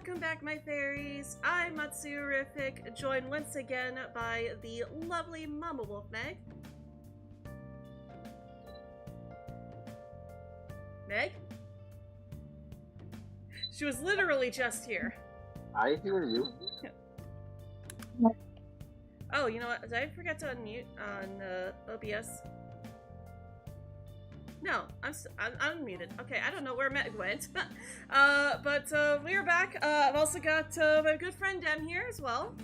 welcome back, my fairies. I'm Matsurific, joined once again by the lovely Mama Wolf Meg. Meg? She was literally just here. I hear you. Oh, you know what? Did I forget to unmute on OBS? No, I'm unmuted. Okay, I don't know where Meg went. but we are back. I've also got my good friend Dem here as well.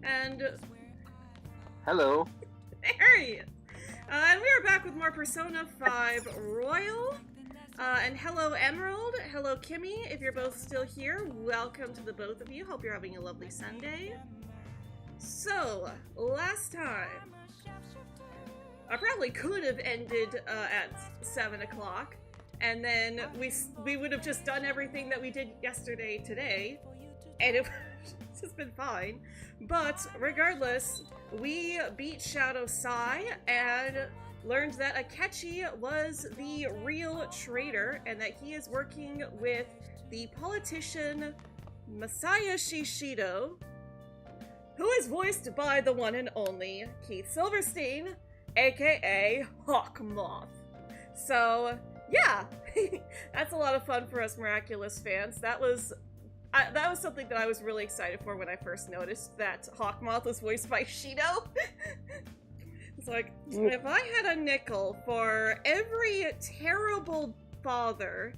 And... Hello. There he is. And we are back with more Persona 5 Royal. And hello Emerald, hello Kimmy, if you're both still here, welcome to the both of you. Hope you're having a lovely Sunday. So, last time, I probably could have ended at 7 o'clock, and then we would have just done everything that we did yesterday today, and it's just been fine. But regardless, we beat Shadow Sai and learned that Akechi was the real traitor and that he is working with the politician Masaya Shishido, who is voiced by the one and only Keith Silverstein, aka Hawkmoth. So, yeah, that's a lot of fun for us Miraculous fans. That was something that I was really excited for when I first noticed that Hawkmoth was voiced by Shido. It's like, if I had a nickel for every terrible father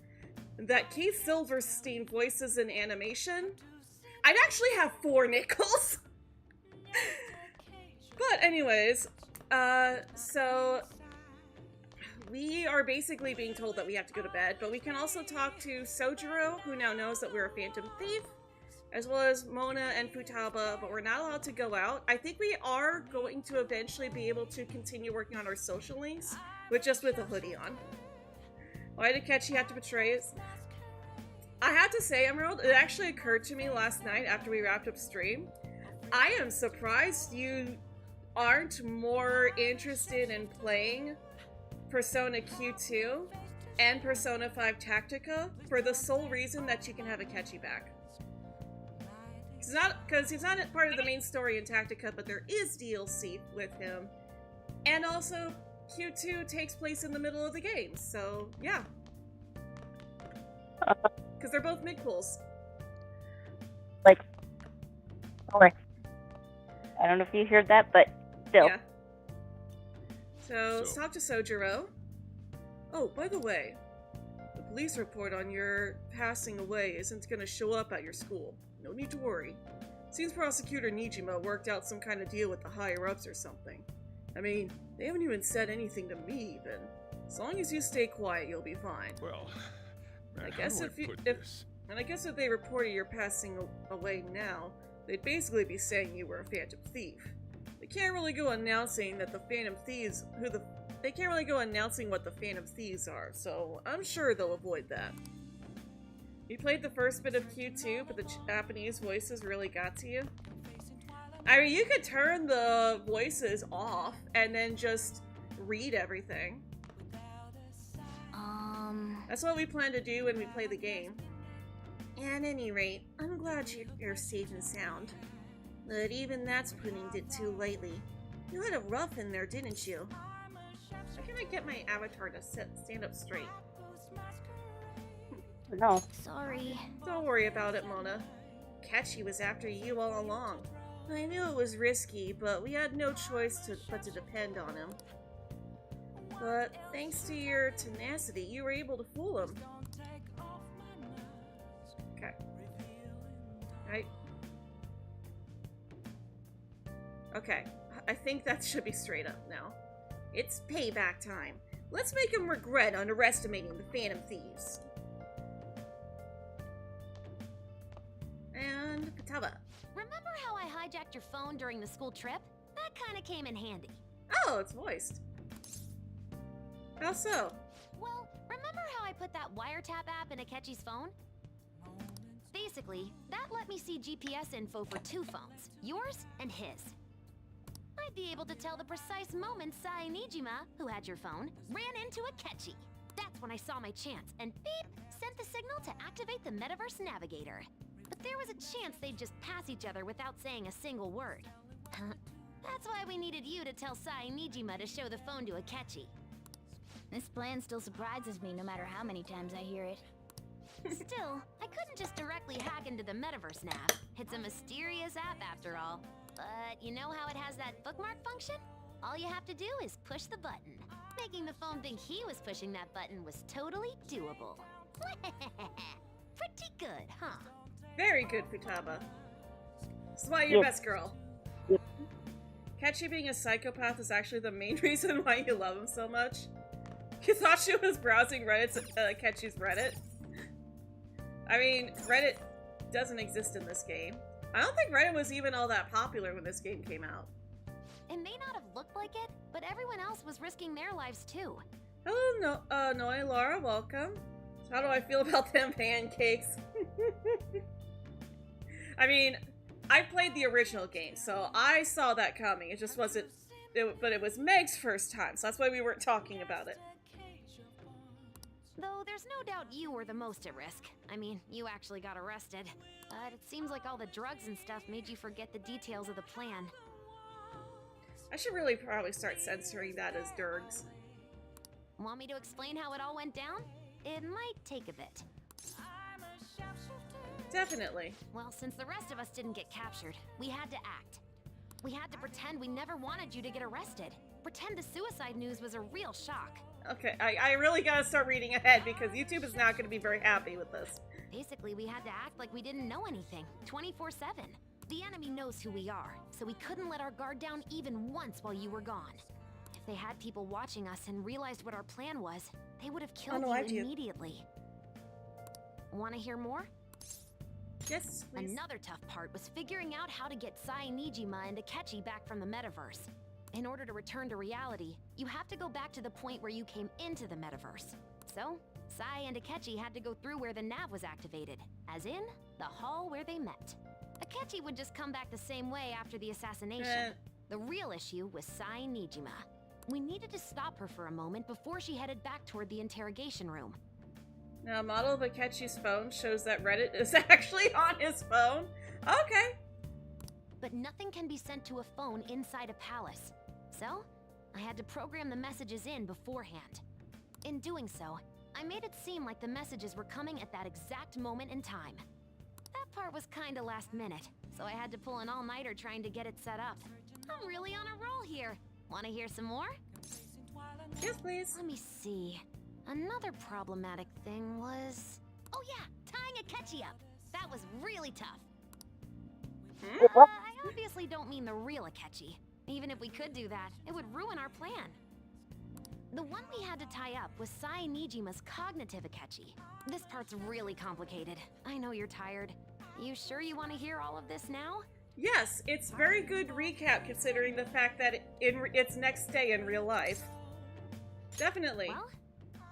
that Keith Silverstein voices in animation, I'd actually have 4 nickels. But anyways, so we are basically being told that we have to go to bed, but we can also talk to Sojiro, who now knows that we're a phantom thief, as well as Mona and Futaba, but we're not allowed to go out. I think we are going to eventually be able to continue working on our social links, with a hoodie on. Why did Akechi have to betray us? I have to say, Emerald, it actually occurred to me last night after we wrapped up stream. I am surprised you aren't more interested in playing Persona Q2 and Persona 5 Tactica for the sole reason that you can have Akechi back. Because he's not part of the main story in Tactica, but there is DLC with him. And also, Q2 takes place in the middle of the game, so yeah. Because they're both mid-pools. Like, alright. I don't know if you heard that, but still. Yeah. So, let's talk to Sojiro. Oh, by the way, the police report on your passing away isn't going to show up at your school. No need to worry. Seems Prosecutor Nijima worked out some kind of deal with the higher-ups or something. I mean, they haven't even said anything to me, even. As long as you stay quiet, you'll be fine. Well, I guess if they reported your passing away now, they'd basically be saying you were a phantom thief. They can't really go announcing that the phantom thieves they can't really go announcing what the phantom thieves are, so I'm sure they'll avoid that. You played the first bit of Q2, but the Japanese voices really got to you? I mean, you could turn the voices off and then just read everything. That's what we plan to do when we play the game. At any rate, I'm glad you're safe and sound. But even that's putting it too lightly. You had it rough in there, didn't you? How can I get my avatar to stand up straight? No. Sorry. Don't worry about it, Mona. Akechi was after you all along. I knew it was risky, but we had no choice but to depend on him. But thanks to your tenacity, you were able to fool him. Okay. Right. Okay. I think that should be straight up now. It's payback time. Let's make him regret underestimating the Phantom Thieves. And Futaba. Remember how I hijacked your phone during the school trip? That kind of came in handy. Oh, it's voiced. How so? Well, remember how I put that wiretap app in Akechi's phone? Basically, that let me see GPS info for 2 phones, yours and his. I'd be able to tell the precise moment Sai Nijima, who had your phone, ran into Akechi. That's when I saw my chance, and beep, sent the signal to activate the Metaverse Navigator. But there was a chance they'd just pass each other without saying a single word. That's why we needed you to tell Sai Nijima to show the phone to Akechi. This plan still surprises me no matter how many times I hear it. Still, I couldn't just directly hack into the Metaverse Nav. It's a mysterious app after all. But you know how it has that bookmark function? All you have to do is push the button. Making the phone think he was pushing that button was totally doable. Pretty good, huh? Very good, Futaba. This is why you're best girl. Akechi being a psychopath is actually the main reason why you love him so much. You thought she was browsing Reddit's Akechi's Reddit? I mean, Reddit doesn't exist in this game. I don't think Reddit was even all that popular when this game came out. It may not have looked like it, but everyone else was risking their lives too. Hello, Noi Laura, welcome. So how do I feel about them pancakes? I mean, I played the original game, so I saw that coming. It just wasn't, but it was Meg's first time, so that's why we weren't talking about it. Though there's no doubt you were the most at risk. I mean, you actually got arrested. But it seems like all the drugs and stuff made you forget the details of the plan. I should really probably start censoring that as Durgs. Want me to explain how it all went down? It might take a bit. Definitely. Well, since the rest of us didn't get captured, we had to act. We had to pretend we never wanted you to get arrested. Pretend the suicide news was a real shock. Okay, I really gotta start reading ahead because YouTube is not gonna be very happy with this. Basically, we had to act like we didn't know anything, 24/7. The enemy knows who we are, so we couldn't let our guard down even once while you were gone. If they had people watching us and realized what our plan was, they would have killed you immediately. Want to hear more? Yes, please. Another tough part was figuring out how to get Sai Nijima and Akechi back from the metaverse. In order to return to reality, you have to go back to the point where you came into the metaverse. So, Sai and Akechi had to go through where the nav was activated, as in, the hall where they met. Akechi would just come back the same way after the assassination. The real issue was Sai Nijima. We needed to stop her for a moment before she headed back toward the interrogation room. Now, a model of Akechi's phone shows that Reddit is actually on his phone. Okay. But nothing can be sent to a phone inside a palace. So, I had to program the messages in beforehand. In doing so, I made it seem like the messages were coming at that exact moment in time. That part was kinda last minute, so I had to pull an all-nighter trying to get it set up. I'm really on a roll here. Wanna hear some more? Yes, please. Let me see. Another problematic thing was... Oh yeah, tying Akechi up. That was really tough. I obviously don't mean the real Akechi. Even if we could do that, it would ruin our plan. The one we had to tie up was Sai Nijima's cognitive Akechi. This part's really complicated. I know you're tired. You sure you want to hear all of this now? Yes, it's very good recap considering the fact that it's next day in real life. Definitely. Well,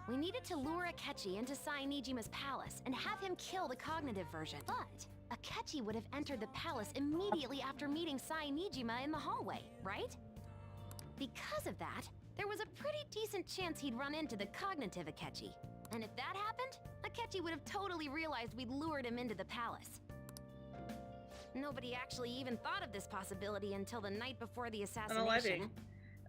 we needed to lure Akechi into Sai Nijima's palace and have him kill the cognitive version. But Akechi would have entered the palace immediately after meeting Sai Nijima in the hallway, right? Because of that, there was a pretty decent chance he'd run into the cognitive Akechi. And if that happened, Akechi would have totally realized we'd lured him into the palace. Nobody actually even thought of this possibility until the night before the assassination.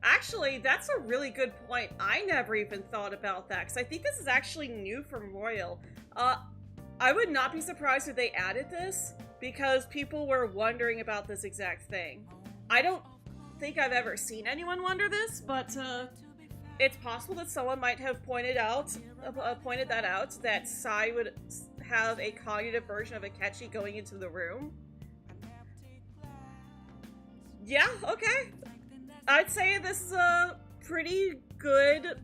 Actually, that's a really good point. I never even thought about that, because I think this is actually new from Royal. I would not be surprised if they added this, because people were wondering about this exact thing. I don't think I've ever seen anyone wonder this, but it's possible that someone might have pointed that out, that Sai would have a cognitive version of Akechi going into the room. Yeah, okay. I'd say this is a pretty good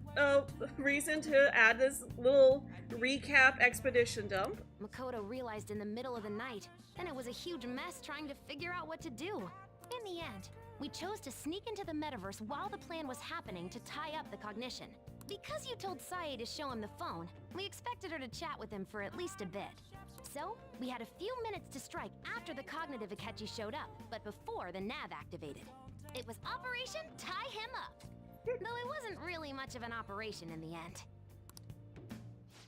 reason to add this little recap expedition dump. Makoto realized in the middle of the night, and it was a huge mess trying to figure out what to do. In the end, we chose to sneak into the metaverse while the plan was happening to tie up the cognition. Because you told Sae to show him the phone, we expected her to chat with him for at least a bit. So, we had a few minutes to strike after the cognitive Akechi showed up, but before the nav activated. It was Operation Tie Him Up! Though it wasn't really much of an operation in the end.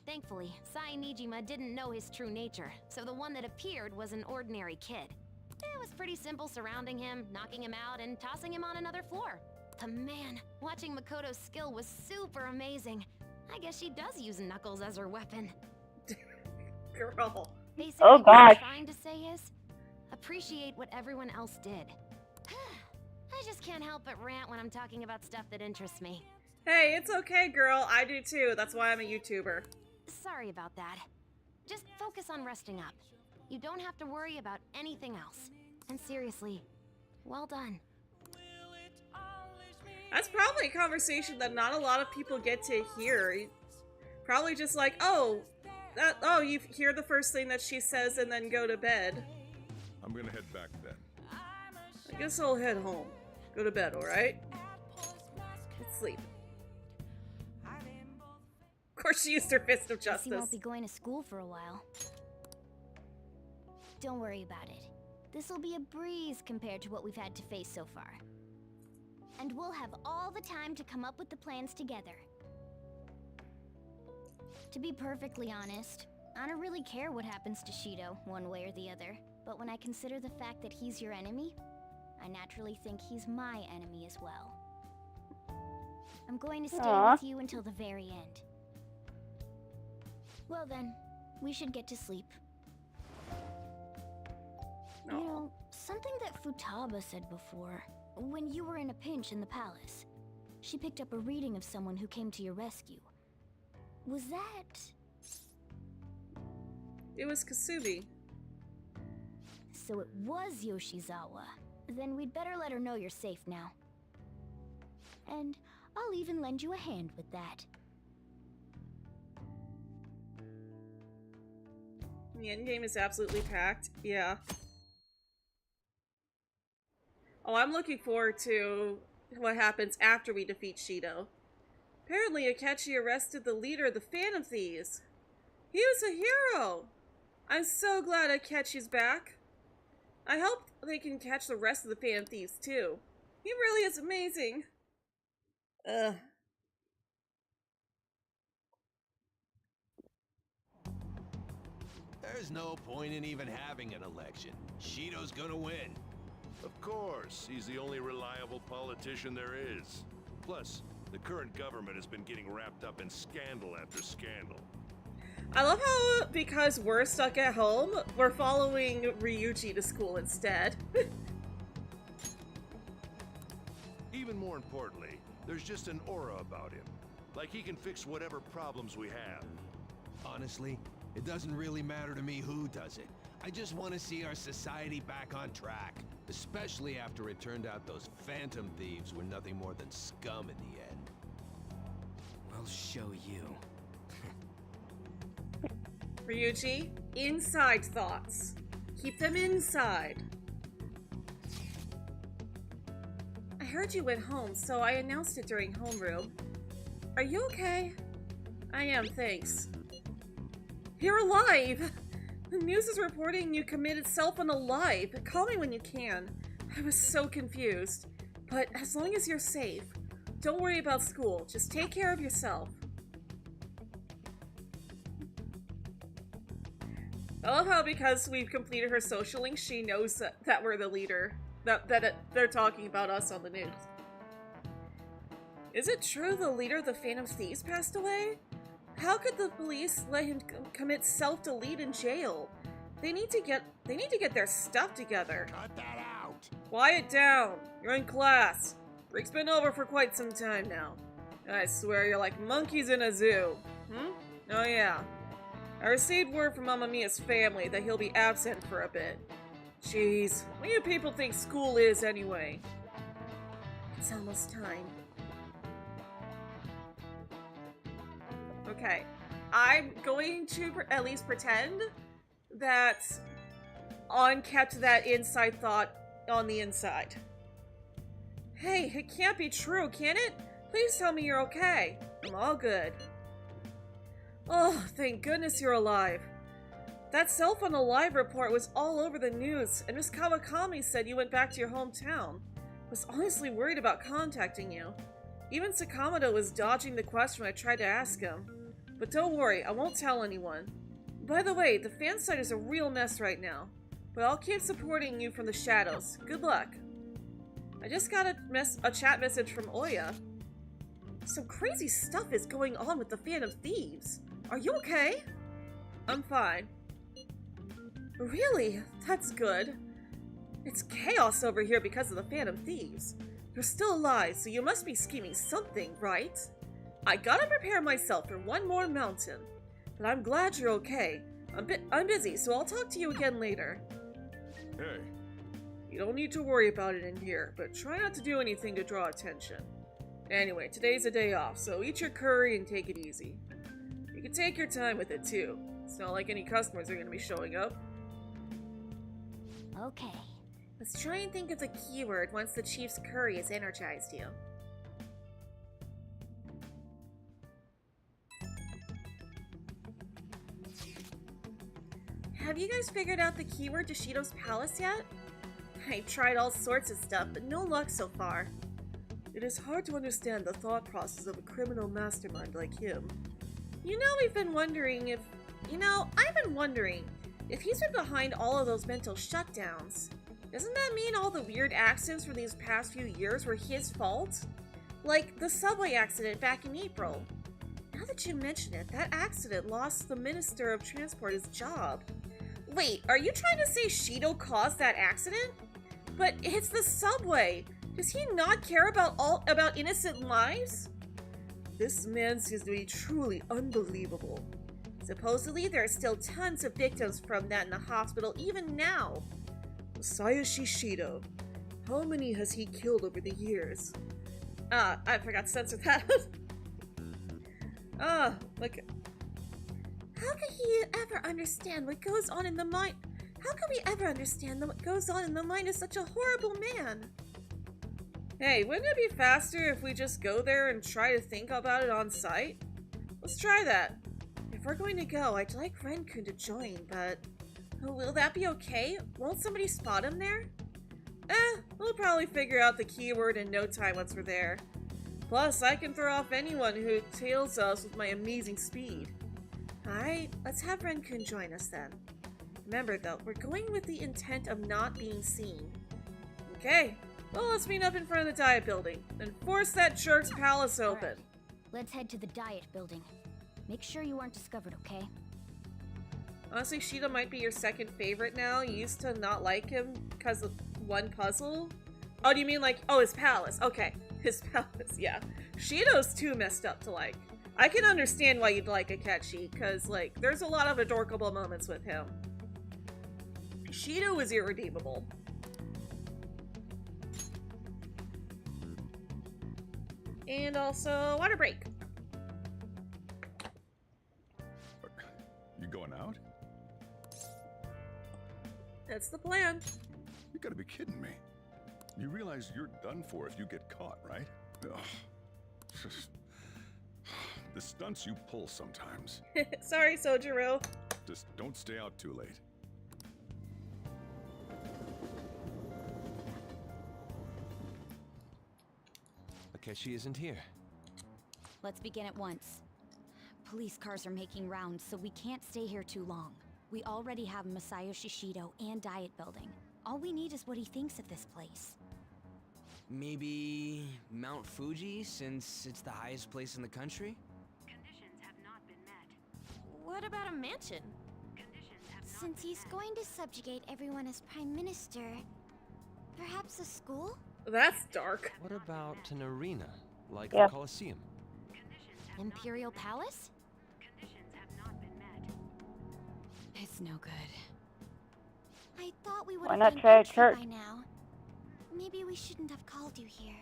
Thankfully, Sai Nijima didn't know his true nature, so the one that appeared was an ordinary kid. It was pretty simple surrounding him, knocking him out, and tossing him on another floor. But man, watching Makoto's skill was super amazing. I guess she does use Knuckles as her weapon. Girl. Basically, Oh, what I'm gosh. trying to say is, appreciate what everyone else did. I just can't help but rant when I'm talking about stuff that interests me. Hey, it's okay, girl. I do too. That's why I'm a YouTuber. Sorry about that. Just focus on resting up. You don't have to worry about anything else. And seriously, well done. That's probably a conversation that not a lot of people get to hear. Probably just like, oh, you hear the first thing that she says and then go to bed. I'm gonna head back then. I guess I'll head home. Go to bed, alright? Let's sleep. Of course she used her fist of Guess he won't justice. be going to school for a while. Don't worry about it. This'll be a breeze compared to what we've had to face so far. And we'll have all the time to come up with the plans together. To be perfectly honest, I don't really care what happens to Shido, one way or the other. But when I consider the fact that he's your enemy, I naturally think he's my enemy as well. I'm going to stay Aw. with you until the very end. Well then, we should get to sleep. You know, something that Futaba said before, when you were in a pinch in the palace, she picked up a reading of someone who came to your rescue. Was that... It was Kasubi. So it was Yoshizawa. Then we'd better let her know you're safe now. And I'll even lend you a hand with that. The endgame is absolutely packed. Yeah. Oh, I'm looking forward to what happens after we defeat Shido. Apparently, Akechi arrested the leader of the Phantom Thieves. He was a hero! I'm so glad Akechi's back. I hope they can catch the rest of the Phantom Thieves, too. He really is amazing. Ugh. There's no point in even having an election. Shido's gonna win. Of course, he's the only reliable politician there is. Plus, the current government has been getting wrapped up in scandal after scandal. I love how, because we're stuck at home, we're following Ryuji to school instead. Even more importantly, there's just an aura about him. Like he can fix whatever problems we have. Honestly, it doesn't really matter to me who does it. I just want to see our society back on track. Especially after it turned out those Phantom Thieves were nothing more than scum in the end. We'll show you. Ryuji, inside thoughts. Keep them inside. I heard you went home, so I announced it during homeroom. Are you okay? I am, thanks. You're alive! The news is reporting you committed self-unalive. Call me when you can. I was so confused. But as long as you're safe, don't worry about school. Just take care of yourself. I love how because we've completed her social link, she knows that we're the leader. They're talking about us on the news. Is it true the leader of the Phantom Thieves passed away? How could the police let him commit self-delete in jail? They need to get their stuff together. Cut that out! Quiet down. You're in class. Break's been over for quite some time now. I swear you're like monkeys in a zoo. Oh yeah. I received word from Mamma Mia's family that he'll be absent for a bit. Jeez, what do you people think school is anyway? It's almost time. Okay, I'm going to at least pretend that On kept that inside thought on the inside. Hey, it can't be true, can it? Please tell me you're okay. I'm all good. Oh, thank goodness you're alive. That self-unalive report was all over the news, and Miss Kawakami said you went back to your hometown. I was honestly worried about contacting you. Even Sakamoto was dodging the question when I tried to ask him. But don't worry, I won't tell anyone. By the way, the fan site is a real mess right now. But I'll keep supporting you from the shadows. Good luck. I just got a chat message from Oya. Some crazy stuff is going on with the Fan of Thieves. Are you okay? I'm fine. Really? That's good. It's chaos over here because of the Fan of Thieves. You're still alive, so you must be scheming something, right? I gotta prepare myself for one more mountain. But I'm glad you're okay. I'm busy, so I'll talk to you again later. Hey. You don't need to worry about it in here, but try not to do anything to draw attention. Anyway, today's a day off, so eat your curry and take it easy. You can take your time with it too. It's not like any customers are going to be showing up. Okay. Let's try and think of the keyword once the chief's curry has energized you. Have you guys figured out the keyword to Shido's palace yet? I've tried all sorts of stuff, but no luck so far. It is hard to understand the thought process of a criminal mastermind like him. I've been wondering if he's been behind all of those mental shutdowns. Doesn't that mean all the weird accidents from these past few years were his fault? Like the subway accident back in April. Now that you mention it, that accident lost the Minister of Transport his job. Wait, are you trying to say Shido caused that accident? But it's the subway. Does he not care about innocent lives? This man seems to be truly unbelievable. Supposedly, there are still tons of victims from that in the hospital even now. Masayoshi Shido. How many has he killed over the years? I forgot to censor that. Look. How can he ever understand what goes on in the mind? How can we ever understand what goes on in the mind of such a horrible man? Hey, wouldn't it be faster if we just go there and try to think about it on site? Let's try that. If we're going to go, I'd like Ren-kun to join, but... will that be okay? Won't somebody spot him there? We'll probably figure out the keyword in no time once we're there. Plus, I can throw off anyone who tails us with my amazing speed. Alright, let's have Ren-kun join us then. Remember though, we're going with the intent of not being seen. Okay, well let's meet up in front of the Diet Building, and force that jerk's palace open. Right. Let's head to the Diet Building. Make sure you aren't discovered, okay? Honestly, Shido might be your second favorite now. You used to not like him because of one puzzle. Oh, do you mean like, oh, his palace? Okay, his palace, yeah. Shido's too messed up to like. I can understand why you'd like Akechi, because like, there's a lot of adorable moments with him. Shido is irredeemable. And also, water break. You going out? That's the plan. You gotta be kidding me. You realize you're done for if you get caught, right? Ugh. The stunts you pull sometimes. Sorry, Sojiro. Just don't stay out too late. Akechi isn't here. Let's begin at once. Police cars are making rounds, so we can't stay here too long. We already have Masayoshi Shido and Diet Building. All we need is what he thinks of this place. Maybe Mount Fuji, since it's the highest place in the country? Conditions have not been met. What about a mansion? Conditions have not Since been he's met. going to subjugate everyone as Prime Minister, perhaps a school? That's dark. What about an arena, like Yeah. the Colosseum? Conditions have Imperial Palace? Conditions have not been met. It's no good. I thought we would Why have not been try a here church? by now. Maybe we shouldn't have called you here.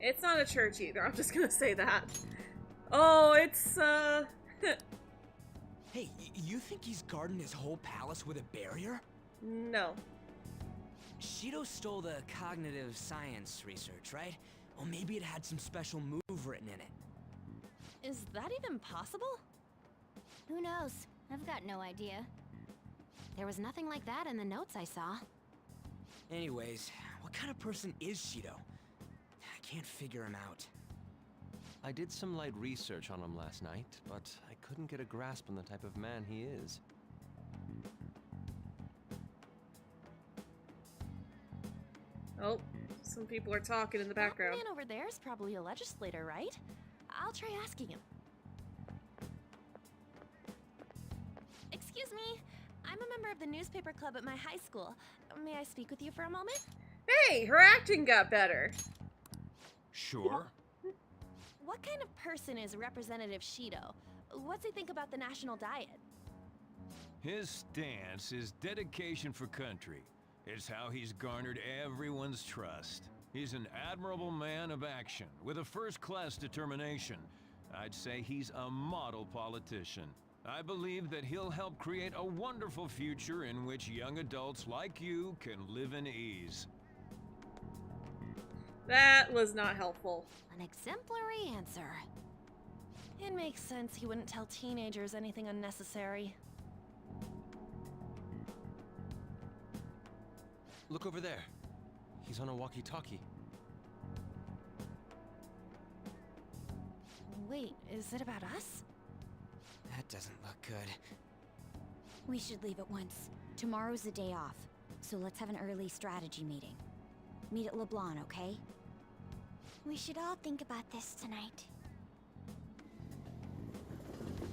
It's not a church either, I'm just gonna say that. Oh, it's, Hey, you think he's guarding his whole palace with a barrier? no. Shido stole the cognitive science research, right? Well, maybe it had some special move written in it. Is that even possible? Who knows? I've got no idea. There was nothing like that in the notes I saw. Anyways, what kind of person is Shido? I can't figure him out. I did some light research on him last night, but I couldn't get a grasp on the type of man he is. Oh, some people are talking in the Oh, That background. man over there is probably a legislator, right? I'll try asking him. Excuse me. I'm a member of the newspaper club at my high school. May I speak with you for a moment? Hey, her acting got better. Sure. What kind of person is Representative Shido? What's he think about the national diet? His stance is dedication for country. It's how he's garnered everyone's trust. He's an admirable man of action, with a first-class determination. I'd say he's a model politician. I believe that he'll help create a wonderful future in which young adults like you can live in ease. That was not helpful. An exemplary answer. It makes sense he wouldn't tell teenagers anything unnecessary. Look over there. He's on a walkie-talkie. Wait, is it about us? That doesn't look good. We should leave at once. Tomorrow's the day off, so let's have an early strategy meeting. Meet at LeBlanc, okay? We should all think about this tonight.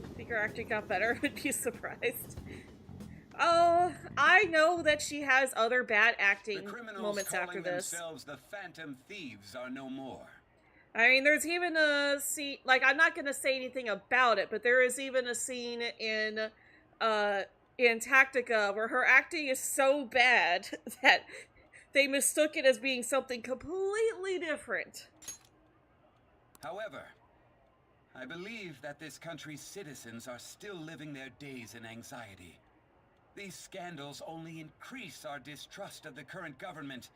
I think her acting got better. I'd be surprised. Oh, I know that she has other bad acting moments after this. Themselves the Phantom Thieves are no more. I mean, there's even a scene, like, I'm not going to say anything about it, but there is even a scene in Tactica where her acting is so bad that they mistook it as being something completely different. However, I believe that this country's citizens are still living their days in anxiety. These scandals only increase our distrust of the current government.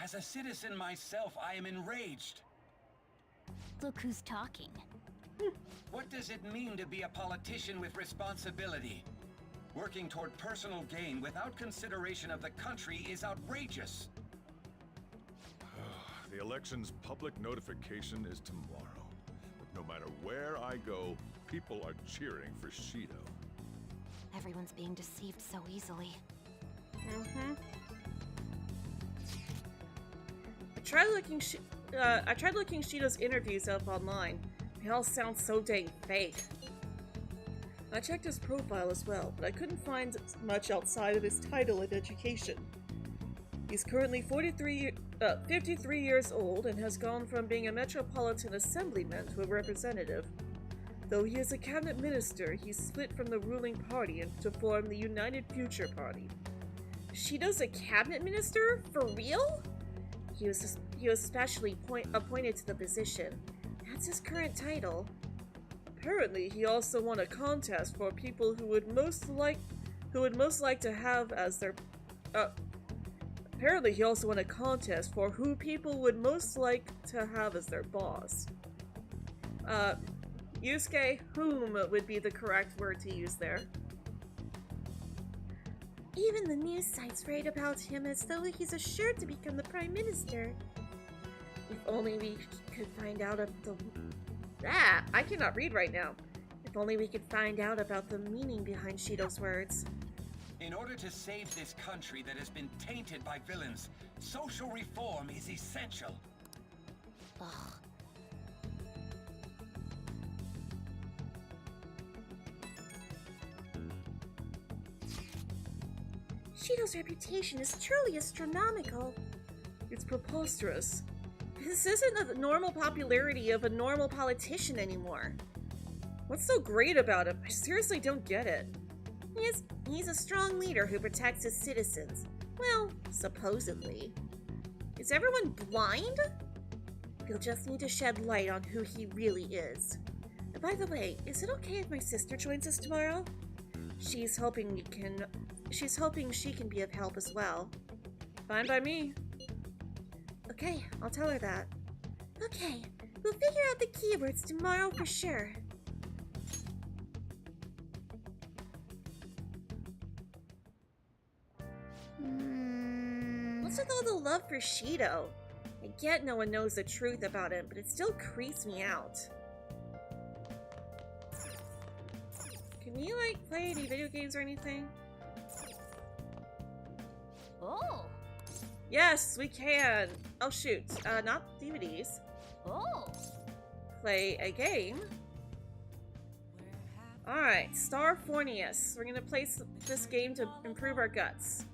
As a citizen myself, I am enraged. Look who's talking. What does it mean to be a politician with responsibility? Working toward personal gain without consideration of the country is outrageous. The election's public notification is tomorrow. But no matter where I go, people are cheering for Shido. Everyone's being deceived so easily. Mm-hmm. I tried looking Shido's interviews up online. They all sound so dang fake. I checked his profile as well, but I couldn't find much outside of his title and education. He's currently 53 years old and has gone from being a metropolitan assemblyman to a representative. Though he is a cabinet minister, he split from the ruling party to form the United Future Party. Shido's a cabinet minister? For real? He was specially appointed to the position. That's his current title. Apparently, he also won a contest for people who would most like to have as their Apparently, he also won a contest for who people would most like to have as their boss. Yusuke, whom would be the correct word to use there. Even the news sites write about him as though he's assured to become the Prime Minister. If only we could find out of the... Ah, I cannot read right now. If only we could find out about the meaning behind Shido's words. In order to save this country that has been tainted by villains, social reform is essential. Ugh. Shido's reputation is truly astronomical. It's preposterous. This isn't the normal popularity of a normal politician anymore. What's so great about him? I seriously don't get it. He's a strong leader who protects his citizens. Well, supposedly. Is everyone blind? We'll just need to shed light on who he really is. And by the way, is it okay if my sister joins us tomorrow? She's hoping she can be of help as well. Fine by me. Okay, I'll tell her that. Okay, we'll figure out the keywords tomorrow for sure. What's with all the love for Shido? I get no one knows the truth about him, but it still creeps me out. Can we, like, play any video games or anything? Oh! Yes, we can! Oh shoot, not DVDs. Oh! Play a game. Alright, Starfornius. We're gonna play this game to improve our guts.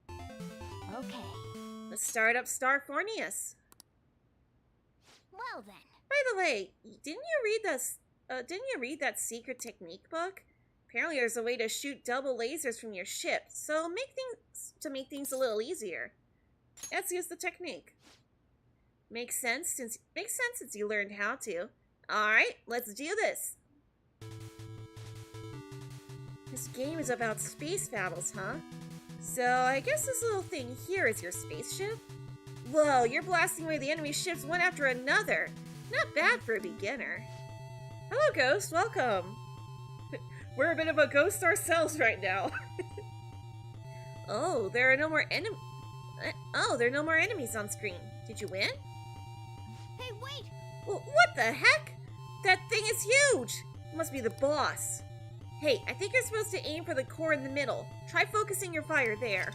Okay. Let's start up Starfornius. Well then. By the way, didn't you read that secret technique book? Apparently there's a way to shoot double lasers from your ship, so make things a little easier. Let's use the technique. Makes sense since you learned how to. Alright, let's do this. This game is about space battles, huh? So I guess this little thing here is your spaceship? Whoa, you're blasting away the enemy ships one after another. Not bad for a beginner. Hello, Ghost. Welcome. We're a bit of a ghost ourselves right now. Oh, there are no more enemies on screen. Did you win? Hey, wait! Well, what the heck? That thing is huge! It must be the boss. Hey, I think you're supposed to aim for the core in the middle. Try focusing your fire there.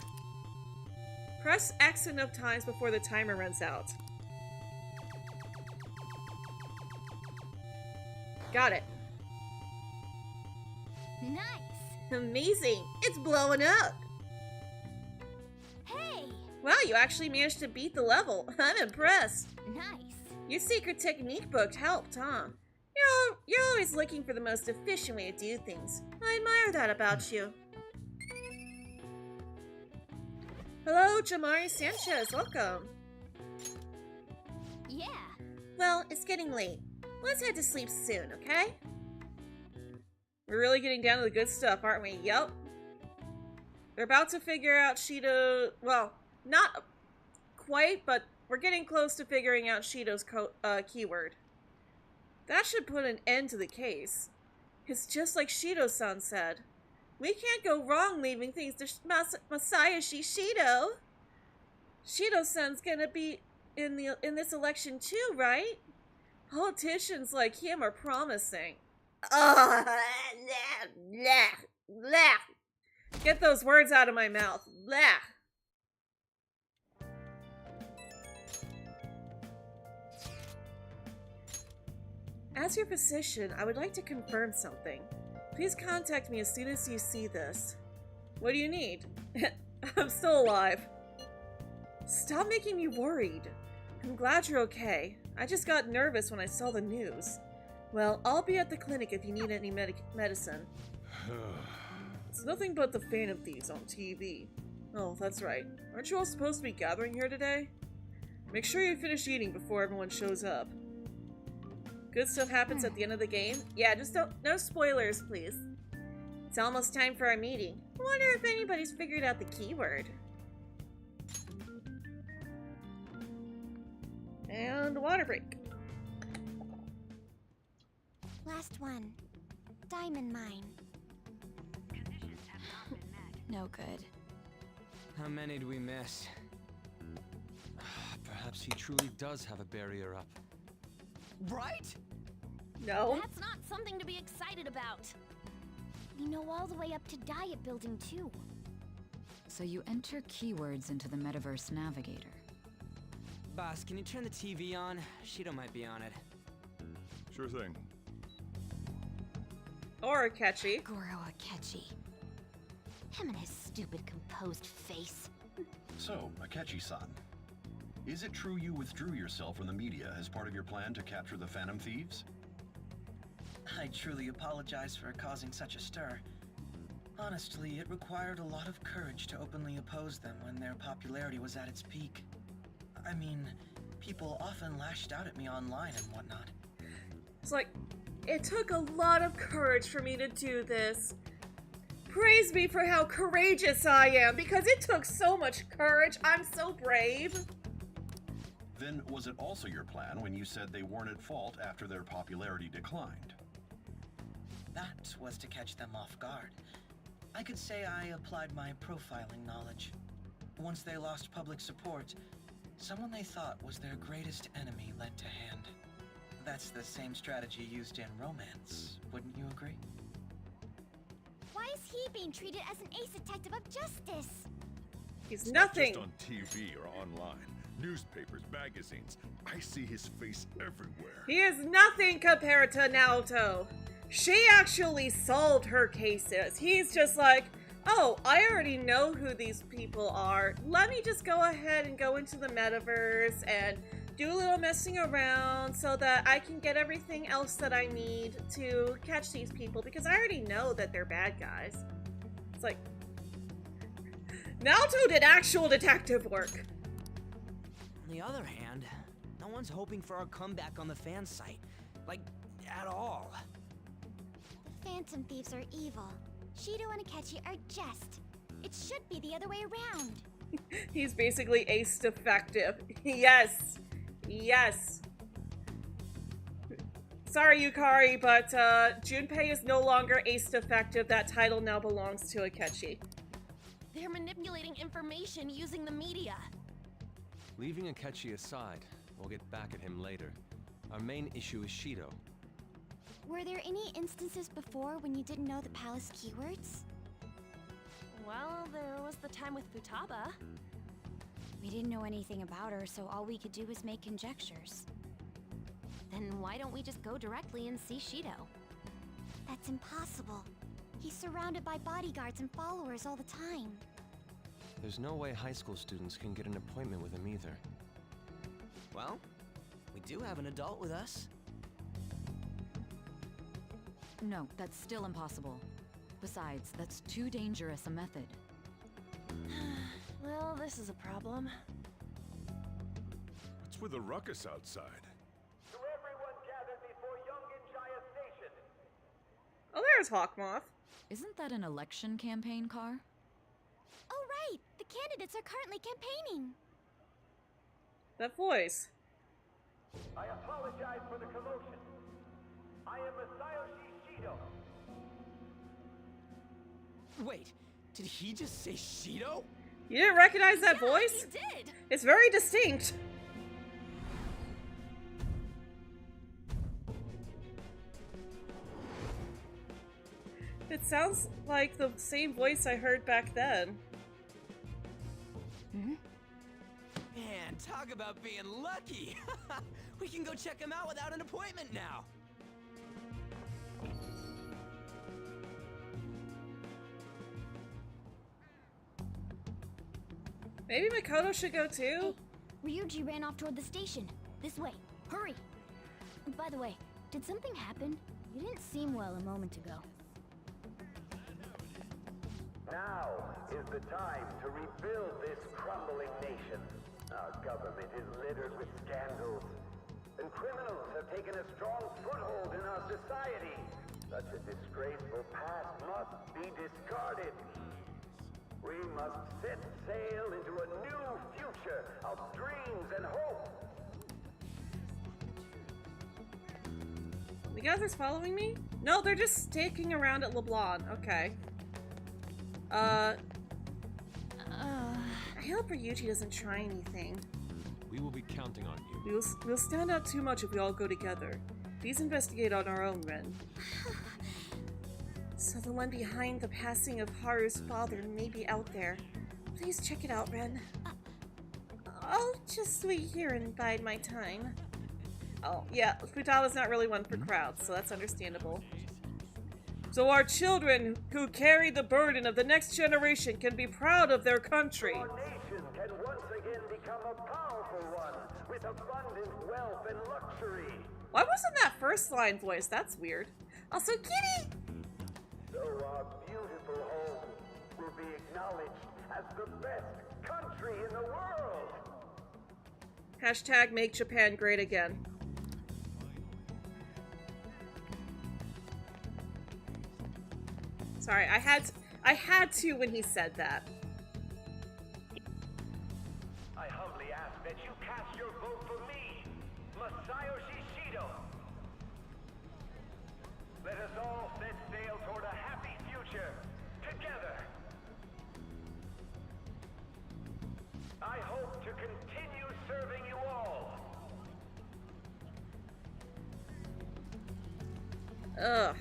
Press X enough times before the timer runs out. Got it. Nice! Amazing! It's blowing up! Hey! Wow, you actually managed to beat the level. I'm impressed. Nice! Your secret technique book helped, huh? You're always looking for the most efficient way to do things. I admire that about you. Hello, Jamari Sanchez. Welcome. Yeah. Well, it's getting late. Let's head to sleep soon, okay? We're really getting down to the good stuff, aren't we? Yup. We're about to figure out Shido... Well, not quite, but we're getting close to figuring out Shido's keyword. That should put an end to the case. It's just like Shido-san said. We can't go wrong leaving things to Masayoshi Shido. Shido-san's gonna be in this election too, right? Politicians like him are promising. Get those words out of my mouth. As your physician, I would like to confirm something. Please contact me as soon as you see this. What do you need? I'm still alive. Stop making me worried. I'm glad you're okay. I just got nervous when I saw the news. Well, I'll be at the clinic if you need any medicine. It's nothing but the Phantom Thieves on TV. Oh, that's right. Aren't you all supposed to be gathering here today? Make sure you finish eating before everyone shows up. Good stuff happens at the end of the game? Yeah, just no spoilers, please. It's almost time for our meeting. I wonder if anybody's figured out the keyword. And water break. Last one. Diamond mine. Conditions have not been met. No good. How many do we miss? Perhaps he truly does have a barrier up. Right? No. That's not something to be excited about. We know all the way up to Diet Building, too. So you enter keywords into the Metaverse Navigator. Boss, can you turn the TV on? Shido might be on it. Sure thing. Or Akechi. Goro Akechi. Him and his stupid composed face. So, Akechi-san, is it true you withdrew yourself from the media as part of your plan to capture the Phantom Thieves? I truly apologize for causing such a stir. Honestly, it required a lot of courage to openly oppose them when their popularity was at its peak. I mean, people often lashed out at me online and whatnot. It's like, it took a lot of courage for me to do this. Praise me for how courageous I am, because it took so much courage. I'm so brave. Then was it also your plan when you said they weren't at fault after their popularity declined? That was to catch them off guard. I could say I applied my profiling knowledge. once they lost public support, someone they thought was their greatest enemy lent a hand. That's the same strategy used in romance, wouldn't you agree? Why is he being treated as an ace detective of justice? He's It's nothing. Not just on TV or online, newspapers, magazines. I see his face everywhere. He is nothing compared to Naoto. She actually solved her cases. He's just like, oh, I already know who these people are. Let me just go ahead and go into the metaverse and do a little messing around so that I can get everything else that I need to catch these people, because I already know that they're bad guys. It's like, Naoto did actual detective work. On the other hand, no one's hoping for our comeback on the fan site. Like, at all. The Phantom Thieves are evil. Shido and Akechi are just. It should be the other way around. He's basically ace defective. Yes. Yes. Sorry, Yukari, but Junpei is no longer ace defective. That title now belongs to Akechi. They're manipulating information using the media. Leaving Akechi aside, we'll get back at him later. Our main issue is Shido. Were there any instances before when you didn't know the palace keywords? Well, there was the time with Futaba. We didn't know anything about her, so all we could do was make conjectures. Then why don't we just go directly and see Shido? That's impossible. He's surrounded by bodyguards and followers all the time. There's no way high school students can get an appointment with him either. Well, we do have an adult with us. No, that's still impossible. Besides, that's too dangerous a method. Well, this is a problem. What's with the ruckus outside? To everyone gathered before Yongen-Jaya Station. Oh, there's Hawkmoth. Isn't that an election campaign car? Oh, right! The candidates are currently campaigning. That voice. I apologize for the commotion. I am Masayoshi Shido. Wait, did he just say Shido? You didn't recognize that voice? He did! It's very distinct. It sounds like the same voice I heard back then. Man, talk about being lucky! We can go check him out without an appointment now! Maybe Makoto should go too? Ryuji ran off toward the station. This way. Hurry! By the way, did something happen? You didn't seem well a moment ago. Now is the time to rebuild this crumbling nation. Our government is littered with scandals, and criminals have taken a strong foothold in our society. Such a disgraceful past must be discarded. We must set sail into a new future of dreams and hope. The guys are following me? No, they're just sticking around at LeBlanc. Okay. I hope Ryuji doesn't try anything. We will be counting on you. We'll stand out too much if we all go together. Please investigate on our own, Ren. So the one behind the passing of Haru's father may be out there. Please check it out, Ren. I'll just wait here and bide my time. Oh, yeah, Futaba's not really one for crowds, so that's understandable. So our children who carry the burden of the next generation can be proud of their country. Our nation can once again become a powerful one with abundant wealth and luxury. Why wasn't that first line voice? That's weird. Also, Kitty! So our beautiful home will be acknowledged as the best country in the world. Hashtag make Japan great again. Sorry, I had to when he said that. I humbly ask that you cast your vote for me, Masayoshi Shido. Let us all set sail toward a happy future, together. Ugh.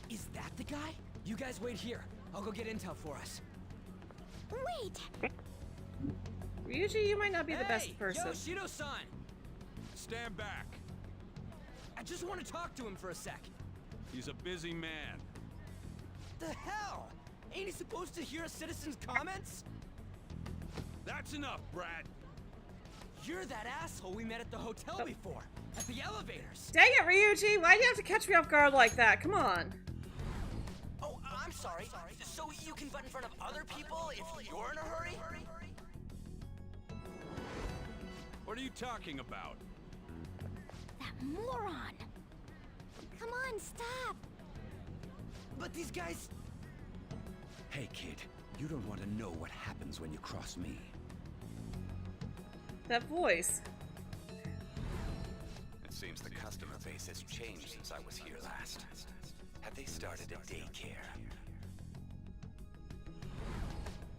Is that the guy? You guys wait here. I'll go get intel for us. Wait! Ryuji, you might not be the best person. Yo, Shido-san! Stand back. I just want to talk to him for a sec. He's a busy man. The hell? Ain't he supposed to hear a citizen's comments? That's enough, Brad. You're that asshole we met at the hotel before, at the elevators. Dang it, Ryuji! Why do you have to catch me off guard like that? Come on. Oh, I'm sorry. So you can butt in front of other people if you're in a hurry? What are you talking about? That moron! Come on, stop! But these guys... Hey, kid. You don't want to know what happens when you cross me. That voice. It seems the customer base has changed since I was here last. Have they started a daycare?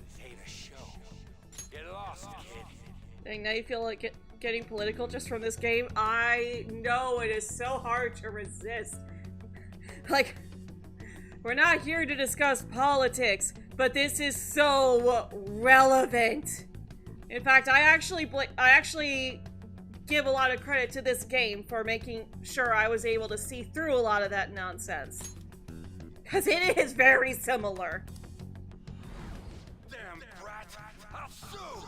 This ain't a show. Get lost, kid. Dang, now you feel like getting political just from this game? I know it is so hard to resist. Like, we're not here to discuss politics, but this is so relevant. In fact, I actually give a lot of credit to this game for making sure I was able to see through a lot of that nonsense. Because it is very similar. Damn brat! I'll sue!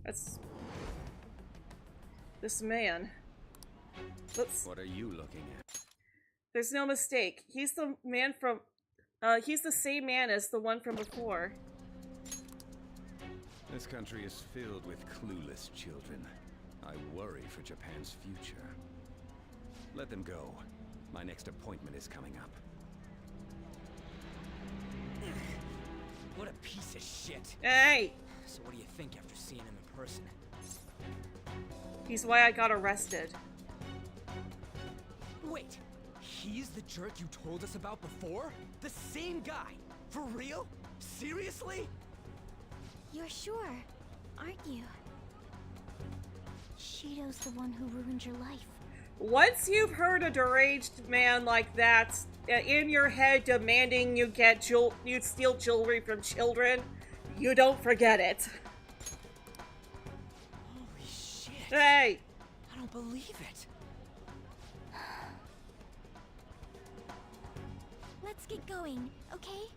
That's... This man. Let's... What are you looking at? There's no mistake. He's the man from... he's the same man as the one from before. This country is filled with clueless children. I worry for Japan's future. Let them go. My next appointment is coming up. What a piece of shit. Hey! So what do you think after seeing him in person? He's why I got arrested. Wait, he's the jerk you told us about before? The same guy? For real? Seriously? You're sure, aren't you? Shido's the one who ruined your life. Once you've heard a deranged man like that in your head demanding you you steal jewelry from children, you don't forget it. Holy shit. Hey! I don't believe it. Let's get going, okay?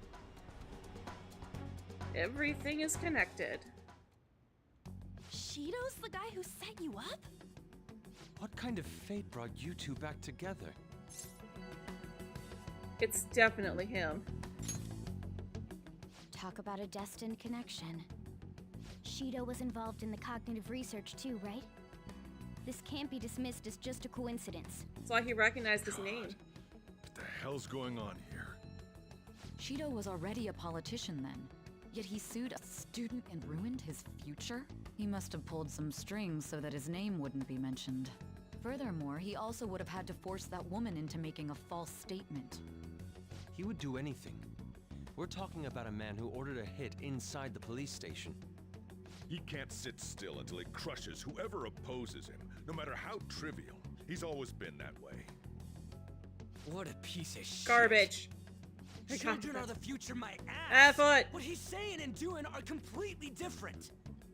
Everything is connected. Shido's the guy who set you up? What kind of fate brought you two back together? It's definitely him. Talk about a destined connection. Shido was involved in the cognitive research too, right? This can't be dismissed as just a coincidence. That's why he recognized his name. What the hell's going on here? Shido was already a politician then. Yet he sued a student and ruined his future? He must have pulled some strings so that his name wouldn't be mentioned. Furthermore, he also would have had to force that woman into making a false statement. He would do anything. We're talking about a man who ordered a hit inside the police station. He can't sit still until he crushes whoever opposes him, no matter how trivial. He's always been that way. What a piece of shit. Garbage. Children are the future, my ass. Foot. What he's saying and doing are completely different.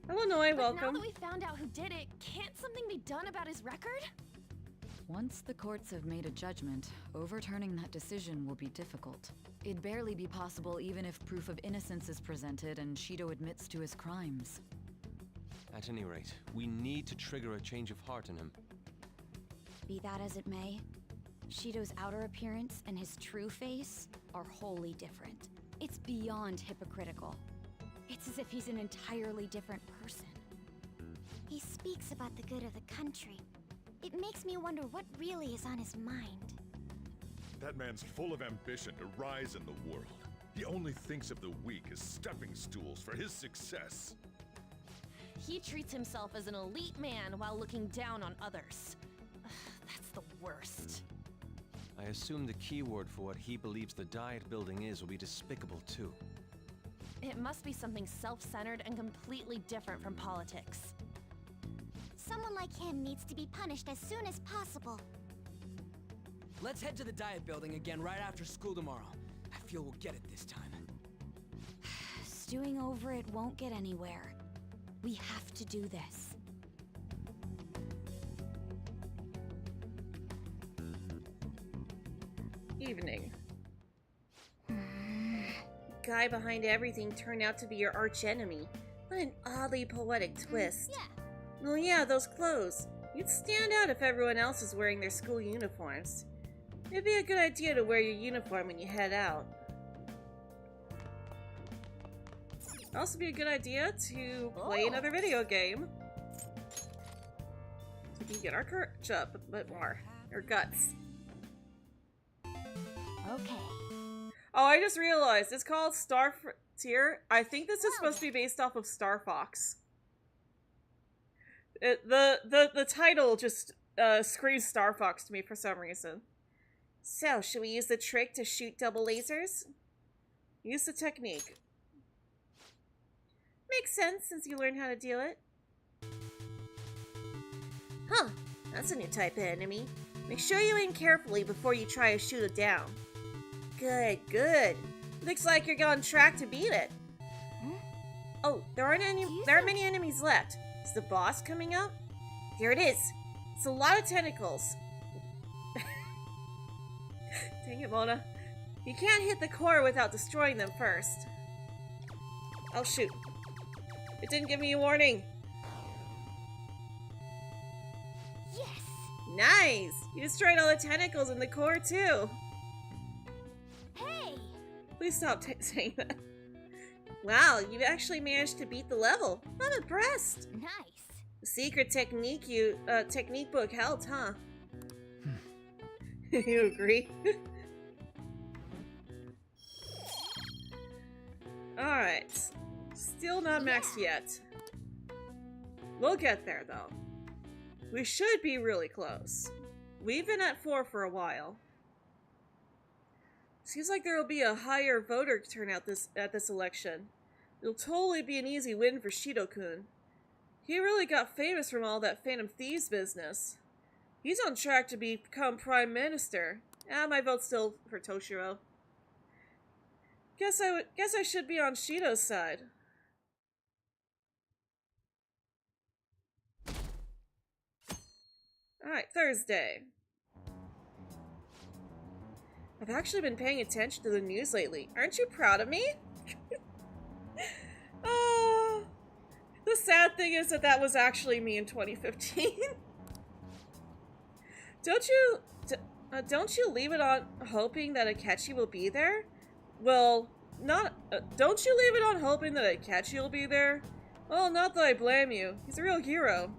Illinois, But now welcome. that we found out who did it, can't something be done about his record? Once the courts have made a judgment, overturning that decision will be difficult. It'd barely be possible even if proof of innocence is presented and Shido admits to his crimes. At any rate, we need to trigger a change of heart in him. Be that as it may, Shido's outer appearance and his true face are wholly different. It's beyond hypocritical. It's as if he's an entirely different person. He speaks about the good of the country. It makes me wonder what really is on his mind. That man's full of ambition to rise in the world. He only thinks of the weak as stepping stools for his success. He treats himself as an elite man while looking down on others. That's the worst. I assume the keyword for what he believes the diet building is will be despicable too. It must be something self-centered and completely different from politics. Someone like him needs to be punished as soon as possible. Let's head to the diet building again right after school tomorrow. I feel we'll get it this time. Stewing over it won't get anywhere. We have to do this. Evening. Guy behind everything turned out to be your archenemy. What an oddly poetic twist. Yeah. Oh yeah, those clothes. You'd stand out if everyone else is wearing their school uniforms. It'd be a good idea to wear your uniform when you head out. Also be a good idea to play another video game. So we can get our courage up a bit more. Our guts. Okay. Oh, I just realized it's called Star Frontier. I think this is supposed to be based off of Star Fox. The title just screams Star Fox to me for some reason. So, should we use the trick to shoot double lasers? Use the technique. Makes sense since you learned how to do it. Huh, that's a new type of enemy. Make sure you aim carefully before you try to shoot it down. Good, good. Looks like you're on track to beat it. Oh, there aren't many enemies left. Is the boss coming up? Here it is. It's a lot of tentacles. Dang it, Mona. You can't hit the core without destroying them first. Oh, shoot. It didn't give me a warning. Yes! Nice! You destroyed all the tentacles in the core, too. Hey! Please stop saying that. Wow, you actually managed to beat the level. I'm impressed. Nice. The secret technique book helped, huh? You agree? Alright. Still not maxed yet. We'll get there, though. We should be really close. We've been at 4 for a while. Seems like there will be a higher voter turnout at this election. It'll totally be an easy win for Shido-kun. He really got famous from all that Phantom Thieves business. He's on track to become Prime Minister. My vote's still for Toshiro. Guess I should be on Shido's side. Alright, Thursday. I've actually been paying attention to the news lately. Aren't you proud of me? The sad thing is that was actually me in 2015. Don't you leave it on hoping that Akechi will be there? Well, don't you leave it on hoping that Akechi will be there? Well, not that I blame you. He's a real hero.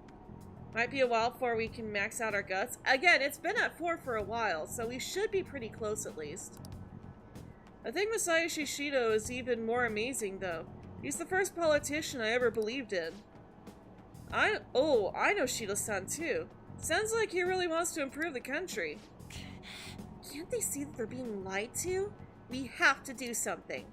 Might be a while before we can max out our guts. Again, it's been at 4 for a while, so we should be pretty close at least. I think Masayoshi Shido is even more amazing, though. He's the first politician I ever believed in. I know Shido-san, too. Sounds like he really wants to improve the country. Can't they see that they're being lied to? We have to do something.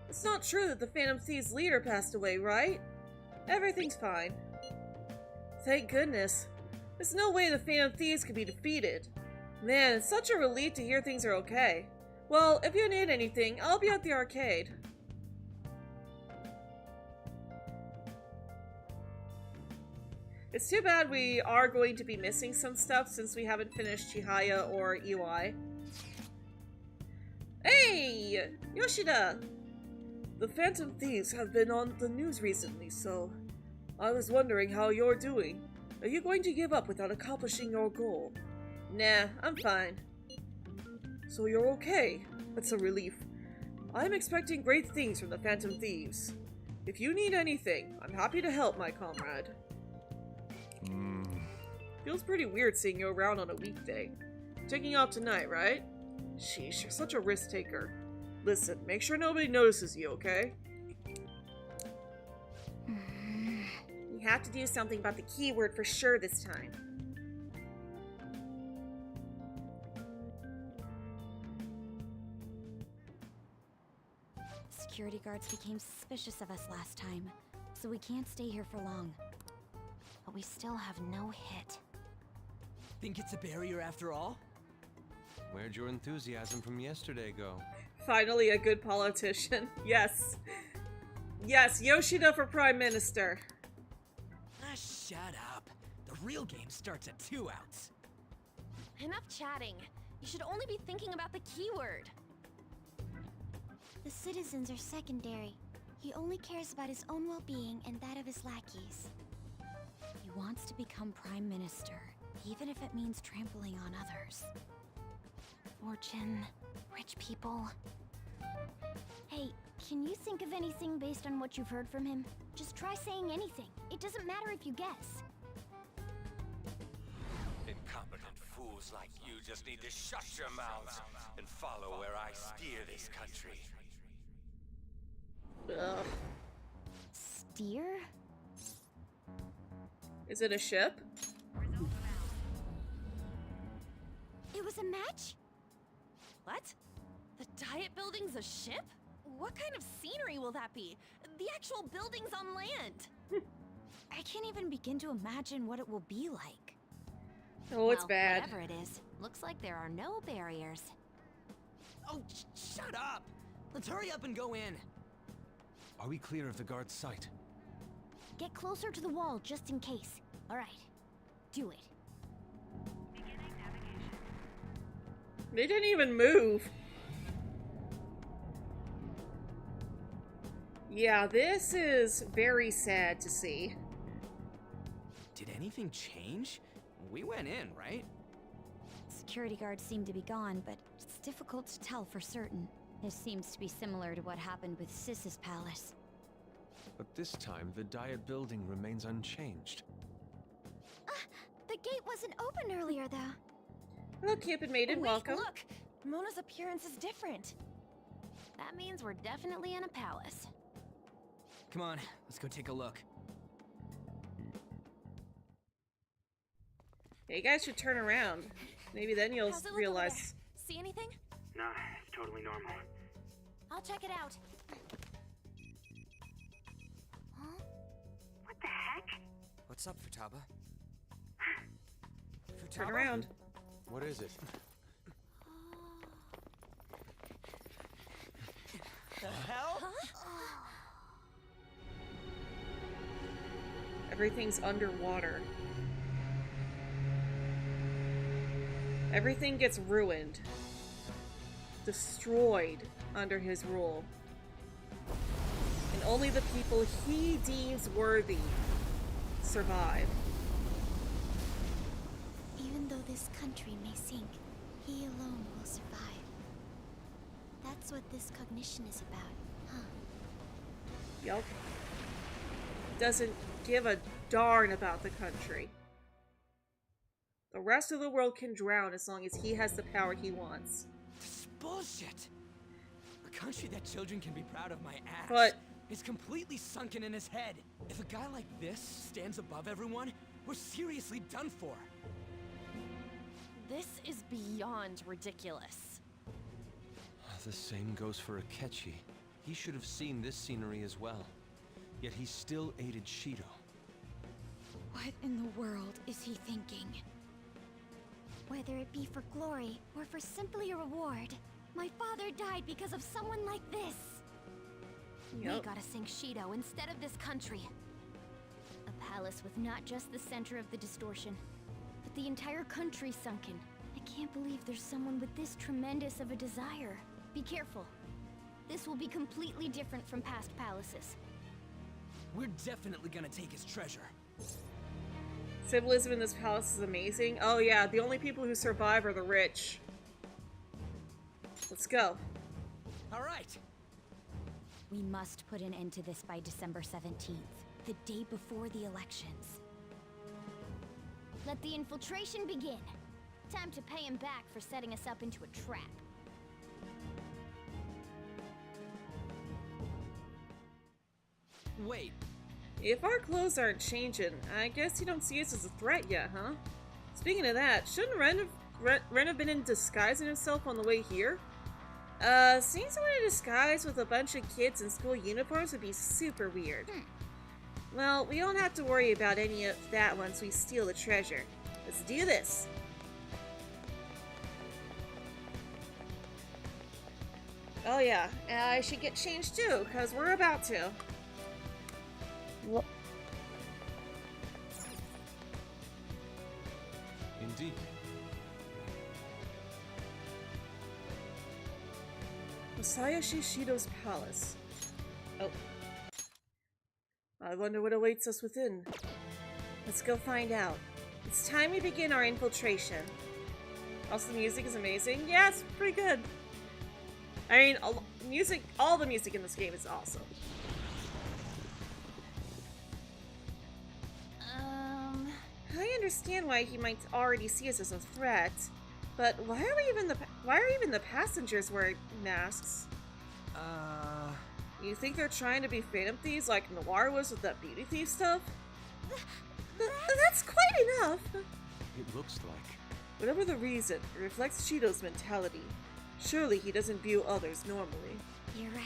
It's not true that the Phantom Thieves leader passed away, right? Everything's fine. Thank goodness. There's no way the Phantom Thieves could be defeated. Man, it's such a relief to hear things are okay. Well, if you need anything, I'll be at the arcade. It's too bad we are going to be missing some stuff since we haven't finished Chihaya or Iwai. Hey! Yoshida! The Phantom Thieves have been on the news recently, so I was wondering how you're doing. Are you going to give up without accomplishing your goal? Nah, I'm fine. So you're okay? That's a relief. I'm expecting great things from the Phantom Thieves. If you need anything, I'm happy to help, my comrade. Feels pretty weird seeing you around on a weekday. Taking off tonight, right? Sheesh, you're such a risk taker. Listen, make sure nobody notices you, okay? We have to do something about the keyword for sure this time. Security guards became suspicious of us last time, so we can't stay here for long. But we still have no hit. Think it's a barrier after all? Where'd your enthusiasm from yesterday go? Finally a good politician. Yes. Yes, Yoshida for Prime Minister. Ah, shut up. The real game starts at 2 outs. Enough chatting. You should only be thinking about the keyword. The citizens are secondary. He only cares about his own well-being and that of his lackeys. He wants to become Prime Minister, even if it means trampling on others. Fortune, rich people. Hey, can you think of anything based on what you've heard from him? Just try saying anything. It doesn't matter if you guess. Incompetent fools like you just need to shut your mouths and follow where I steer this country. Ugh. Steer? Is it a ship? It was a match? What? The Diet Building's a ship? What kind of scenery will that be? The actual building's on land. I can't even begin to imagine what it will be like. Oh, it's Well, bad. Whatever it is, looks like there are no barriers. Oh, shut up! Let's hurry up and go in. Are we clear of the guard's sight? Get closer to the wall just in case. Alright, do it. They didn't even move. Yeah, this is very sad to see. Did anything change? We went in, right? Security guards seem to be gone, but it's difficult to tell for certain. This seems to be similar to what happened with Sis's palace. But this time, the Diet building remains unchanged. The gate wasn't open earlier, though. Hello, Cupid Maiden, Wait, welcome. Look! Mona's appearance is different. That means we're definitely in a palace. Come on, let's go take a look. Yeah, you guys should turn around. Maybe then you'll How's it look over realize. there? See anything? Nah, it's totally normal. I'll check it out. Huh? What the heck? What's up, Futaba? Turn Futaba? around. What is it? The hell? Everything's underwater. Everything gets ruined. Destroyed under his rule. And only the people he deems worthy survive. Even though this country may sink, he alone will survive. That's what this cognition is about, huh? Yup. Doesn't give a darn about the country. The rest of the world can drown as long as he has the power he wants. This is bullshit! A country that children can be proud of my ass But is completely sunken in his head. If a guy like this stands above everyone, we're seriously done for. This is beyond ridiculous. The same goes for Akechi. He should have seen this scenery as well. Yet he still aided Shido. What in the world is he thinking? Whether it be for glory or for simply a reward, my father died because of someone like this. We gotta sink Shido instead of this country. A palace with not just the center of the distortion, but the entire country sunken. I can't believe there's someone with this tremendous of a desire. Be careful. This will be completely different from past palaces. We're definitely gonna take his treasure. symbolism in this palace is amazing. Oh yeah, the only people who survive are the rich. Let's go. All right. We must put an end to this by December 17th, the day before the elections. Let the infiltration begin. Time to pay him back for setting us up into a trap. Wait. If our clothes aren't changing, I guess you don't see us as a threat yet, huh? Speaking of that, shouldn't Ren have been in disguising himself on the way here? Seeing someone in disguise with a bunch of kids in school uniforms would be super weird. Well, we don't have to worry about any of that once we steal the treasure. Let's do this. Oh yeah, and I should get changed too, because we're about to. What? Indeed. Masayoshi Shido's palace. Oh. I wonder what awaits us within. Let's go find out. It's time we begin our infiltration. Also, the music is amazing. Yeah, it's pretty good. I mean, all the music in this game is awesome. I understand why he might already see us as a threat, but why are even the passengers wearing masks? You think they're trying to be Phantom Thieves like Noir was with that beauty thief stuff? That's quite enough! It looks like. Whatever the reason, it reflects Shido's mentality. Surely he doesn't view others normally. You're right.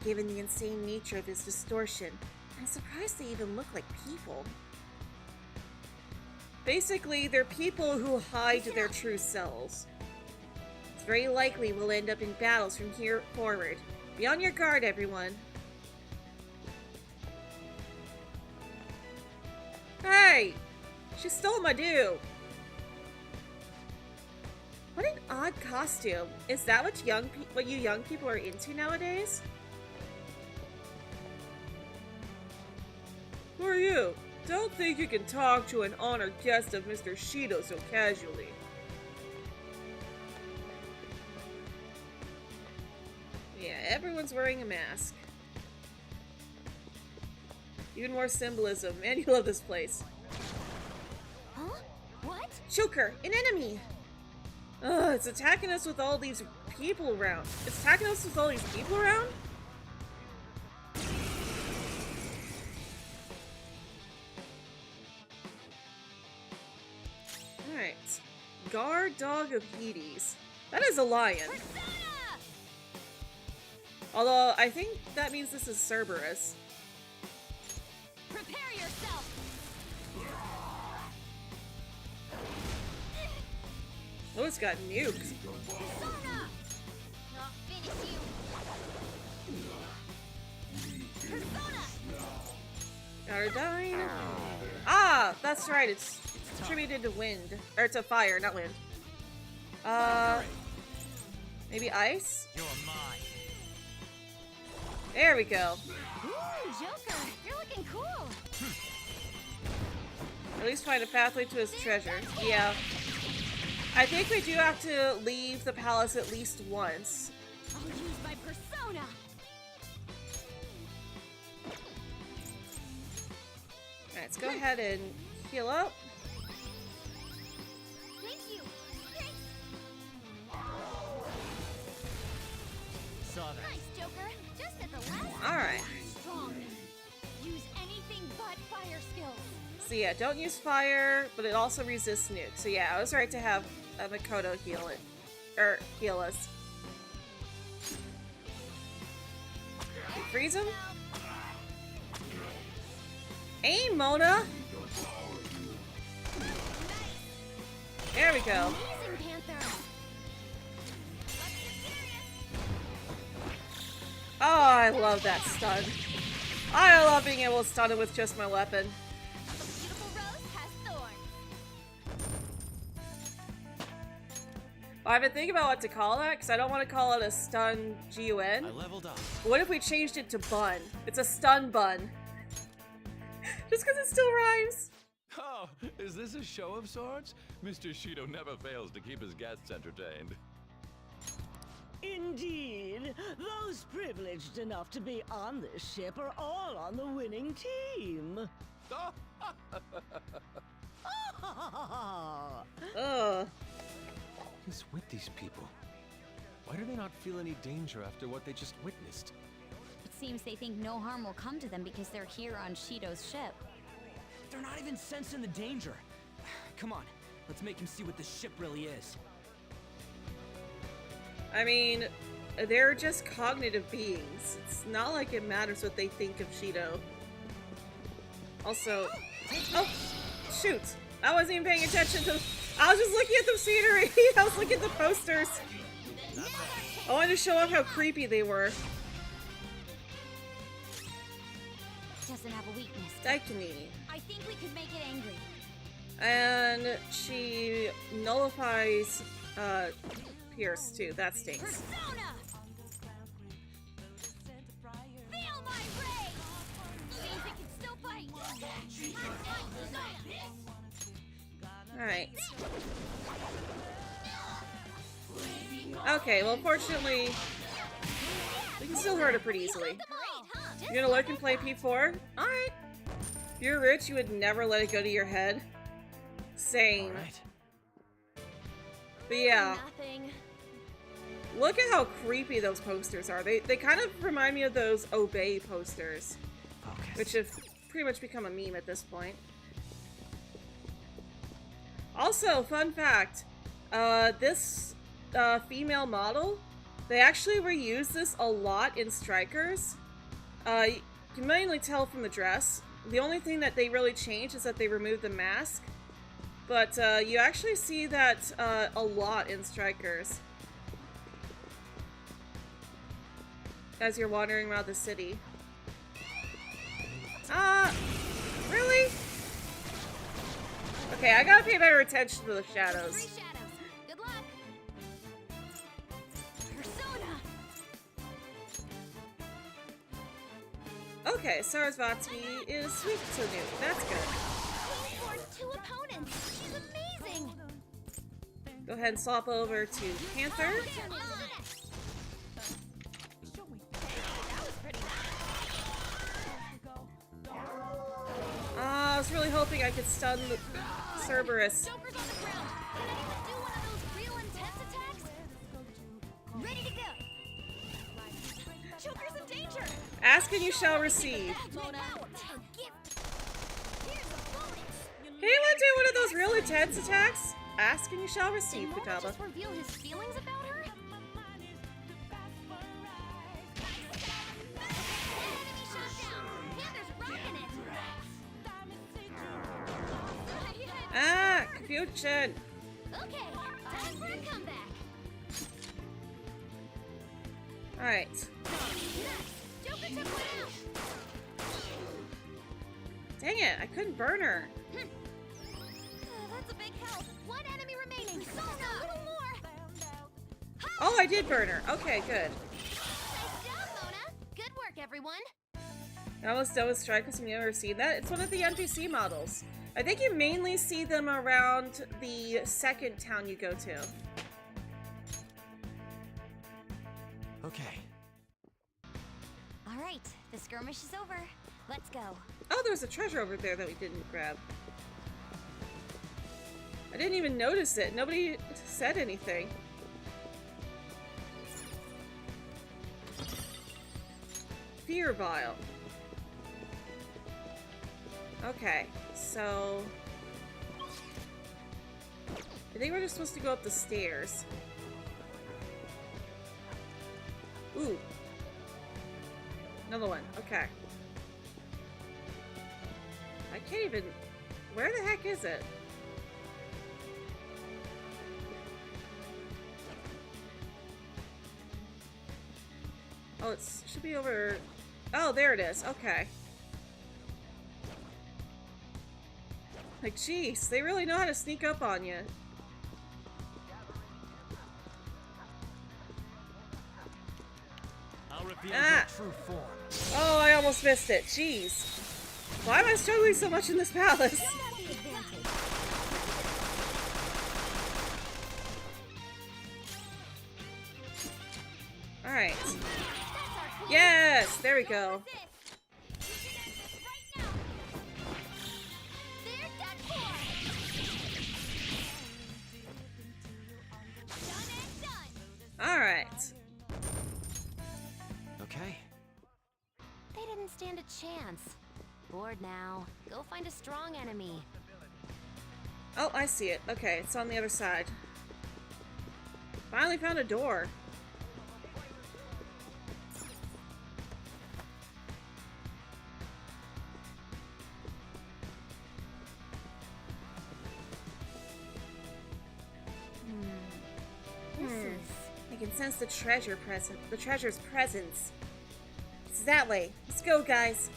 Given the insane nature of his distortion, I'm surprised they even look like people. Basically, they're people who hide their true selves. It's very likely we'll end up in battles from here forward. Be on your guard, everyone. Hey! She stole my due! What an odd costume. Is that what you young people are into nowadays? Who are you? Don't think you can talk to an honored guest of Mr. Shido so casually. Yeah, everyone's wearing a mask. Even more symbolism. Man, you love this place. Huh? What? Choker, an enemy! Ugh, it's attacking us with all these people around. It's attacking us with all these people around? Alright. Guard Dog of Hades. That is a lion. Although, I think that means this is Cerberus. Prepare yourself! Oh, it's got nukes. Persona! Not finish you. Persona! Ardine. Ah, that's right. It's attributed to wind. Or to fire, not wind. Maybe ice? You're mine. There we go. Ooh, Joker, you're looking cool. At least find a pathway to his treasure. Yeah. I think we do have to leave the palace at least once. I'll use my persona. Alright, let's go ahead and heal up. Thank you. Thanks. Saw that. Nice, Joker. Just at the last. Alright. Strong. Use anything but fire skills. So yeah, don't use fire, but it also resists nukes. So yeah, I was right to have Makoto heal it. Or heal us. Freeze him? Aim, Mona! There we go. Amazing, Panther. Oh, I love that stun. I love being able to stun it with just my weapon. Beautiful rose has thorns. I've been thinking about what to call that, because I don't want to call it a stun GUN. I leveled up. What if we changed it to bun? It's a stun bun. Just because it still rhymes. Oh, is this a show of sorts? Mr. Shido never fails to keep his guests entertained. Indeed. Those privileged enough to be on this ship are all on the winning team. Ugh. What is with these people? Why do they not feel any danger after what they just witnessed? It seems they think no harm will come to them because they're here on Shido's ship. They're not even sensing the danger. Come on, let's make him see what this ship really is. I mean, they're just cognitive beings. It's not like it matters what they think of Shido. Also, oh, shoot. I wasn't even paying attention to, I was just looking at the scenery. I was looking at the posters. I wanted to show off how creepy they were. Doesn't have a weakness. Daikini. I think we could make it angry. And she nullifies Pierce too. That stinks. Persona! Feel my rage! Seems it can still fight. Alright. Okay, well fortunately, we can still hurt her pretty easily. You're gonna lurk and play P4? Alright. If you're rich, you would never let it go to your head. Same. But yeah. Look at how creepy those posters are. They kind of remind me of those Obey posters. Which have pretty much become a meme at this point. Also, fun fact. This female model, they actually reuse this a lot in Strikers. You can mainly tell from the dress. The only thing that they really changed is that they removed the mask. But you actually see that a lot in Strikers. As you're wandering around the city. Really? Okay, I gotta pay better attention to the shadows. Good luck. Persona. Okay, Sarasvati is sweet to new. That's good. He scored 2 opponents. She's amazing. Go ahead and swap over to Panther. I was really hoping I could stun Cerberus. Joker's on the ground. Can anyone do one of those real intense attacks? Ready to go. Joker's in danger. Ask and you shall receive. Can anyone do one of those real intense attacks? Ask and you shall receive, Futaba. Just reveal his feelings about her? Enemy shot down. Panther's rocking it. Ah, confusion. Okay, time for a comeback. Alright. Joker took one out. Dang it, I couldn't burn her. That's a big help. One enemy remaining. Persona. A little more. Oh, I did burn her. Okay, good. Nice job, Mona. Good work, everyone. I almost done with Strikers. Have you ever seen that? It's one of the NPC models. I think you mainly see them around the second town you go to. Okay. All right, the skirmish is over. Let's go. Oh, there was a treasure over there that we didn't grab. I didn't even notice it. Nobody said anything. Fear Vial. Okay, so I think we're just supposed to go up the stairs. Ooh. Another one. Okay. I can't even... Where the heck is it? Oh, it should be over... Oh, there it is. Okay. Like, jeez, they really know how to sneak up on you. I'll reveal your true form. Oh, I almost missed it. Jeez. Why am I struggling so much in this palace? Alright. Yes! There we go. Alright. Okay. They didn't stand a chance. Bored now. Go find a strong enemy. Oh, I see it. Okay, it's on the other side. Finally found a door. can sense the treasure's presence. It's that way. Let's go, guys.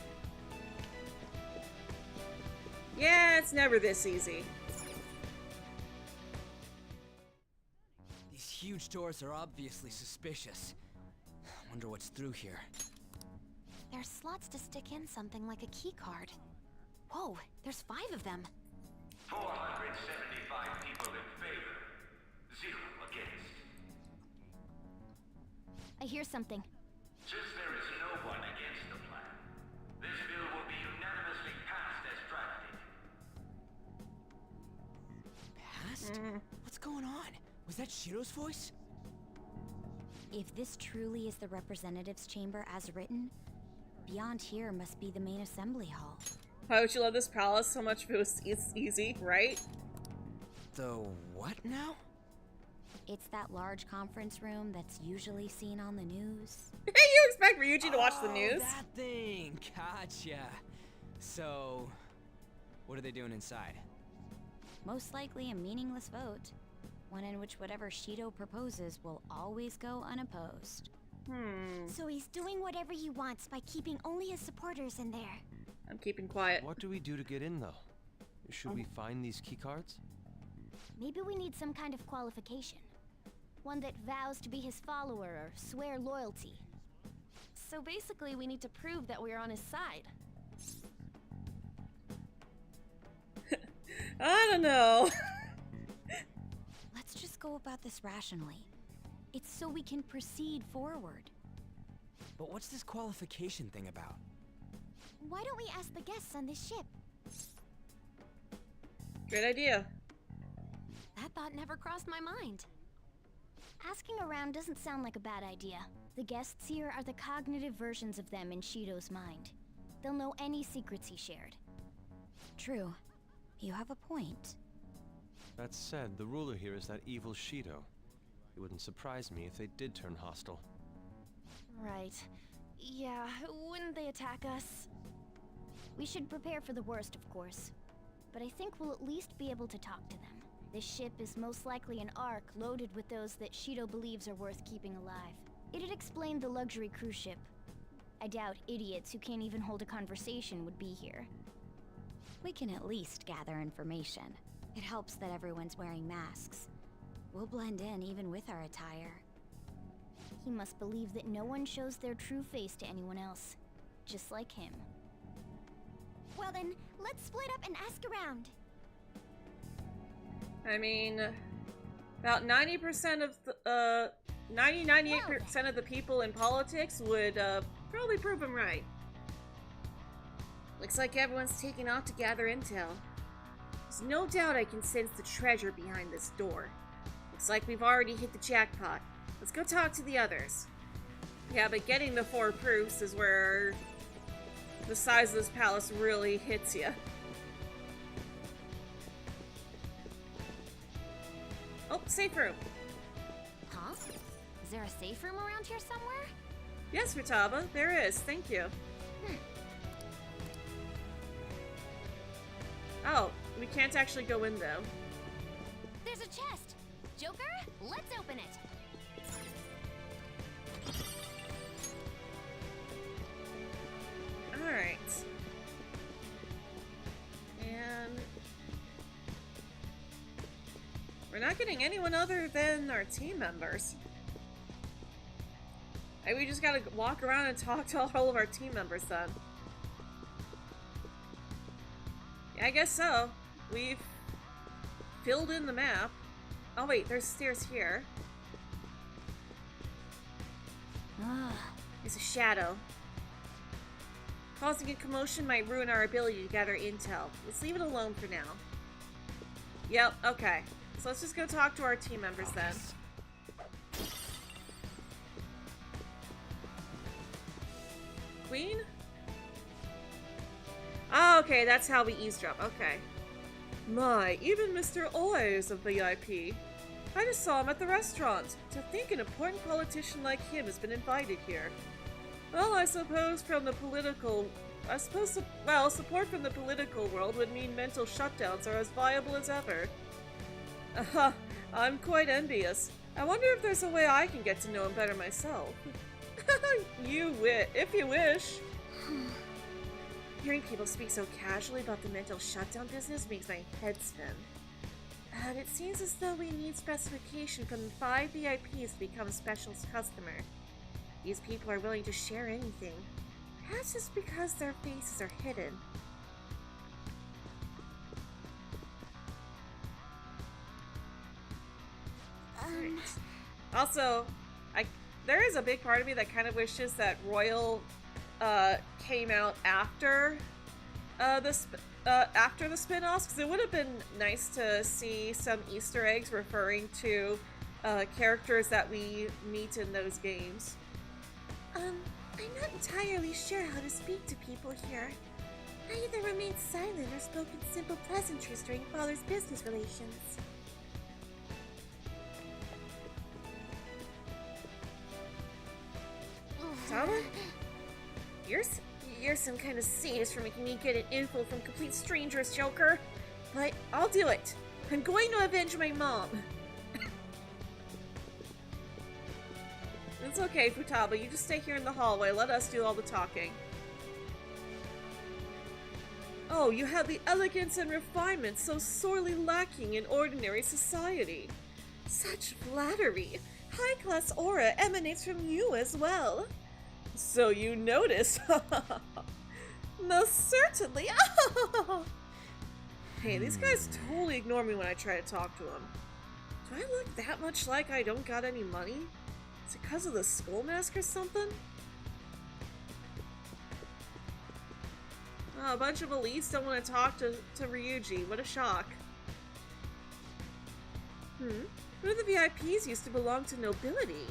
Yeah, it's never this easy. These huge doors are obviously suspicious. Wonder what's through here. There's slots to stick in something like a key card. Whoa, there's 5 of them. 475 people in favor. 0 against. I hear something. Since there is no one against the plan, this bill will be unanimously passed as drafted. Passed? What's going on? Was that Shiro's voice? If this truly is the representatives' chamber as written, beyond here must be the main assembly hall. Why would you love this palace so much if it was easy, right? The what now? It's that large conference room that's usually seen on the news. You expect Ryuji to watch the news? That thing! Gotcha! So, what are they doing inside? Most likely a meaningless vote. One in which whatever Shido proposes will always go unopposed. So he's doing whatever he wants by keeping only his supporters in there. I'm keeping quiet. What do we do to get in, though? Should we find these keycards? Maybe we need some kind of qualification. One that vows to be his follower or swear loyalty. So basically, we need to prove that we're on his side. I don't know. Let's just go about this rationally. It's so we can proceed forward. But what's this qualification thing about? Why don't we ask the guests on this ship? Great idea. That thought never crossed my mind. Asking around doesn't sound like a bad idea. The guests here are the cognitive versions of them in Shido's mind. They'll know any secrets he shared. True. You have a point. That said, the ruler here is that evil Shido. It wouldn't surprise me if they did turn hostile. Right. Yeah, wouldn't they attack us? We should prepare for the worst, of course. But I think we'll at least be able to talk to them. This ship is most likely an ark loaded with those that Shido believes are worth keeping alive. It'd explain the luxury cruise ship. I doubt idiots who can't even hold a conversation would be here. We can at least gather information. It helps that everyone's wearing masks. We'll blend in even with our attire. He must believe that no one shows their true face to anyone else. Just like him. Well then, let's split up and ask around. I mean, about 90% of the, 98% of the people in politics would, probably prove him right. Looks like everyone's taking off to gather intel. There's no doubt I can sense the treasure behind this door. Looks like we've already hit the jackpot. Let's go talk to the others. Yeah, but getting the 4 proofs is where the size of this palace really hits you. Oh, safe room. Huh? Is there a safe room around here somewhere? Yes, Futaba, there is. Thank you. Oh, we can't actually go in though. There's a chest! Joker, let's open it! Alright. And we're not getting anyone other than our team members. Maybe we just gotta walk around and talk to all of our team members then. Yeah, I guess so. We've filled in the map. Oh wait, there's stairs here. There's a shadow. Causing a commotion might ruin our ability to gather intel. Let's leave it alone for now. Yep, okay. So let's just go talk to our team members then. Queen? Oh, okay, that's how we eavesdrop. Okay. My, even Mr. Oi is a VIP. I just saw him at the restaurant. To think an important politician like him has been invited here. Well, I suppose from the political... support from the political world would mean mental shutdowns are as viable as ever. I'm quite envious. I wonder if there's a way I can get to know him better myself. If you wish. Hearing people speak so casually about the mental shutdown business makes my head spin. And it seems as though we need specification from the 5 VIPs to become a special customer. These people are willing to share anything. Perhaps just because their faces are hidden. Also, there is a big part of me that kind of wishes that Royal came out after the spin-offs, because it would have been nice to see some Easter eggs referring to characters that we meet in those games. I'm not entirely sure how to speak to people here. I either remained silent or spoke in simple pleasantries during Father's business relations. Tama? You're some kind of sadist for making me get an info from complete strangers, Joker. But I'll do it. I'm going to avenge my mom. It's okay, Futaba. You just stay here in the hallway. Let us do all the talking. Oh, you have the elegance and refinement so sorely lacking in ordinary society. Such flattery. High-class aura emanates from you as well. So you notice. Most certainly. Hey, these guys totally ignore me when I try to talk to them. Do I look that much like I don't got any money? Is it because of the skull mask or something? Oh, a bunch of elites don't want to talk to Ryuji. What a shock. One of the VIPs used to belong to nobility.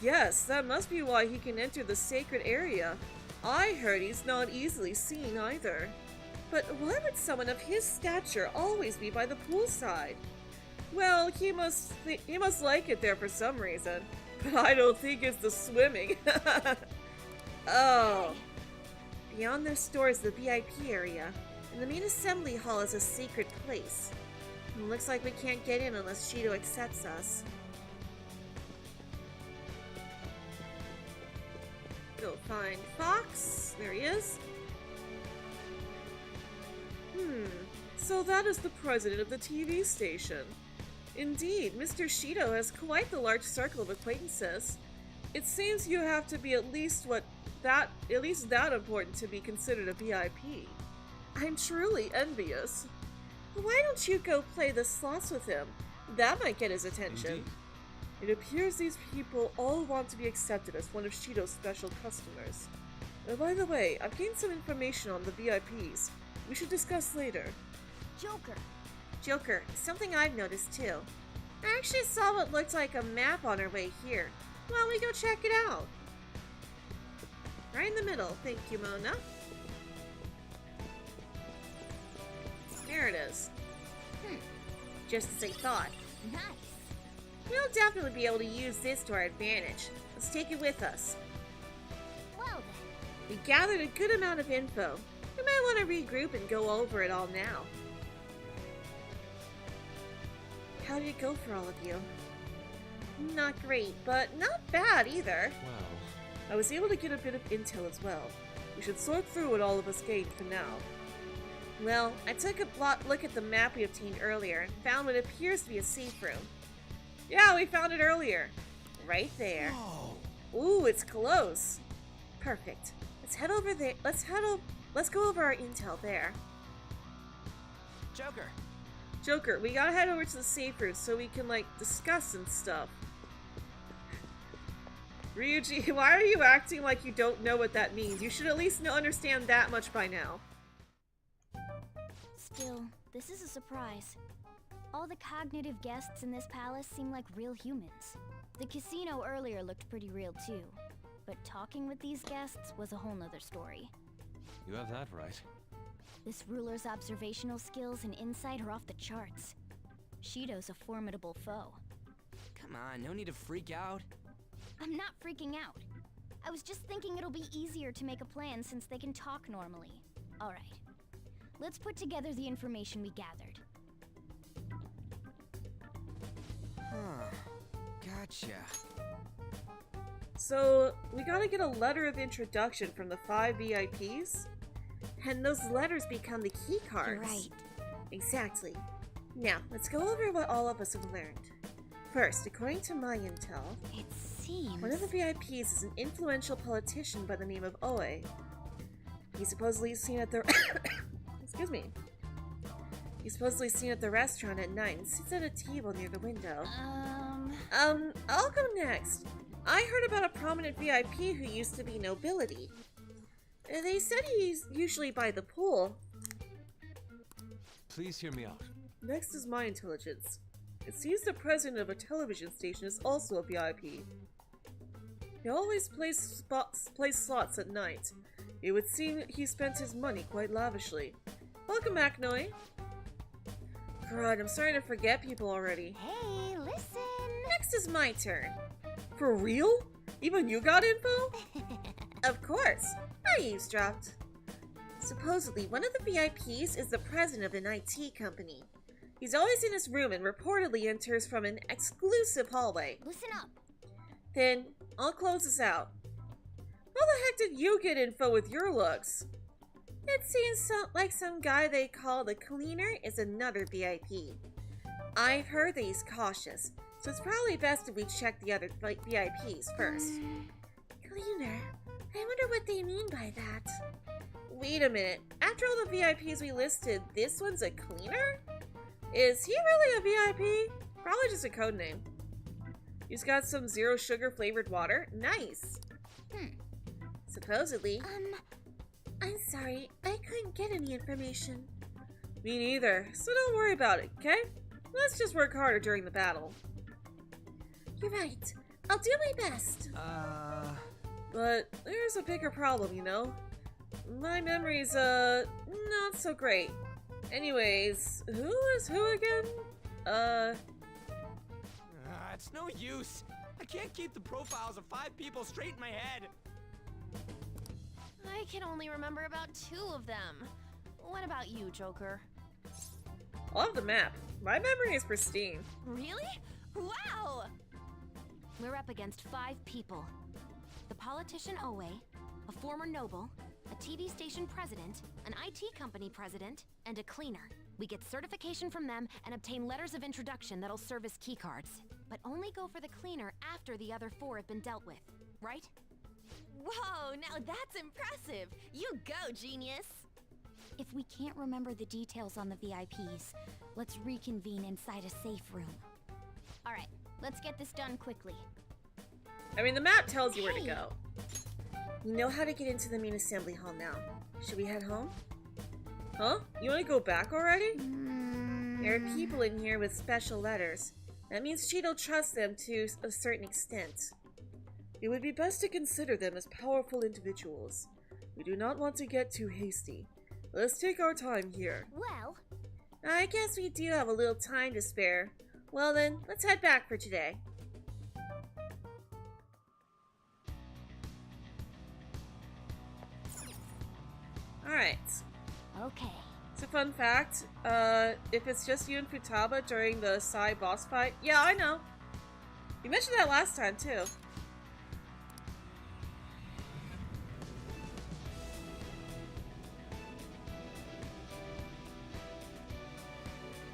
Yes, that must be why he can enter the sacred area. I heard he's not easily seen either. But why would someone of his stature always be by the poolside? Well, he must like it there for some reason. But I don't think it's the swimming. Oh. Beyond their store is the VIP area, and the main assembly hall is a sacred place. It looks like we can't get in unless Shido accepts us. Go find Fox. There he is. So that is the president of the TV station. Indeed, Mr. Shido has quite the large circle of acquaintances. It seems you have to be at least that important to be considered a VIP. I'm truly envious. Why don't you go play the slots with him? That might get his attention. Indeed. It appears these people all want to be accepted as one of Shido's special customers. By the way, I've gained some information on the VIPs. We should discuss later. Joker, something I've noticed too. I actually saw what looked like a map on our way here. Why don't we go check it out? Right in the middle. Thank you, Mona. There it is. Just as I thought. Nice. We'll definitely be able to use this to our advantage. Let's take it with us. Well then. We gathered a good amount of info. We might want to regroup and go over it all now. How did it go for all of you? Not great, but not bad either. Well, I was able to get a bit of intel as well. We should sort through what all of us gained for now. Well, I took a look at the map we obtained earlier and found what appears to be a safe room. Yeah, we found it earlier. Right there. whoa. Ooh, it's close. Perfect. Let's head over there. Let's go over our intel there. Joker, we gotta head over to the safe room so we can, like, discuss and stuff. Ryuji, why are you acting like you don't know what that means? You should at least understand that much by now. Still, this is a surprise. All the cognitive guests in this palace seem like real humans. The casino earlier looked pretty real too, but talking with these guests was a whole nother story. You have that right. This ruler's observational skills and insight are off the charts. Shido's a formidable foe. Come on, no need to freak out. I'm not freaking out. I was just thinking it'll be easier to make a plan since they can talk normally. Alright. Let's put together the information we gathered. Gotcha. So, we gotta get a letter of introduction from the 5 VIPs, and those letters become the key cards. Right. Exactly. Now, let's go over what all of us have learned. First, according to my intel, it seems one of the VIPs is an influential politician by the name of Oe. He's supposedly seen at the excuse me. He's supposedly seen at the restaurant at night and sits at a table near the window. I'll go next. I heard about a prominent VIP who used to be nobility. They said he's usually by the pool. Please hear me out. Next is my intelligence. It seems the president of a television station is also a VIP. He always plays slots at night. It would seem he spent his money quite lavishly. Welcome back, Noi. God, I'm starting to forget people already. Hey, listen! Next is my turn. For real? Even you got info? Of course. I eavesdropped. Supposedly, one of the VIPs is the president of an IT company. He's always in his room and reportedly enters from an exclusive hallway. Listen up. Then, I'll close this out. How the heck did you get info with your looks? It seems like some guy they call the cleaner is another VIP. I've heard that he's cautious, so it's probably best if we check the other VIPs first. Cleaner? I wonder what they mean by that. Wait a minute. After all the VIPs we listed, this one's a cleaner? Is he really a VIP? Probably just a code name. He's got some zero sugar flavored water. Nice. Supposedly. I'm sorry, I couldn't get any information. Me neither, so don't worry about it, okay? Let's just work harder during the battle. You're right. I'll do my best. But there's a bigger problem, you know? My memory's, not so great. Anyways, who is who again? It's no use. I can't keep the profiles of 5 people straight in my head. I can only remember about 2 of them. What about you, Joker? I'll have the map. My memory is pristine. Really? Wow! We're up against 5 people. The politician Oe, a former noble, a TV station president, an IT company president, and a cleaner. We get certification from them and obtain letters of introduction that'll serve as keycards. But only go for the cleaner after the other 4 have been dealt with, right? Whoa, now that's impressive! You go, genius! If we can't remember the details on the VIPs, let's reconvene inside a safe room. Alright, let's get this done quickly. I mean, the map tells you where to go. We know how to get into the main assembly hall now. Should we head home? Huh? You want to go back already? There are people in here with special letters. That means Cheeto trusts them to a certain extent. It would be best to consider them as powerful individuals. We do not want to get too hasty. Let's take our time here. Well, I guess we do have a little time to spare. Well then, let's head back for today. Alright. Okay. It's a fun fact. If it's just you and Futaba during the Sai boss fight. Yeah, I know. You mentioned that last time, too.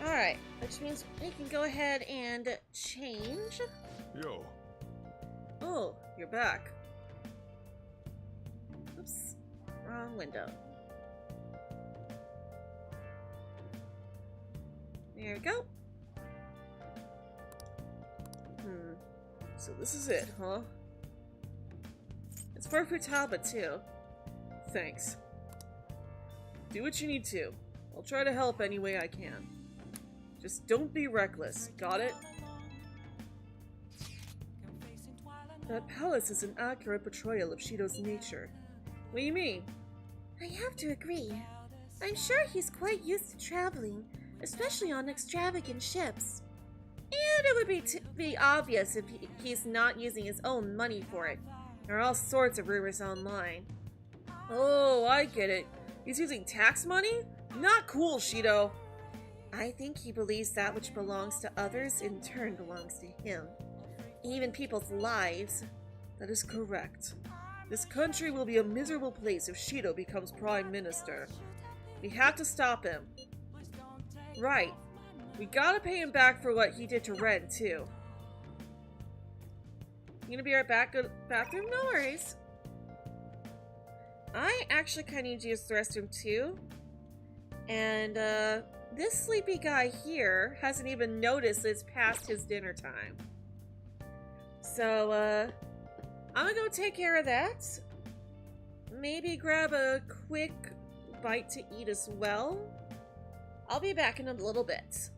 Alright, which means we can go ahead and change. Yo. Oh, you're back. Oops. Wrong window. There we go. So this is it, huh? It's for Futaba, too. Thanks. Do what you need to. I'll try to help any way I can. Just don't be reckless, got it? That palace is an accurate portrayal of Shido's nature. What do you mean? I have to agree. I'm sure he's quite used to traveling, especially on extravagant ships. And it would be obvious if he's not using his own money for it. There are all sorts of rumors online. Oh, I get it. He's using tax money? Not cool, Shido. I think he believes that which belongs to others in turn belongs to him. even people's lives. That is correct. This country will be a miserable place if Shido becomes Prime Minister. We have to stop him. Right. We gotta pay him back for what he did to Ren, too. You gonna be right back? Go to the bathroom? No worries. I actually kind of need to use the restroom, too. And, this sleepy guy here hasn't even noticed it's past his dinner time. So, I'm gonna go take care of that. Maybe grab a quick bite to eat as well. I'll be back in a little bit.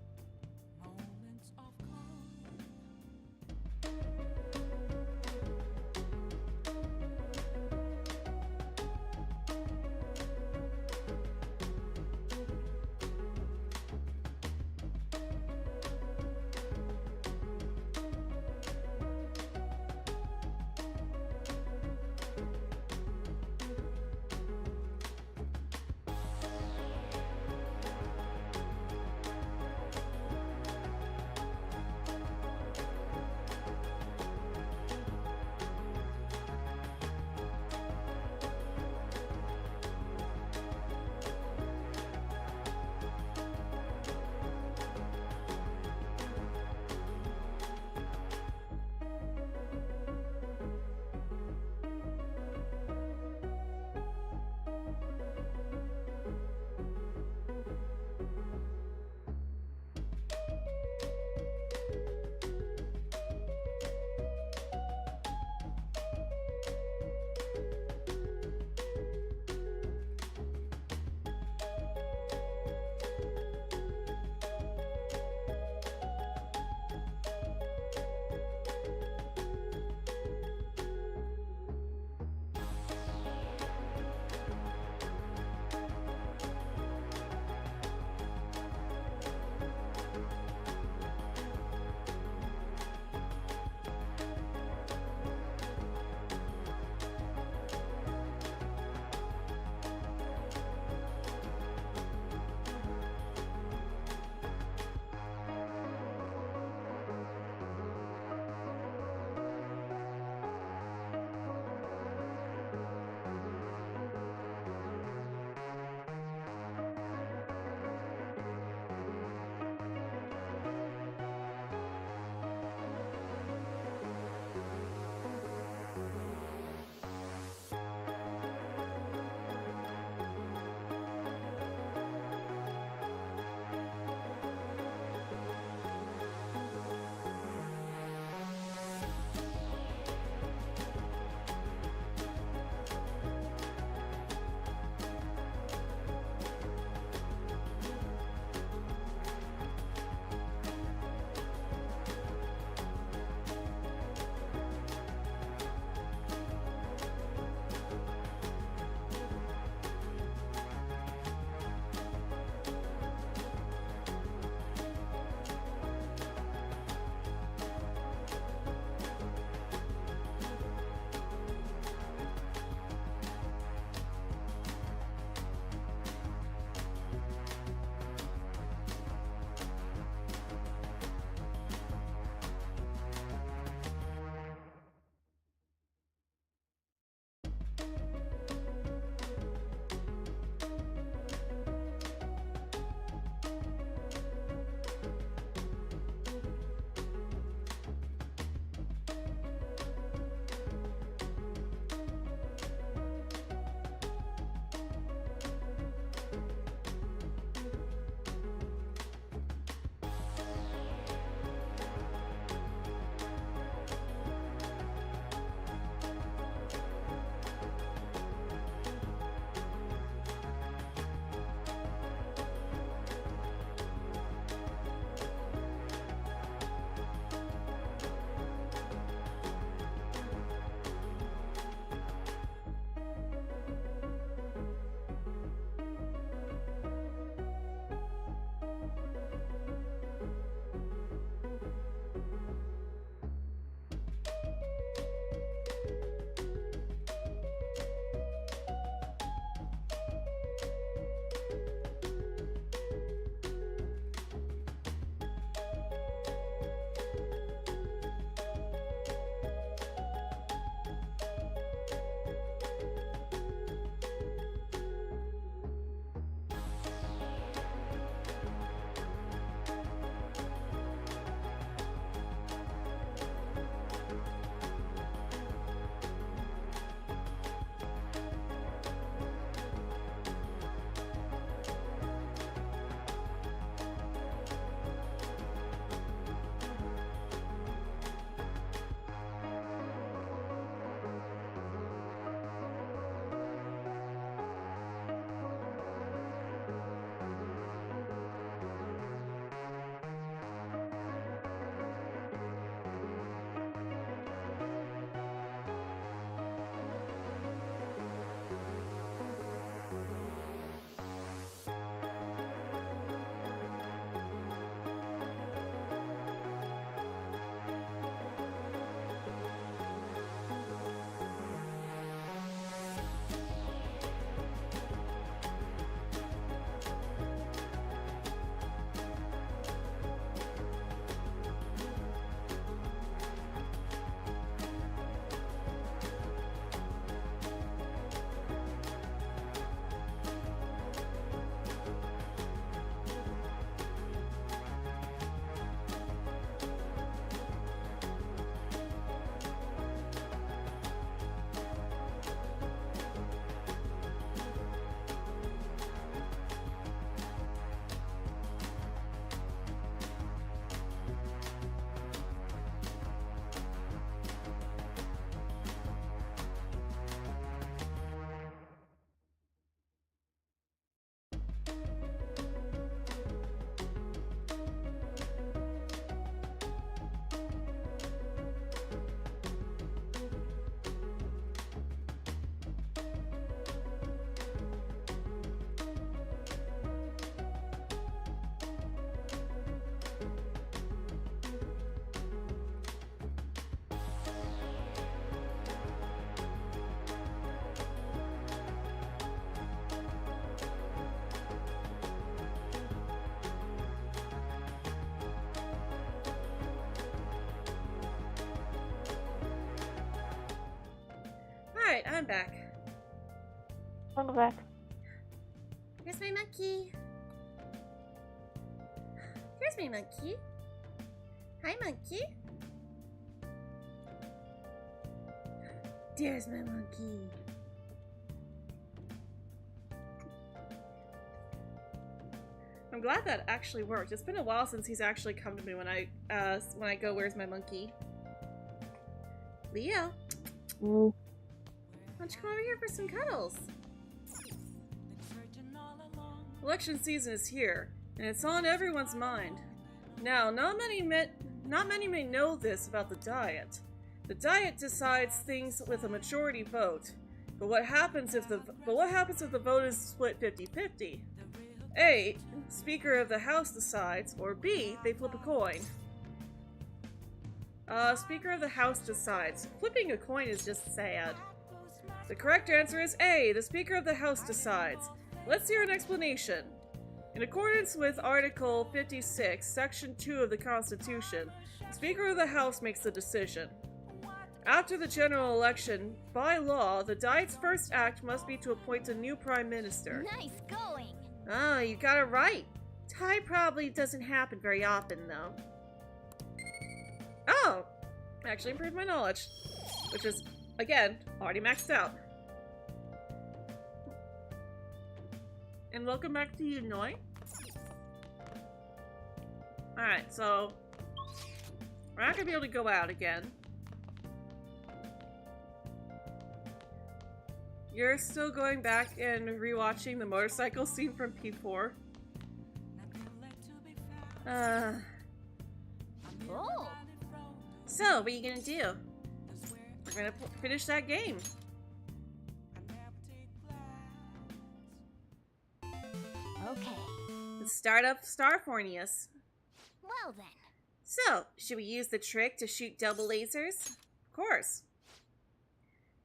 I'm back. Welcome back. Here's my monkey. Here's my monkey. Hi, monkey. There's my monkey. I'm glad that actually worked. It's been a while since he's actually come to me when I go, where's my monkey? Leo. Why don't you come over here for some cuddles? Election season is here, and it's on everyone's mind. Now, not many may know this about the Diet. The Diet decides things with a majority vote. But what happens if the vote is split 50-50? A, Speaker of the House decides, or B, they flip a coin. Speaker of the House decides. Flipping a coin is just sad. The correct answer is A, the Speaker of the House decides. Let's hear an explanation. In accordance with Article 56, Section 2 of the Constitution, the Speaker of the House makes the decision. After the general election, by law, the Diet's first act must be to appoint a new Prime Minister. Nice going! Ah, you got it right. Tie probably doesn't happen very often, though. Oh! Actually improved my knowledge. Which is, again, already maxed out. And welcome back to you, Noi. Alright, so... we're not gonna be able to go out again. You're still going back and rewatching the motorcycle scene from P4? Oh! So, what are you gonna do? We're gonna finish that game. Okay. Let's start up Starfornius. Well then. So, should we use the trick to shoot double lasers? Of course.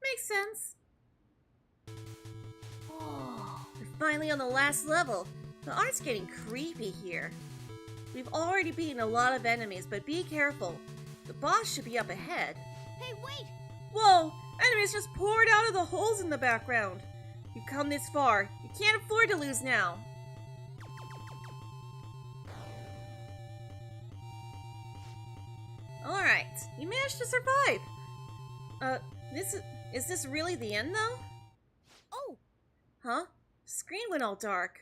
Makes sense. Oh, we're finally on the last level. The art's getting creepy here. We've already beaten a lot of enemies, but be careful. The boss should be up ahead. Hey, wait! Whoa! Enemies just poured out of the holes in the background. You've come this far. You can't afford to lose now. Alright, you managed to survive. Is this really the end, though? Oh! Huh? Screen went all dark.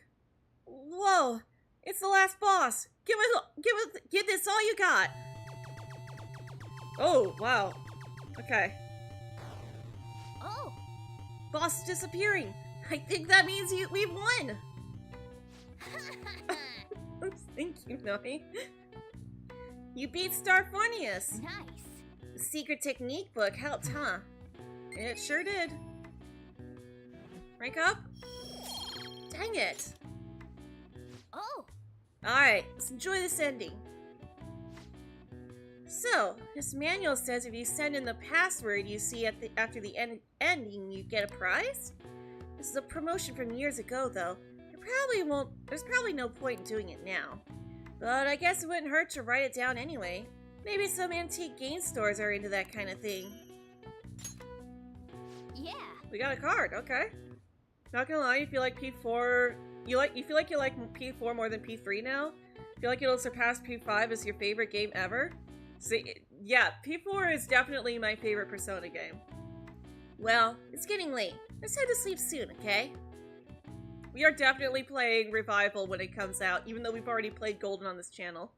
Whoa! It's the last boss! Give this all you got! Oh, wow. Okay. Oh! Boss is disappearing! I think that means we've won! Thank you, Noi. You beat Starfornius! Nice! The secret technique book helped, huh? It sure did. Rank up? Dang it! Oh! Alright, let's enjoy this ending. So, this manual says if you send in the password you see after the ending, you get a prize? This is a promotion from years ago, though. There's probably no point in doing it now. But I guess it wouldn't hurt to write it down anyway. Maybe some antique game stores are into that kind of thing. Yeah. We got a card, okay. Not gonna lie, you feel like P4... You feel like you like P4 more than P3 now? Feel like it'll surpass P5 as your favorite game ever? See, yeah, P4 is definitely my favorite Persona game. Well, it's getting late. Let's head to sleep soon, okay? We are definitely playing Revival when it comes out, even though we've already played Golden on this channel.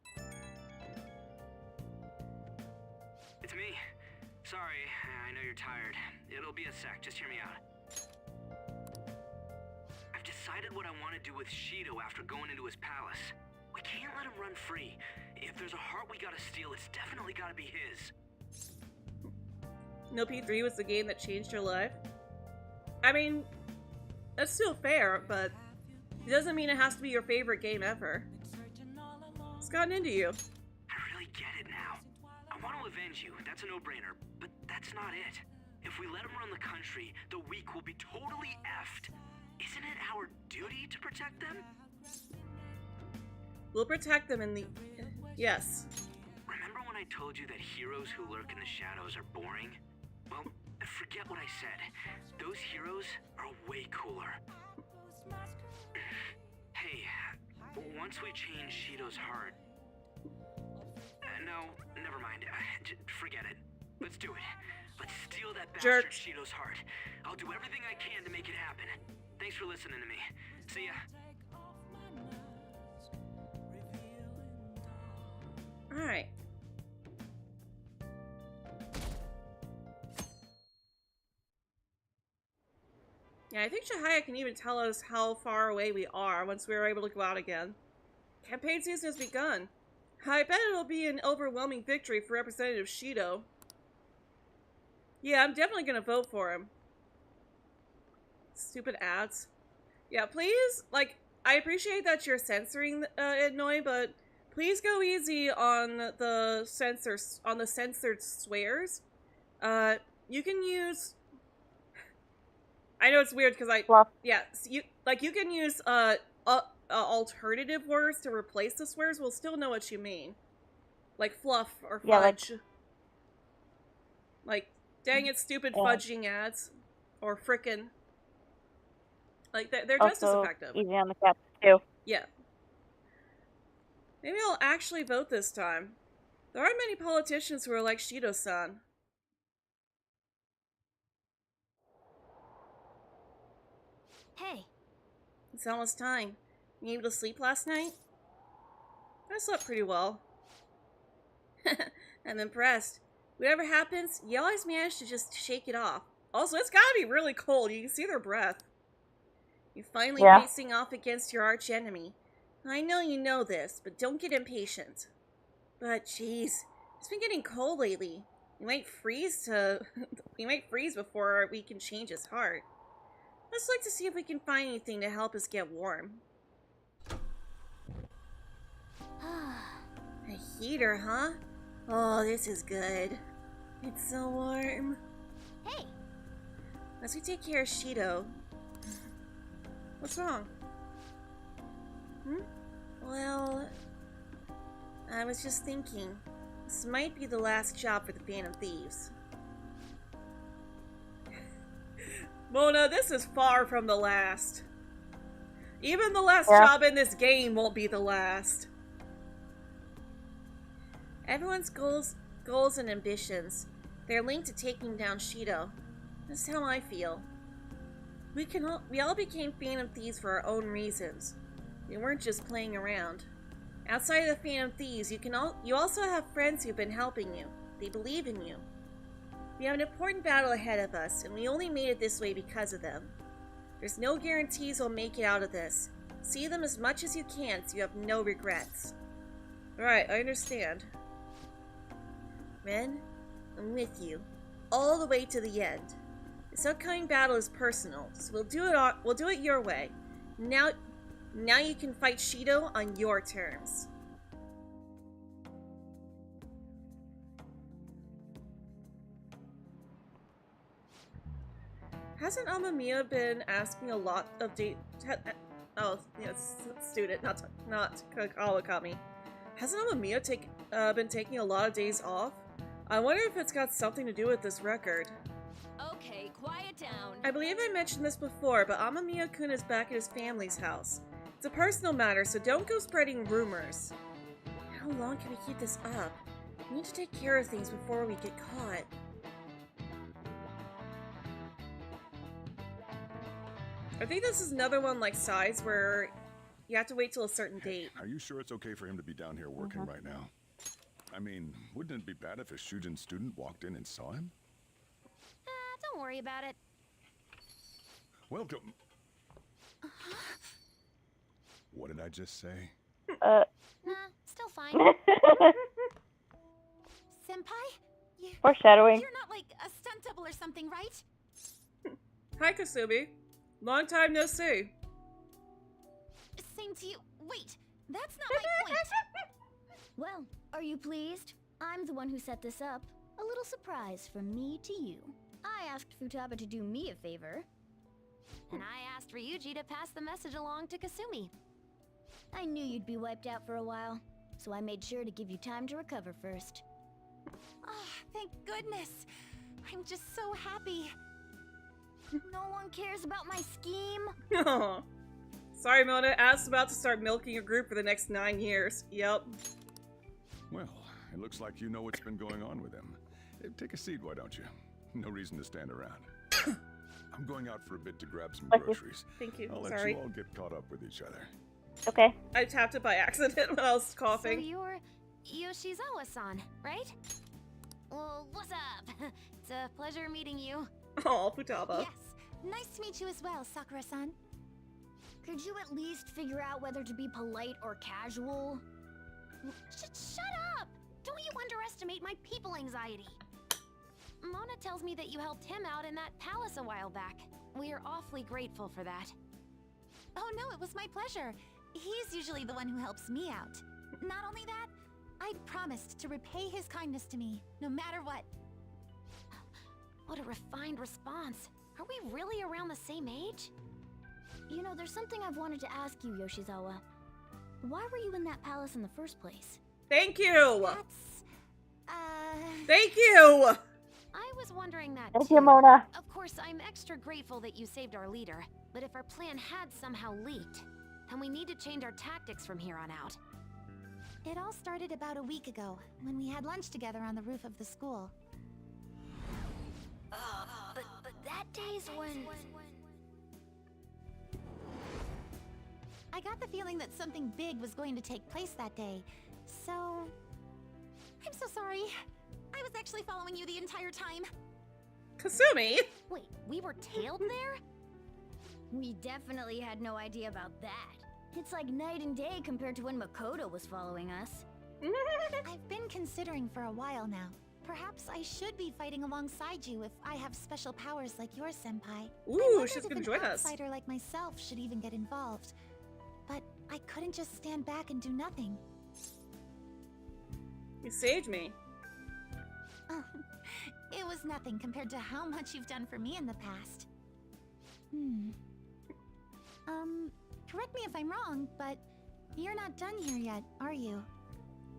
It's me. Sorry, I know you're tired. It'll be a sec, just hear me out. I've decided what I want to do with Shido after going into his palace. We can't let him run free. If there's a heart we gotta steal, it's definitely gotta be his. No, P3 was the game that changed your life? I mean, that's still fair, but it doesn't mean it has to be your favorite game ever. It's gotten into you. I really get it now. I want to avenge you, that's a no-brainer, but that's not it. If we let him run the country, the weak will be totally effed. Isn't it our duty to protect them? We'll protect them in the... Yes. Remember when I told you that heroes who lurk in the shadows are boring? Well, forget what I said. Those heroes are way cooler. Hey, once we change Shido's heart... no, never mind. Forget it. Let's do it. Let's steal that bastard Shido's heart. I'll do everything I can to make it happen. Thanks for listening to me. See ya. Alright. Yeah, I think Shahaya can even tell us how far away we are once we are able to go out again. Campaign season has begun. I bet it'll be an overwhelming victory for Representative Shido. Yeah, I'm definitely gonna vote for him. Stupid ads. Yeah, please, like, I appreciate that you're censoring it, Noi, but please go easy on the censored swears. You can use... I know it's weird because yeah, you can use alternative words to replace the swears. We'll still know what you mean, like fluff or fudge. Like dang it, stupid fudging ads, or frickin'. Like they're just as effective. Easy on the caps too. Yeah. Maybe I'll actually vote this time. There aren't many politicians who are like Shido-san. Hey. It's almost time. You able to sleep last night? I slept pretty well. I'm impressed. Whatever happens, you always manage to just shake it off. Also, it's gotta be really cold. You can see their breath. You're finally facing off against your arch enemy. I know you know this, but don't get impatient. But jeez, it's been getting cold lately. We might freeze before we can change his heart. Let's look to see if we can find anything to help us get warm. A heater, huh? Oh, this is good. It's so warm. Hey! As we take care of Shido... What's wrong? Well... I was just thinking. This might be the last job for the Phantom Thieves. Mona, this is far from the last. Even the last job in this game won't be the last. Everyone's goals and ambitions, they're linked to taking down Shido. That's how I feel. We all became Phantom Thieves for our own reasons. We weren't just playing around. Outside of the Phantom Thieves, you also have friends who've been helping you. They believe in you. We have an important battle ahead of us, and we only made it this way because of them. There's no guarantees we'll make it out of this. See them as much as you can so you have no regrets. Alright, I understand. Ren, I'm with you. All the way to the end. This upcoming battle is personal, so we'll do it your way. Now you can fight Shido on your terms. Hasn't Amamiya been asking a lot of student, not Kawakami. Hasn't Amamiya been taking a lot of days off? I wonder if it's got something to do with this record. Okay, quiet down. I believe I mentioned this before, but Amamiya-kun is back at his family's house. It's a personal matter, so don't go spreading rumors. How long can we keep this up? We need to take care of things before we get caught. I think this is another one like Size where you have to wait till a certain date. Are you sure it's okay for him to be down here working right now? I mean, wouldn't it be bad if a Shujin student walked in and saw him? Don't worry about it. Welcome. What did I just say? Nah, still fine. Senpai? Foreshadowing. You're not like a stunt double or something, right? Hi, Kasumi. Long time no see. Same to you. Wait, that's not my point. Well, are you pleased? I'm the one who set this up. A little surprise from me to you. I asked Futaba to do me a favor. And I asked Ryuji to pass the message along to Kasumi. I knew you'd be wiped out for a while, so I made sure to give you time to recover first. Thank goodness. I'm just so happy. No one cares about my scheme. Oh. Sorry, Mona. Ask's about to start milking a group for the next 9 years. Yep. Well, it looks like you know what's been going on with him. Take a seat, why don't you? No reason to stand around. I'm going out for a bit to grab some groceries. Thank you. I'll let Sorry. you all get caught up with each other. Okay. I tapped it by accident when I was coughing. So you're Yoshizawa-san, right? Well, what's up? It's a pleasure meeting you. Oh, Futaba. Yes, nice to meet you as well, Sakura-san. Could you at least figure out whether to be polite or casual? Shut up! Don't you underestimate my people anxiety. Mona tells me that you helped him out in that palace a while back. We are awfully grateful for that. Oh no, it was my pleasure. He's usually the one who helps me out. Not only that, I promised to repay his kindness to me, no matter what. What a refined response. Are we really around the same age? You know, there's something I've wanted to ask you, Yoshizawa. Why were you in that palace in the first place? Thank you! That's... Thank you! I was wondering that Thank too. you, Mona. Of course, I'm extra grateful that you saved our leader, but if our plan had somehow leaked, then we need to change our tactics from here on out. It all started about a week ago, when we had lunch together on the roof of the school. But that day's when... I got the feeling that something big was going to take place that day, so... I'm so sorry. I was actually following you the entire time. Kasumi? Wait, we were tailed there? We definitely had no idea about that. It's like night and day compared to when Makoto was following us. I've been considering for a while now. Perhaps I should be fighting alongside you if I have special powers like yours, Senpai. Ooh, she's gonna join us. An outsider like myself should even get involved. But I couldn't just stand back and do nothing. You saved me. Oh, it was nothing compared to how much you've done for me in the past. Correct me if I'm wrong, but you're not done here yet, are you?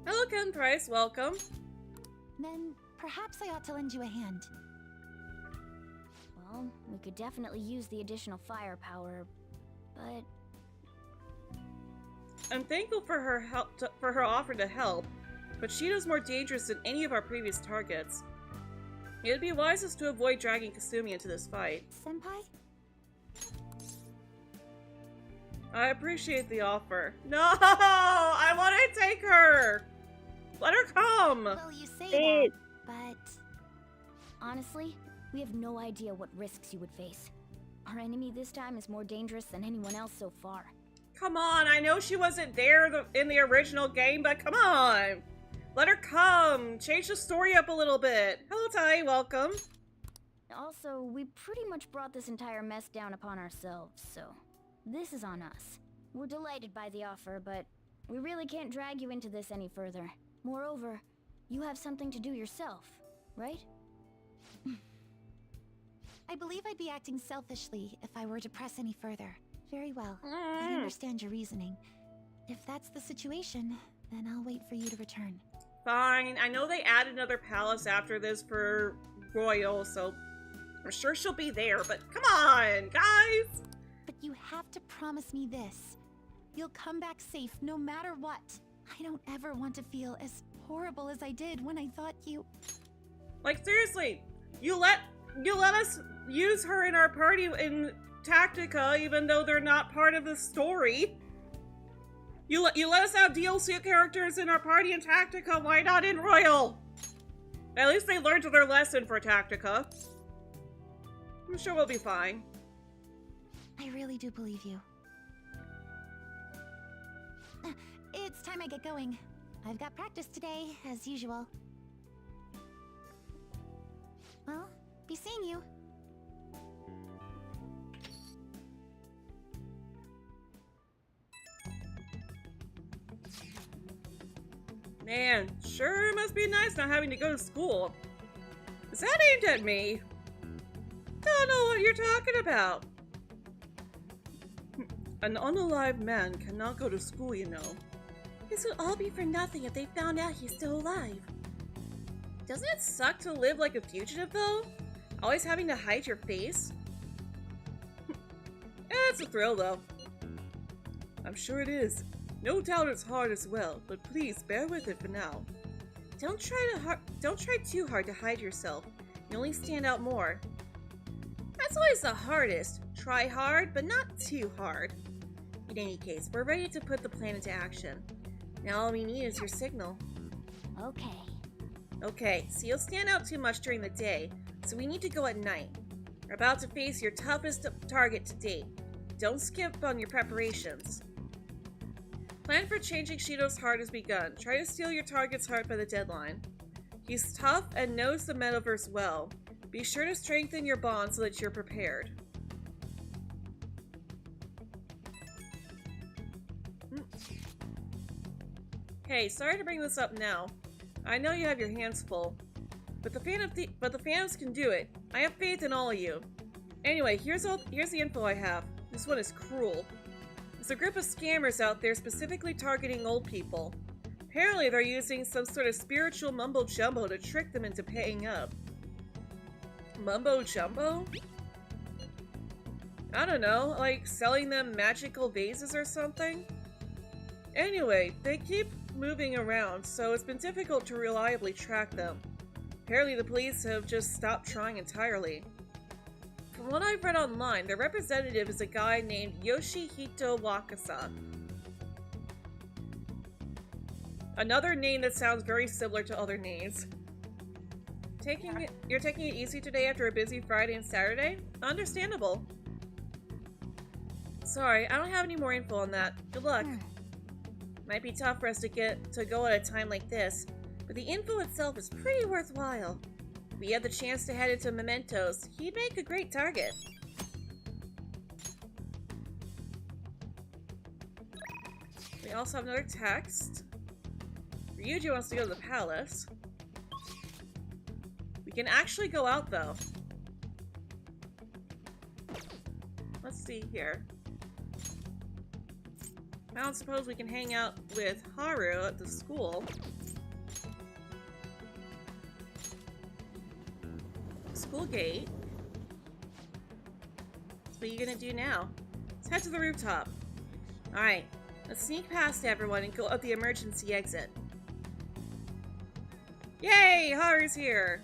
Hello, Ken Price. Welcome. Then perhaps I ought to lend you a hand. Well, we could definitely use the additional firepower, but... I'm thankful for her for her offer to help, but Shido's more dangerous than any of our previous targets. It'd be wisest to avoid dragging Kasumi into this fight. Senpai? I appreciate the offer. No! I want to take her! Let her come! Well, you say Please. that, but... Honestly, we have no idea what risks you would face. Our enemy this time is more dangerous than anyone else so far. Come on, I know she wasn't there in the original game, but come on! Let her come! Change the story up a little bit. Hello, Tai, welcome. Also, we pretty much brought this entire mess down upon ourselves, so this is on us. We're delighted by the offer, but we really can't drag you into this any further. Moreover, you have something to do yourself, right? I believe I'd be acting selfishly if I were to press any further. Very well. I understand your reasoning. If that's the situation, then I'll wait for you to return. Fine. I know they added another palace after this for Royal, so I'm sure she'll be there, but come on, guys! But you have to promise me this. You'll come back safe no matter what. I don't ever want to feel as horrible as I did when I thought you... Like, seriously, you let us use her in our party in Tactica, even though they're not part of the story. You let us have DLC characters in our party in Tactica, why not in Royal? At least they learned their lesson for Tactica. I'm sure we'll be fine. I really do believe you. It's time I get going. I've got practice today, as usual. Well, be seeing you. Man, sure must be nice not having to go to school. Is that aimed at me? Don't know what you're talking about. An unalive man cannot go to school, you know. This would all be for nothing if they found out he's still alive. Doesn't it suck to live like a fugitive, though? Always having to hide your face? It's a thrill, though. I'm sure it is. No doubt it's hard as well, but please bear with it for now. Don't try too hard to hide yourself. You only stand out more. That's always the hardest. Try hard, but not too hard. In any case, we're ready to put the plan into action. Now all we need is your signal. Okay. Okay, so you'll stand out too much during the day, so we need to go at night. You're about to face your toughest target to date. Don't skip on your preparations. Plan for changing Shido's heart has begun. Try to steal your target's heart by the deadline. He's tough and knows the metaverse well. Be sure to strengthen your bond so that you're prepared. Hey, sorry to bring this up now. I know you have your hands full, but the Phantoms can do it. I have faith in all of you. Anyway, here's the info I have. This one is cruel. There's a group of scammers out there specifically targeting old people. Apparently they're using some sort of spiritual mumbo-jumbo to trick them into paying up. Mumbo-jumbo? I don't know, like selling them magical vases or something? Anyway, they keep moving around, so it's been difficult to reliably track them. Apparently the police have just stopped trying entirely. From what I've read online, their representative is a guy named Yoshihito Wakasa. Another name that sounds very similar to other names. You're taking it easy today after a busy Friday and Saturday? Understandable. Sorry, I don't have any more info on that. Good luck. Might be tough for us to go at a time like this, but the info itself is pretty worthwhile. If we had the chance to head into Mementos, he'd make a great target. We also have another text. Ryuji wants to go to the palace. We can actually go out, though. Let's see here. I don't suppose we can hang out with Haru at the school. School gate. So what are you gonna do now? Let's head to the rooftop. Alright, let's sneak past everyone and go up the emergency exit. Yay! Haru's here!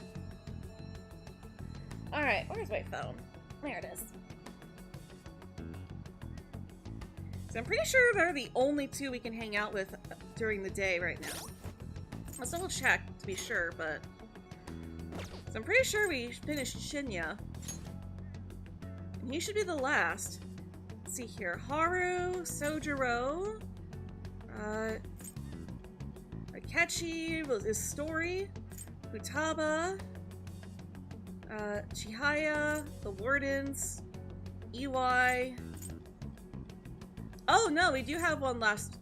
Alright, where's my phone? There it is. So I'm pretty sure they're the only two we can hang out with during the day right now. Let's double check to be sure, but... So I'm pretty sure we finished Shinya. And he should be the last. Let's see here. Haru, Sojiro, Akechi was his story, Futaba, Chihaya, the Wardens, Iwai. Oh no, we do have one last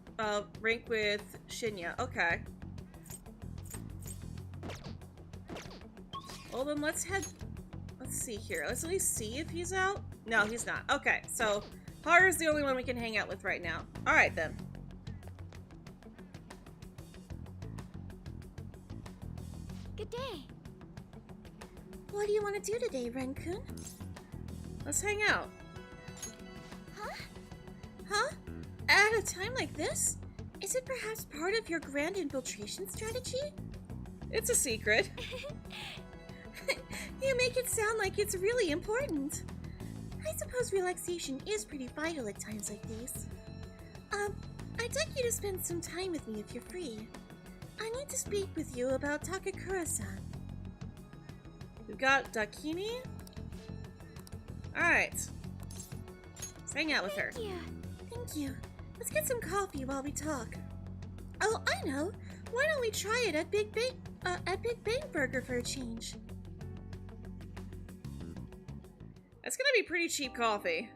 rank with Shinya. Okay. Well then let's see here. Let's at least see if he's out. No, he's not. Okay, so Haru's the only one we can hang out with right now. Alright then. Good day. What do you want to do today, Ren-kun? Let's hang out. Huh? Huh? At a time like this? Is it perhaps part of your grand infiltration strategy? It's a secret. You make it sound like it's really important. I suppose relaxation is pretty vital at times like these. I'd like you to spend some time with me if you're free. I need to speak with you about Takakura-san. We've got Dakini. Alright. Let's hang out with her. Thank you. Let's get some coffee while we talk. Oh, I know. Why don't we try it at Big Bang Burger for a change? That's gonna be pretty cheap coffee.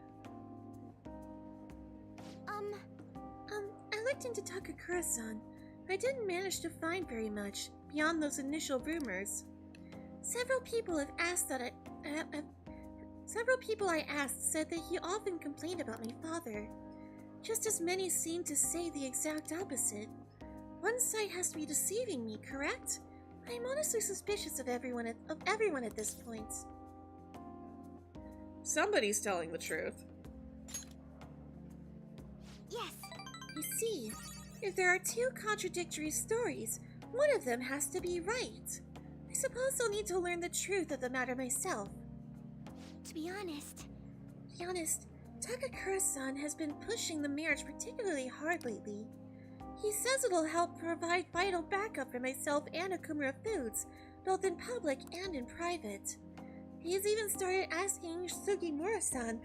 I looked into Takakura-san, but I didn't manage to find very much beyond those initial rumors. Several people I asked said that he often complained about my father. Just as many seem to say the exact opposite. One side has to be deceiving me, correct? I'm honestly suspicious of everyone at this point. Somebody's telling the truth. Yes. You see, if there are two contradictory stories, one of them has to be right. I suppose I'll need to learn the truth of the matter myself. To be honest, Takakura-san has been pushing the marriage particularly hard lately. He says it'll help provide vital backup for myself and Okumura Foods, both in public and in private. He's even started asking Sugimura-san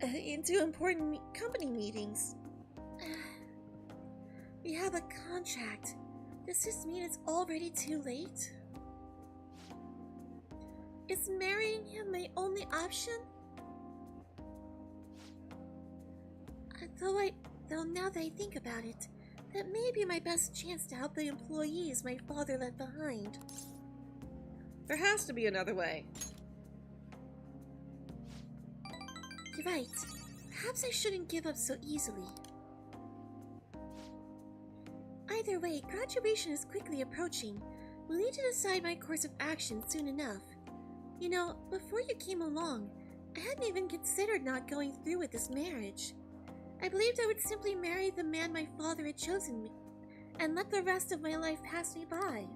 into important company meetings. We have a contract. Does this mean it's already too late? Is marrying him my only option? Though now that I think about it, that may be my best chance to help the employees my father left behind. There has to be another way. You're right. Perhaps I shouldn't give up so easily. Either way, graduation is quickly approaching. We'll need to decide my course of action soon enough. You know, before you came along, I hadn't even considered not going through with this marriage. I believed I would simply marry the man my father had chosen me, and let the rest of my life pass me by.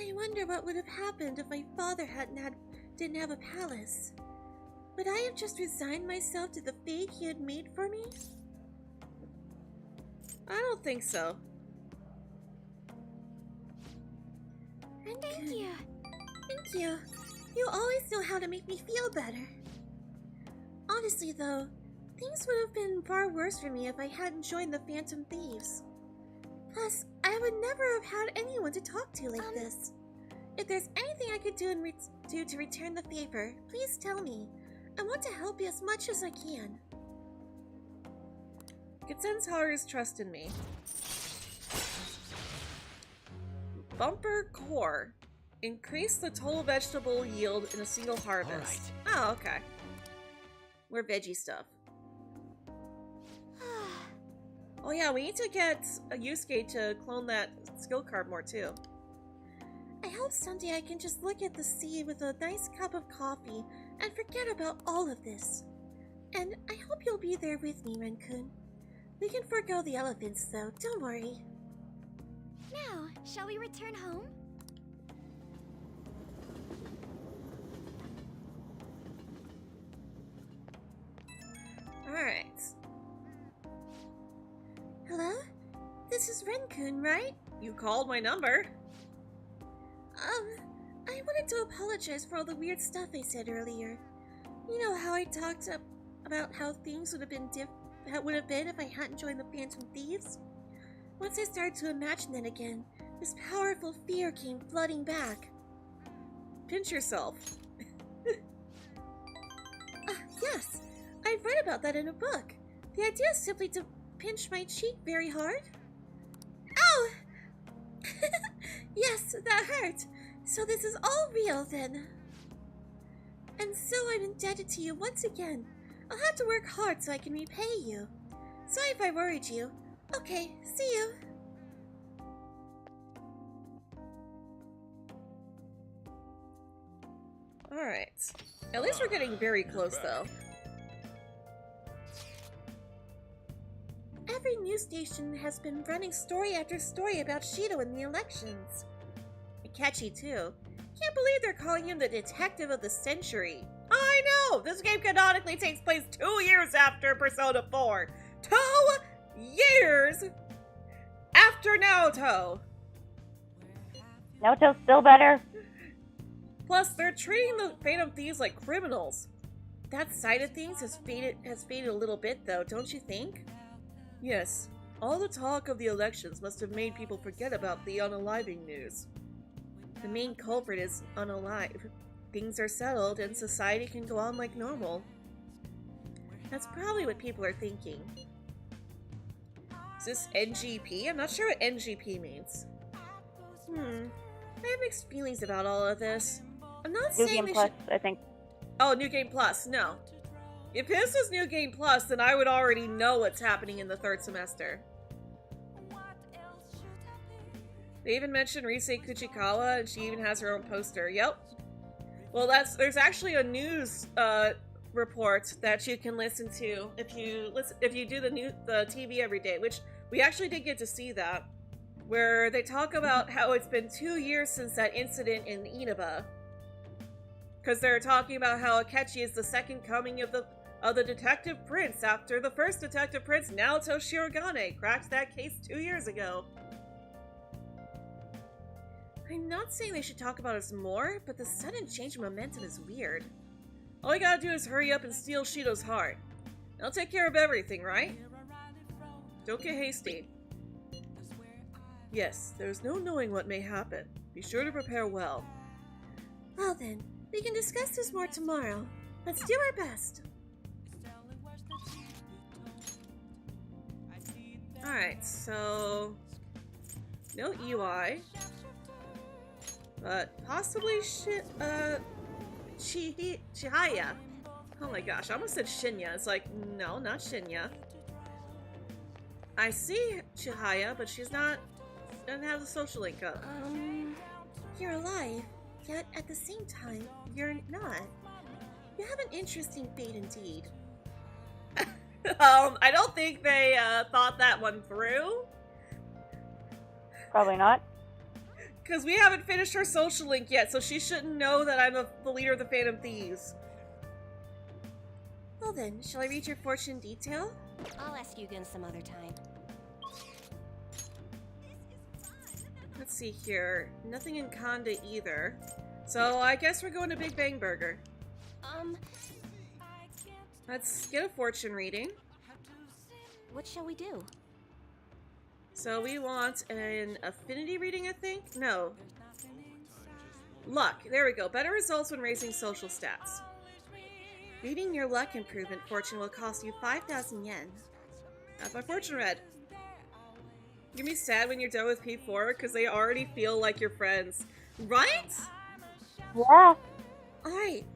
I wonder what would have happened if my father didn't have a palace. Would I have just resigned myself to the fate he had made for me? I don't think so. Thank you. Thank you. You always know how to make me feel better. Honestly, though, things would have been far worse for me if I hadn't joined the Phantom Thieves. Plus, I would never have had anyone to talk to like this. If there's anything I could do to return the favor, please tell me. I want to help you as much as I can. You can sense Haru's trust in me. Bumper core. Increase the total vegetable yield in a single harvest. Right. Oh, okay. We're veggie stuff. Oh yeah, we need to get a Yusuke to clone that skill card more too. I hope someday I can just look at the sea with a nice cup of coffee and forget about all of this. And I hope you'll be there with me, Ren-kun. We can forego the elephants, though, don't worry. now, shall we return home? Alright. Hello? This is Ren-kun, right? You called my number. I wanted to apologize for all the weird stuff I said earlier. You know how I talked about how things would have been if I hadn't joined the Phantom Thieves? Once I started to imagine it again, this powerful fear came flooding back. Pinch yourself. Yes, I read about that in a book. The idea is simply to pinch my cheek very hard. Ow! Yes, that hurt. So this is all real then. And so I'm indebted to you once again. I'll have to work hard so I can repay you. Sorry if I worried you. Okay, see you. Alright. At least we're getting very close though. Every news station has been running story after story about Shido in the elections. Catchy too. Can't believe they're calling him the detective of the century. I know! This game canonically takes place 2 years after Persona 4. 2 years after Naoto. Naoto's still better. Plus, they're treating the Phantom Thieves like criminals. That side of things has faded a little bit though, don't you think? Yes. All the talk of the elections must have made people forget about the unaliving news. The main culprit is unalive. Things are settled and society can go on like normal. That's probably what people are thinking. Is this NGP? I'm not sure what NGP means. I have mixed feelings about all of this. I'm not New saying Game Plus, I think. Oh, New Game Plus, no. If this was New Game Plus, then I would already know what's happening in the third semester. They even mentioned Rise Kuchikawa, and she even has her own poster. Yep. Well, there's actually a news report that you can listen to if you do the TV every day, which we actually did get to see that, where they talk about how it's been 2 years since that incident in Inaba, because they're talking about how Akechi is the second coming of the Detective Prince after the first Detective Prince, Naoto Shirogane, cracked that case 2 years ago. I'm not saying they should talk about us more, but the sudden change of momentum is weird. All we gotta do is hurry up and steal Shido's heart. I'll take care of everything, right? Don't get hasty. Yes, there's no knowing what may happen. Be sure to prepare well. Well then, we can discuss this more tomorrow. Let's do our best. Alright, so... no EY. But possibly Chihaya. Oh my gosh, I almost said Shinya. It's like, no, not Shinya. I see Chihaya, but she's not... doesn't have the social link up. You're alive, yet at the same time, you're not. You have an interesting fate indeed. I don't think they thought that one through. Probably not. Because we haven't finished her social link yet, so she shouldn't know that I'm the leader of the Phantom Thieves. Well then, shall I read your fortune in detail? I'll ask you again some other time. Let's see here. Nothing in Kanda either. So I guess we're going to Big Bang Burger. Let's get a fortune reading. What shall we do? So we want an affinity reading, I think? No. Luck. There we go. Better results when raising social stats. Reading your luck improvement fortune will cost you 5,000 yen. That's my fortune read. You're gonna be sad when you're done with P4 because they already feel like you're friends. Right? Yeah. Alright.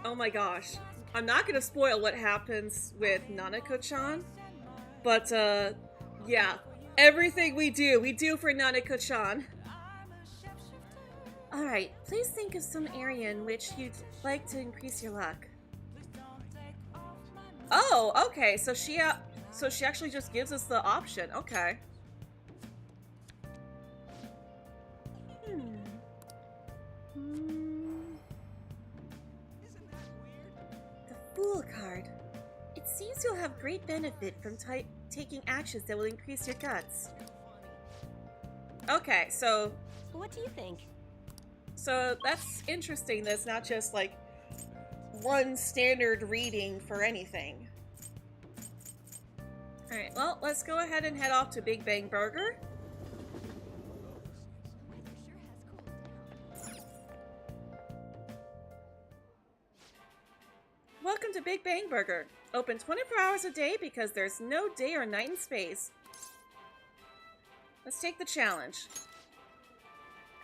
Oh my gosh. I'm not gonna spoil what happens with Nanako-chan, but yeah. Everything we do for Nanako-chan. Alright, please think of some area in which you'd like to increase your luck. Oh, okay, so she actually just gives us the option. Okay. The Fool card. It seems you'll have great benefit from taking actions that will increase your guts. Okay, so... what do you think? So that's interesting that it's not just like one standard reading for anything. Alright, well, let's go ahead and head off to Big Bang Burger. Welcome to Big Bang Burger. Open 24 hours a day because there's no day or night in space. Let's take the challenge.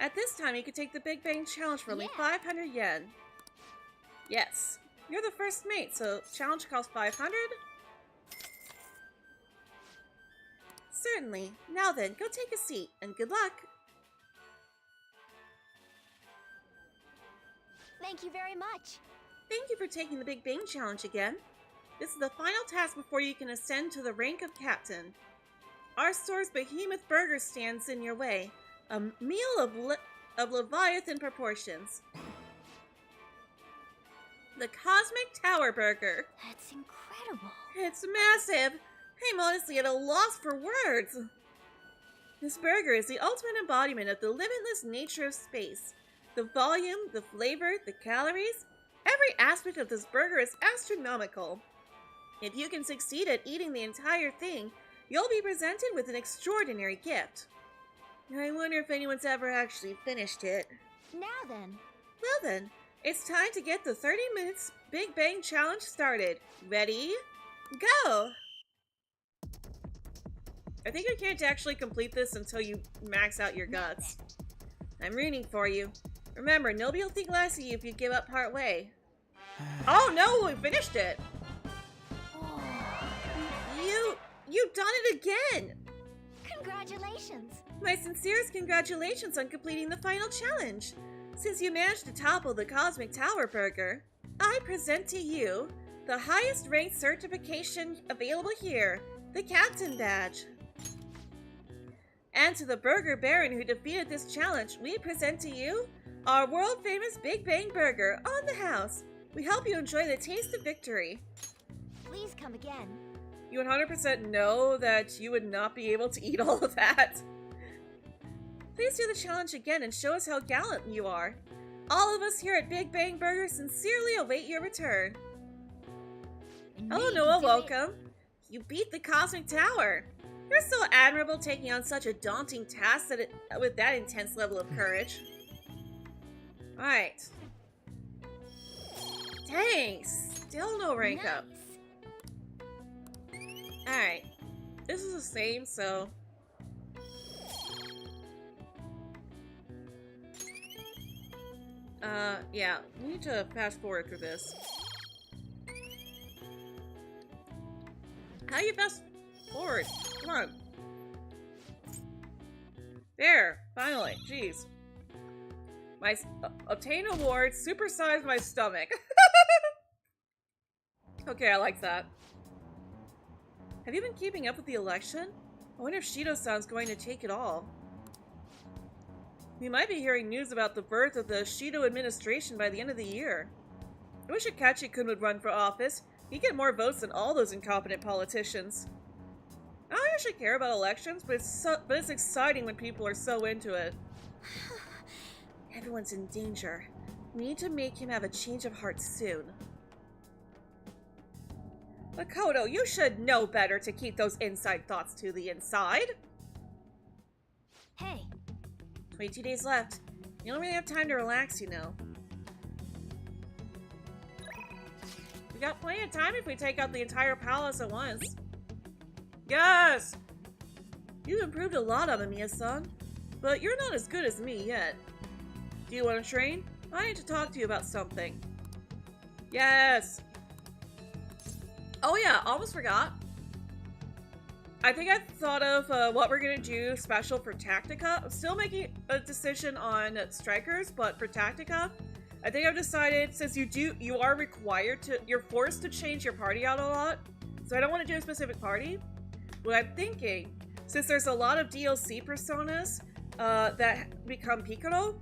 At this time, you can take the Big Bang Challenge for only 500 yen. Yes. You're the first mate, so challenge costs 500? Certainly. Now then, go take a seat, and good luck. Thank you very much. Thank you for taking the Big Bang Challenge again. This is the final task before you can ascend to the rank of captain. Our store's behemoth burger stands in your way. A meal of Leviathan proportions. The Cosmic Tower Burger. That's incredible. It's massive. I'm honestly at a loss for words. This burger is the ultimate embodiment of the limitless nature of space. The volume, the flavor, the calories, every aspect of this burger is astronomical. If you can succeed at eating the entire thing, you'll be presented with an extraordinary gift. I wonder if anyone's ever actually finished it. Now then. Well then, it's time to get the 30 minutes Big Bang Challenge started. Ready? Go! I think you can't actually complete this until you max out your guts. I'm rooting for you. Remember, nobody will think less of you if you give up part way. Oh no, we finished it! You've done it again! Congratulations! My sincerest congratulations on completing the final challenge. Since you managed to topple the Cosmic Tower Burger, I present to you the highest ranked certification available here, the Captain Badge. And to the Burger Baron who defeated this challenge, we present to you our world famous Big Bang Burger on the house. We hope you enjoy the taste of victory. Please come again. You 100% know that you would not be able to eat all of that. Please do the challenge again and show us how gallant you are. All of us here at Big Bang Burger sincerely await your return. Hello Noah, welcome. You beat the Cosmic Tower. You're so admirable taking on such a daunting task with that intense level of courage. Alright. Dang, still no rank up. Alright. This is the same, so... yeah, we need to fast forward through this. How do you fast forward? Come on. There, finally, jeez. My obtain award, supersize my stomach. Okay, I like that. Have you been keeping up with the election? I wonder if Shido-san's going to take it all. We might be hearing news about the birth of the Shido administration by the end of the year. I wish Akachi-kun would run for office. He'd get more votes than all those incompetent politicians. I don't actually care about elections, but it's exciting when people are so into it. Everyone's in danger. We need to make him have a change of heart soon. Makoto, you should know better to keep those inside thoughts to the inside. Hey. 22 days left. You don't really have time to relax, you know. We got plenty of time if we take out the entire palace at once. Yes! You've improved a lot, Amamiya-san, but you're not as good as me yet. Do you want to train? I need to talk to you about something. Yes! Oh yeah, almost forgot. I think I thought of what we're gonna do special for Tactica. I'm still making a decision on Strikers, but for Tactica, I think I've decided, since you are required to, you're forced to change your party out a lot, so I don't want to do a specific party. What I'm thinking, since there's a lot of DLC personas that become Picaro,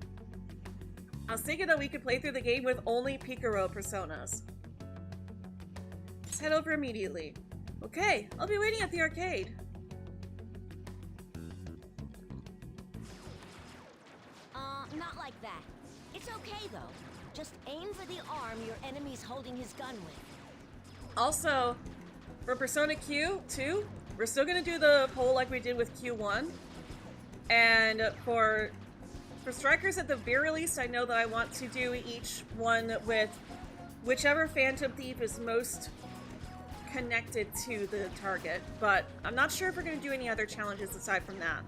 I was thinking that we could play through the game with only Picaro personas. Let's head over immediately. Okay, I'll be waiting at the arcade. Not like that. It's okay though. Just aim for the arm your enemy's holding his gun with. Also, for Persona Q2, we're still gonna do the poll like we did with Q1. And for Strikers at the very least, I know that I want to do each one with whichever Phantom Thief is most connected to the target, but I'm not sure if we're going to do any other challenges aside from that.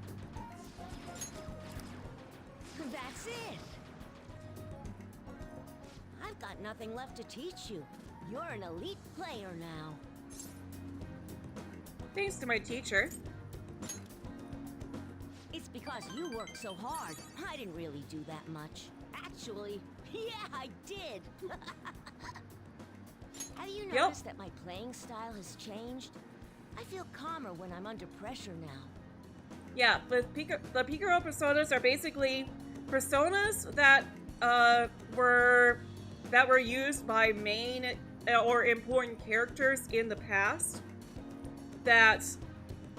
That's it! I've got nothing left to teach you. You're an elite player now. Thanks to my teacher. It's because you worked so hard. I didn't really do that much. Actually, yeah, I did! Have you noticed that my playing style has changed? I feel calmer when I'm under pressure now. Yeah, the Picaro personas are basically personas that were used by main or important characters in the past that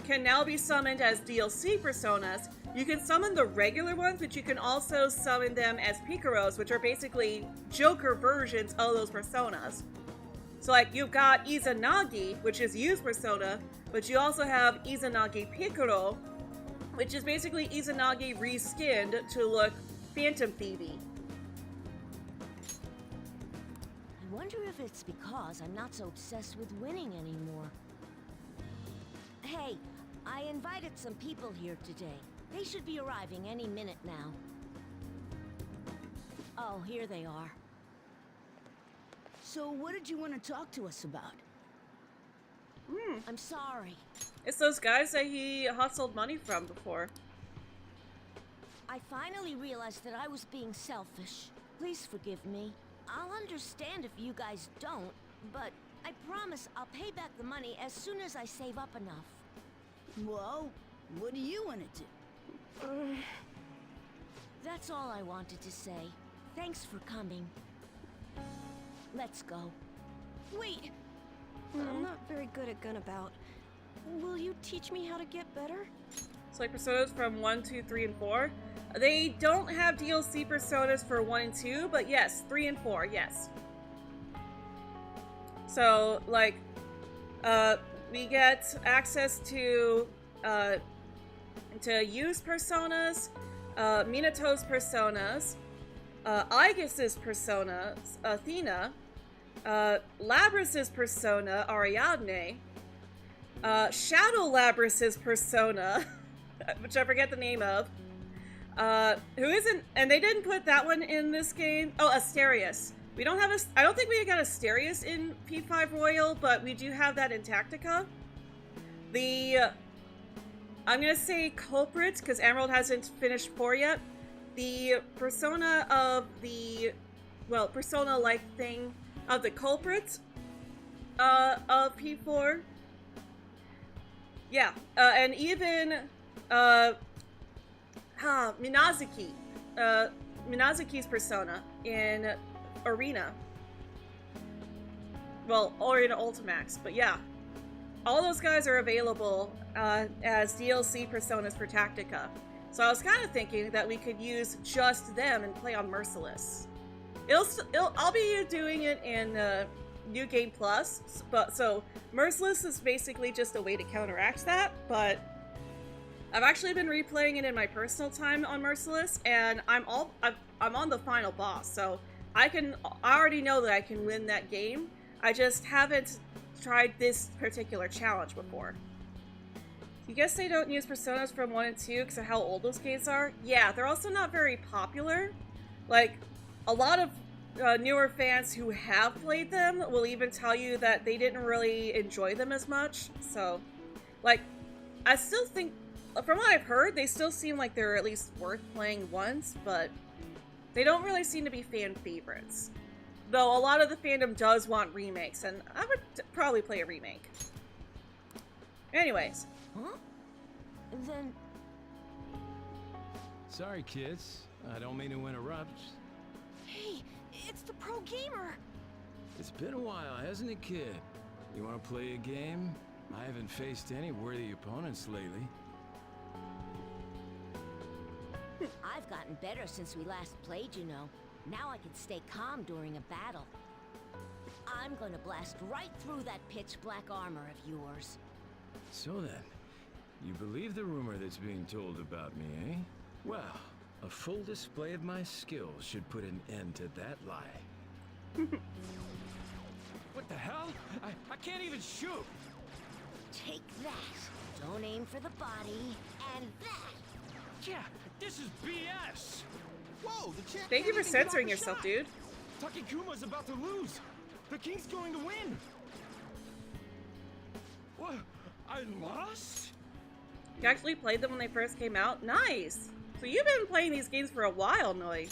can now be summoned as DLC personas. You can summon the regular ones, but you can also summon them as Picaros, which are basically Joker versions of those personas. So like, you've got Izanagi, which is used persona, but you also have Izanagi Picaro, which is basically Izanagi reskinned to look Phantom Thievy. I wonder if it's because I'm not so obsessed with winning anymore. Hey, I invited some people here today. They should be arriving any minute now. Oh, here they are. So what did you want to talk to us about? I'm sorry. It's those guys that he hustled money from before. I finally realized that I was being selfish. Please forgive me. I'll understand if you guys don't, but I promise I'll pay back the money as soon as I save up enough. Well, what do you want to do? That's all I wanted to say. Thanks for coming. Let's go. Wait! I'm not very good at Gunabout. Will you teach me how to get better? So like personas from 1, 2, 3, and 4. They don't have DLC personas for 1 and 2, but yes, 3 and 4, yes. So, like, we get access to Yu's personas, Minato's personas, Aegis's personas, Athena, Labrys's persona, Ariadne, Shadow Labrys's persona, which I forget the name of, who isn't, and they didn't put that one in this game. Oh, Asterius. We don't have I don't think we got Asterius in P5 Royal, but we do have that in Tactica. I'm gonna say Culprit, because Emerald hasn't finished 4 yet. The persona of the, well, persona-like thing of the Culprit of P4. Yeah, and even Minazuki. Minazuki's persona in Arena. Well, Arena Ultimax, but yeah. All those guys are available as DLC personas for Tactica. So I was kind of thinking that we could use just them and play on Merciless. I'll be doing it in New Game Plus, but so Merciless is basically just a way to counteract that, but I've actually been replaying it in my personal time on Merciless, and I'm on the final boss, so I already know that I can win that game. I just haven't tried this particular challenge before. You guess they don't use personas from 1 and 2 because of how old those games are? Yeah, they're also not very popular. Like, a lot of newer fans who have played them will even tell you that they didn't really enjoy them as much. So, like, I still think, from what I've heard, they still seem like they're at least worth playing once, but they don't really seem to be fan favorites. Though a lot of the fandom does want remakes, and I would probably play a remake. Anyways. Huh? Then... Sorry, kids. I don't mean to interrupt. Hey, it's the pro gamer! It's been a while, hasn't it, kid? You want to play a game? I haven't faced any worthy opponents lately. I've gotten better since we last played, you know. Now I can stay calm during a battle. I'm gonna blast right through that pitch-black armor of yours. So then, you believe the rumor that's being told about me, eh? Well, a full display of my skills should put an end to that lie. What the hell? I can't even shoot! Take that. Don't aim for the body. And that. Yeah, this is BS! Whoa, the champ. Thank you for censoring yourself, dude. Takikuma's about to lose. The king's going to win. What? I lost? You actually played them when they first came out? Nice! So you've been playing these games for a while, Noi.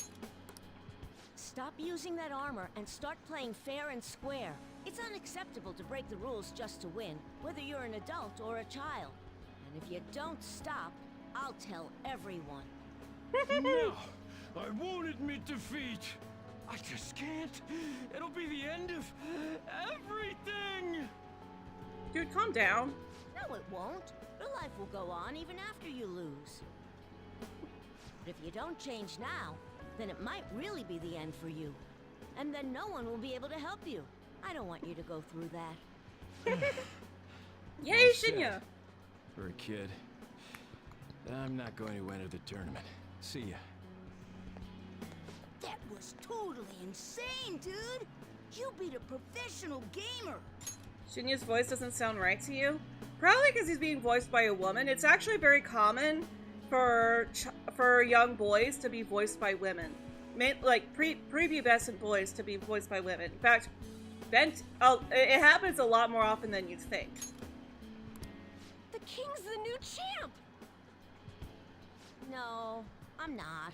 Stop using that armor and start playing fair and square. It's unacceptable to break the rules just to win, whether you're an adult or a child. And if you don't stop, I'll tell everyone. No, I won't admit defeat. I just can't. It'll be the end of everything. Dude, calm down. No, it won't. Your life will go on even after you lose. But if you don't change now, then it might really be the end for you. And then no one will be able to help you. I don't want you to go through that. Yay, Shinya! For a kid. I'm not going to enter the tournament. See ya. That was totally insane, dude! You beat a professional gamer! Shinya's voice doesn't sound right to you? Probably because he's being voiced by a woman. It's actually very common for young boys to be voiced by women. Like, prepubescent boys to be voiced by women. In fact, it happens a lot more often than you'd think. The king's the new champ! No, I'm not.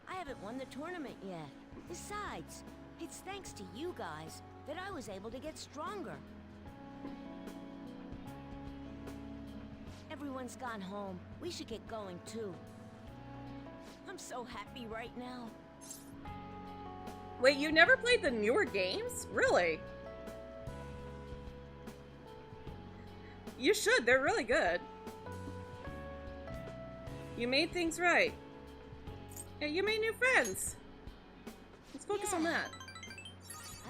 I haven't won the tournament yet. Besides, it's thanks to you guys that I was able to get stronger. Everyone's gone home. We should get going too. I'm so happy right now. Wait, you never played the newer games? Really? You should, they're really good. You made things right. Yeah, you made new friends. Let's focus on that.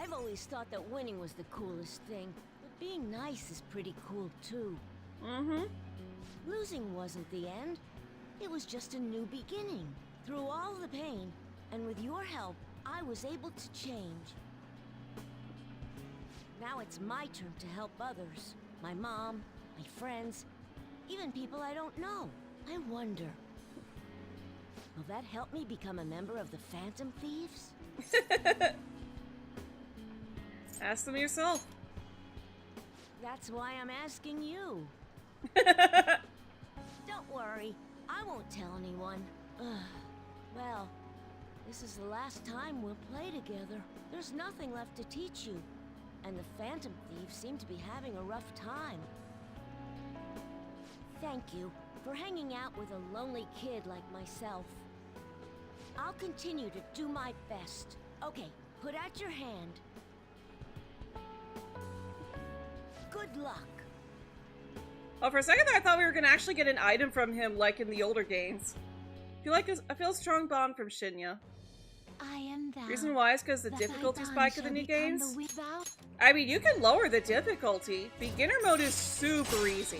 I've always thought that winning was the coolest thing, but being nice is pretty cool too. Mm-hmm. Losing wasn't the end. It was just a new beginning. Through all the pain, and with your help, I was able to change. Now it's my turn to help others. My mom, my friends, even people I don't know. I wonder, will that help me become a member of the Phantom Thieves? Ask them yourself. That's why I'm asking you. Don't worry, I won't tell anyone. Well, this is the last time we'll play together. There's nothing left to teach you, and the Phantom Thieves seem to be having a rough time. Thank you for hanging out with a lonely kid like myself. I'll continue to do my best. Okay, put out your hand. Good luck. Oh, for a second there, I thought we were gonna actually get an item from him, like in the older games. I feel a strong bond from Shinya. I am thou. Reason why is because the that difficulty thy bond spike of the shall new become games. the weak vow. I mean, you can lower the difficulty. Beginner mode is super easy.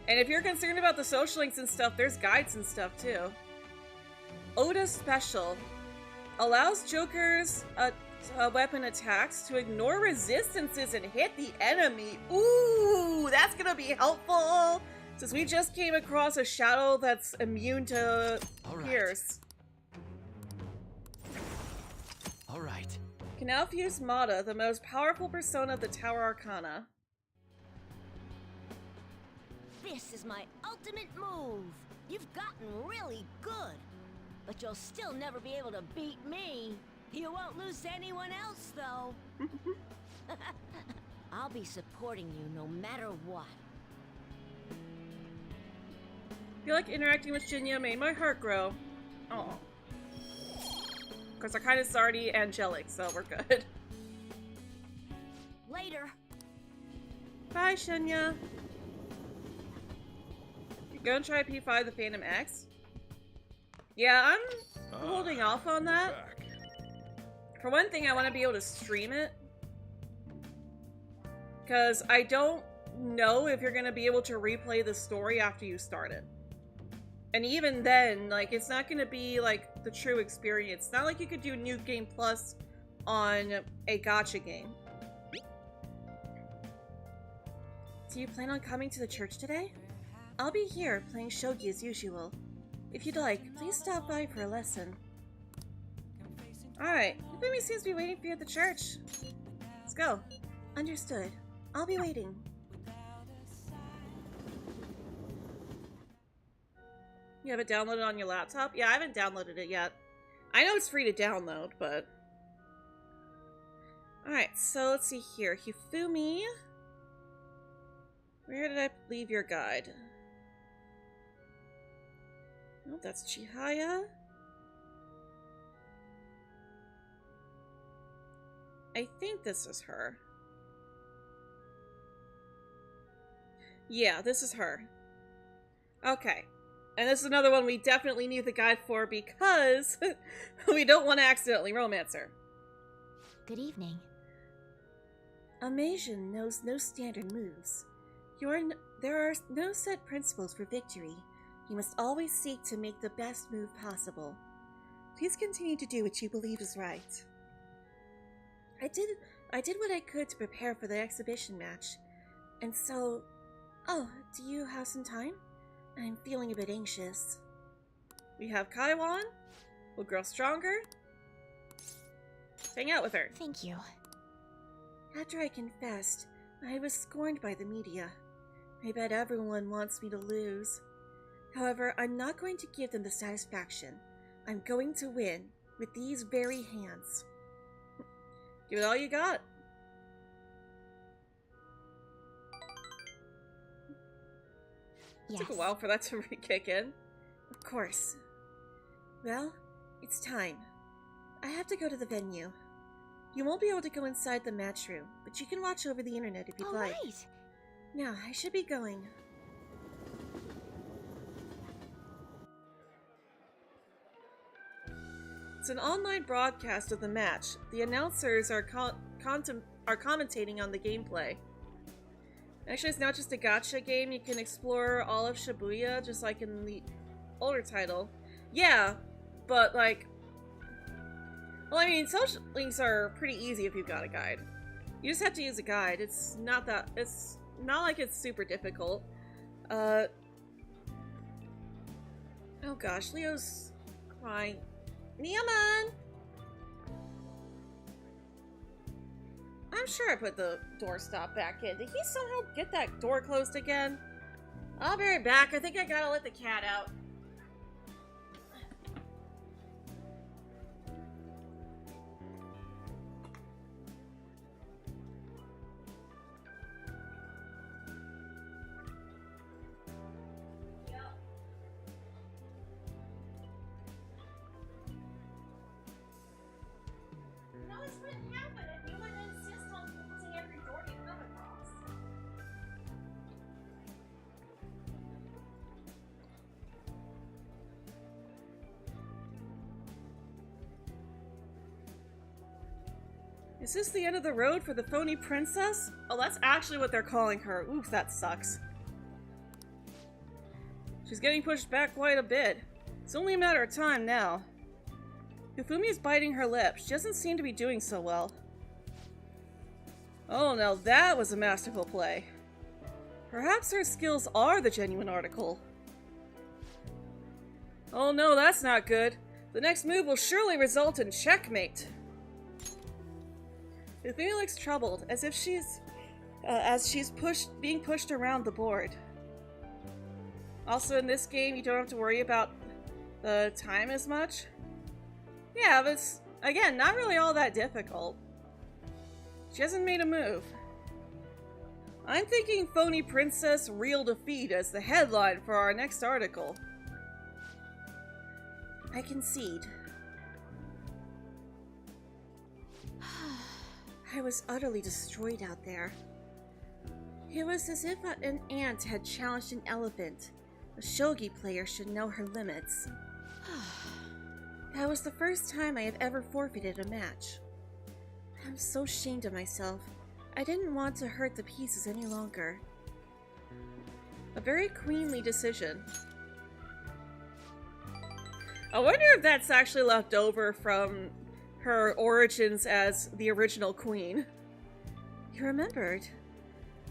And if you're concerned about the social links and stuff, there's guides and stuff too. Oda Special allows Joker's weapon attacks to ignore resistances and hit the enemy. Ooh, that's gonna be helpful since we just came across a shadow that's immune to pierce. All right. Can now fuse Mata, the most powerful persona of the Tower Arcana. This is my ultimate move. You've gotten really good, but you'll still never be able to beat me. You won't lose to anyone else, though. I'll be supporting you no matter what. I feel like interacting with Shinya made my heart grow. Oh. Because our kind is already angelic, so we're good. Later. Bye, Shinya. You gonna try P5 the Phantom X? Yeah, I'm holding off on that. For one thing, I want to be able to stream it. Because I don't know if you're going to be able to replay the story after you start it. And even then, like, it's not going to be, like, the true experience. It's not like you could do New Game Plus on a gacha game. Do you plan on coming to the church today? I'll be here, playing shogi as usual. If you'd like, please stop by for a lesson. Alright, Hifumi seems to be waiting for you at the church. Let's go. Understood. I'll be waiting. You have it downloaded on your laptop? Yeah, I haven't downloaded it yet. I know it's free to download, but... Alright, so let's see here. Hifumi. Where did I leave your guide? Oh, that's Chihaya. I think this is her. Yeah, this is her. Okay. And this is another one we definitely need the guide for because we don't want to accidentally romance her. Good evening. Amazing knows no standard moves. There are no set principles for victory. You must always seek to make the best move possible. Please continue to do what you believe is right. I did what I could to prepare for the exhibition match. And so... Oh, do you have some time? I'm feeling a bit anxious. We have Kaiwan. We'll grow stronger. Hang out with her. Thank you. After I confessed, I was scorned by the media. I bet everyone wants me to lose. However, I'm not going to give them the satisfaction. I'm going to win with these very hands. Give it all you got. It took a while for that to kick in. Of course. Well, it's time. I have to go to the venue. You won't be able to go inside the match room, but you can watch over the internet if you'd like. Right. Now, I should be going. It's an online broadcast of the match. The announcers are commentating on the gameplay. Actually, it's not just a gacha game. You can explore all of Shibuya, just like in the older title. Yeah, but like... Well, I mean, social links are pretty easy if you've got a guide. You just have to use a guide. It's not like it's super difficult. Oh gosh, Leo's crying. Neomon! I'm sure I put the doorstop back in. Did he somehow get that door closed again? I'll be right back. I think I gotta let the cat out. Is this the end of the road for the phony princess? Oh, that's actually what they're calling her. Oof, that sucks. She's getting pushed back quite a bit. It's only a matter of time now. Yufumi's biting her lip. She doesn't seem to be doing so well. Oh, now that was a masterful play. Perhaps her skills are the genuine article. Oh no, that's not good. The next move will surely result in checkmate. Yufumi looks troubled, as if she's being pushed around the board. Also, in this game, you don't have to worry about the time as much. Yeah, but it's, again, not really all that difficult. She hasn't made a move. I'm thinking Phony Princess Real Defeat as the headline for our next article. I concede. I was utterly destroyed out there. It was as if an ant had challenged an elephant. A shogi player should know her limits. That was the first time I have ever forfeited a match. I'm so ashamed of myself. I didn't want to hurt the pieces any longer. A very queenly decision. I wonder if that's actually left over from her origins as the original queen. You remembered.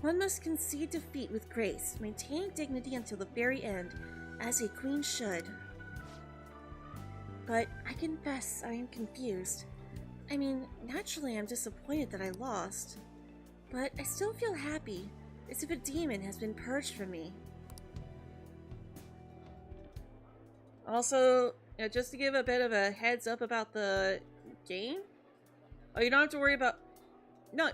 One must concede defeat with grace, maintaining dignity until the very end, as a queen should. But I confess I am confused. I mean, naturally I'm disappointed that I lost. But I still feel happy, as if a demon has been purged from me. Also, just to give a bit of a heads up about the game. Oh, you don't have to worry about... No.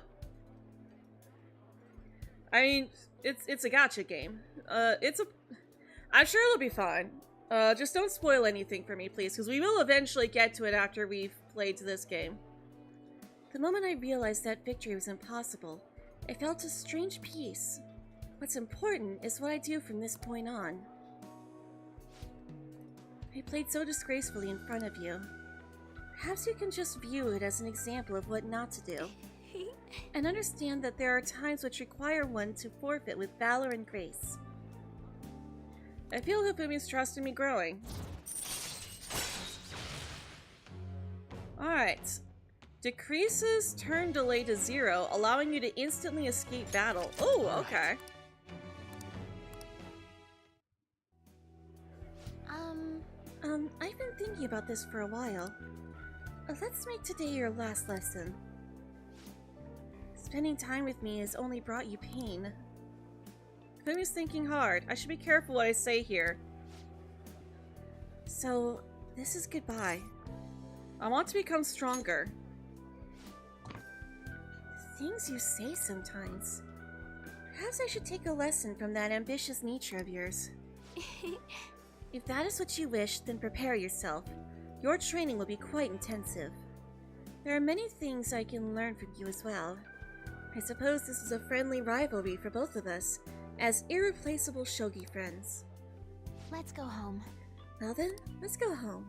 I mean, it's a gacha game. I'm sure it'll be fine. Just don't spoil anything for me, please, because we will eventually get to it after we've played this game. The moment I realized that victory was impossible, I felt a strange peace. What's important is what I do from this point on. I played so disgracefully in front of you. Perhaps you can just view it as an example of what not to do. And understand that there are times which require one to forfeit with valor and grace. I feel Hifumi's trust in me growing. Alright. Decreases turn delay to 0, allowing you to instantly escape battle. Oh, okay. I've been thinking about this for a while. Let's make today your last lesson. Spending time with me has only brought you pain. Hifumi's thinking hard. I should be careful what I say here. So, this is goodbye. I want to become stronger. The things you say sometimes. Perhaps I should take a lesson from that ambitious nature of yours. If that is what you wish, then prepare yourself. Your training will be quite intensive. There are many things I can learn from you as well. I suppose this is a friendly rivalry for both of us, as irreplaceable shogi friends. Let's go home. Well then, let's go home.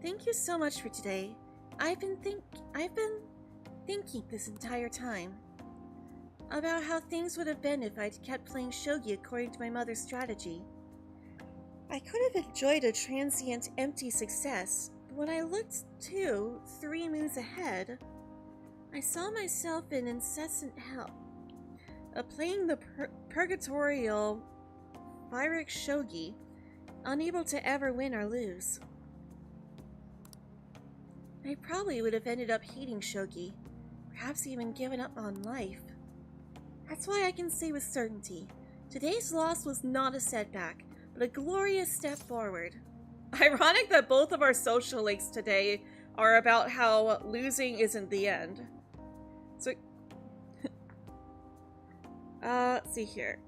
Thank you so much for today. I've been thinking this entire time about how things would have been if I'd kept playing shogi according to my mother's strategy. I could have enjoyed a transient, empty success, but when I looked 2-3 moves ahead, I saw myself in incessant hell, playing the purgatorial Pyrrhic shogi, unable to ever win or lose. I probably would have ended up hating shogi, perhaps even given up on life. That's why I can say with certainty, today's loss was not a setback, but a glorious step forward. Ironic that both of our social links today are about how losing isn't the end. So, let's see here.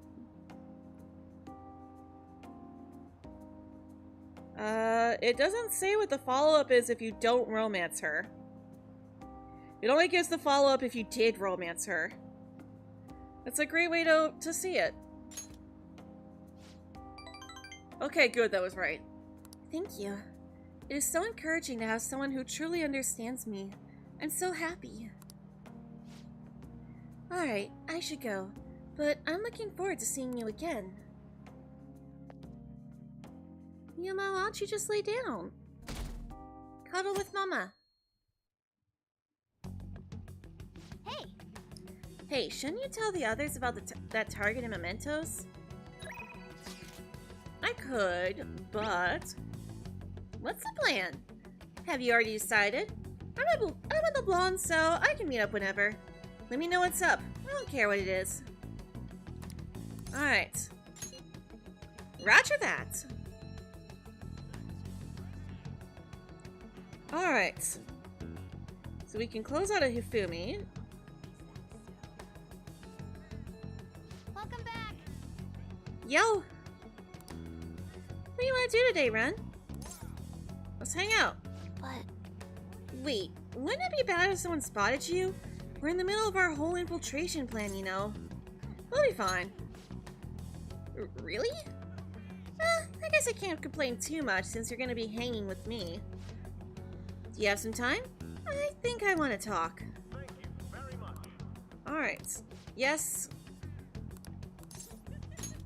It doesn't say what the follow-up is if you don't romance her. It only gives the follow-up if you did romance her. That's a great way to see it. Okay, good, that was right. Thank you. It is so encouraging to have someone who truly understands me. I'm so happy. Alright, I should go, but I'm looking forward to seeing you again. Yuma, why don't you just lay down? Cuddle with Mama. Hey! Hey, shouldn't you tell the others about that target in Mementos? I could, but... What's the plan? Have you already decided? I'm a the blonde, so I can meet up whenever. Let me know what's up. I don't care what it is. Alright. Roger that. Alright. So we can close out of Hifumi. Welcome back. Yo! What do you want to do today, Ren? Let's hang out. But... Wait, wouldn't it be bad if someone spotted you? We're in the middle of our whole infiltration plan, you know. We'll be fine. Really? I guess I can't complain too much since you're gonna be hanging with me. Do you have some time? I think I want to talk. Thank you very much. Alright. Yes.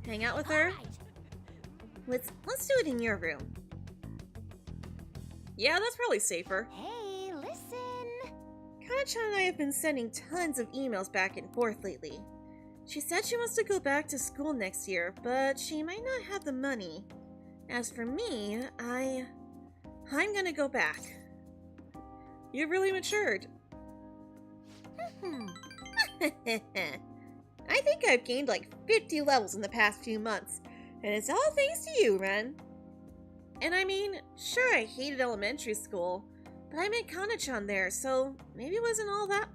Hang out with her? Let's do it in your room. Yeah, that's probably safer. Hey, listen! Koro-chan and I have been sending tons of emails back and forth lately. She said she wants to go back to school next year, but she might not have the money. As for me, I'm gonna go back. You've really matured. I think I've gained like 50 levels in the past few months, and it's all thanks to you, Ren. And I mean, sure, I hated elementary school, but I met Kana-chan there, so maybe it wasn't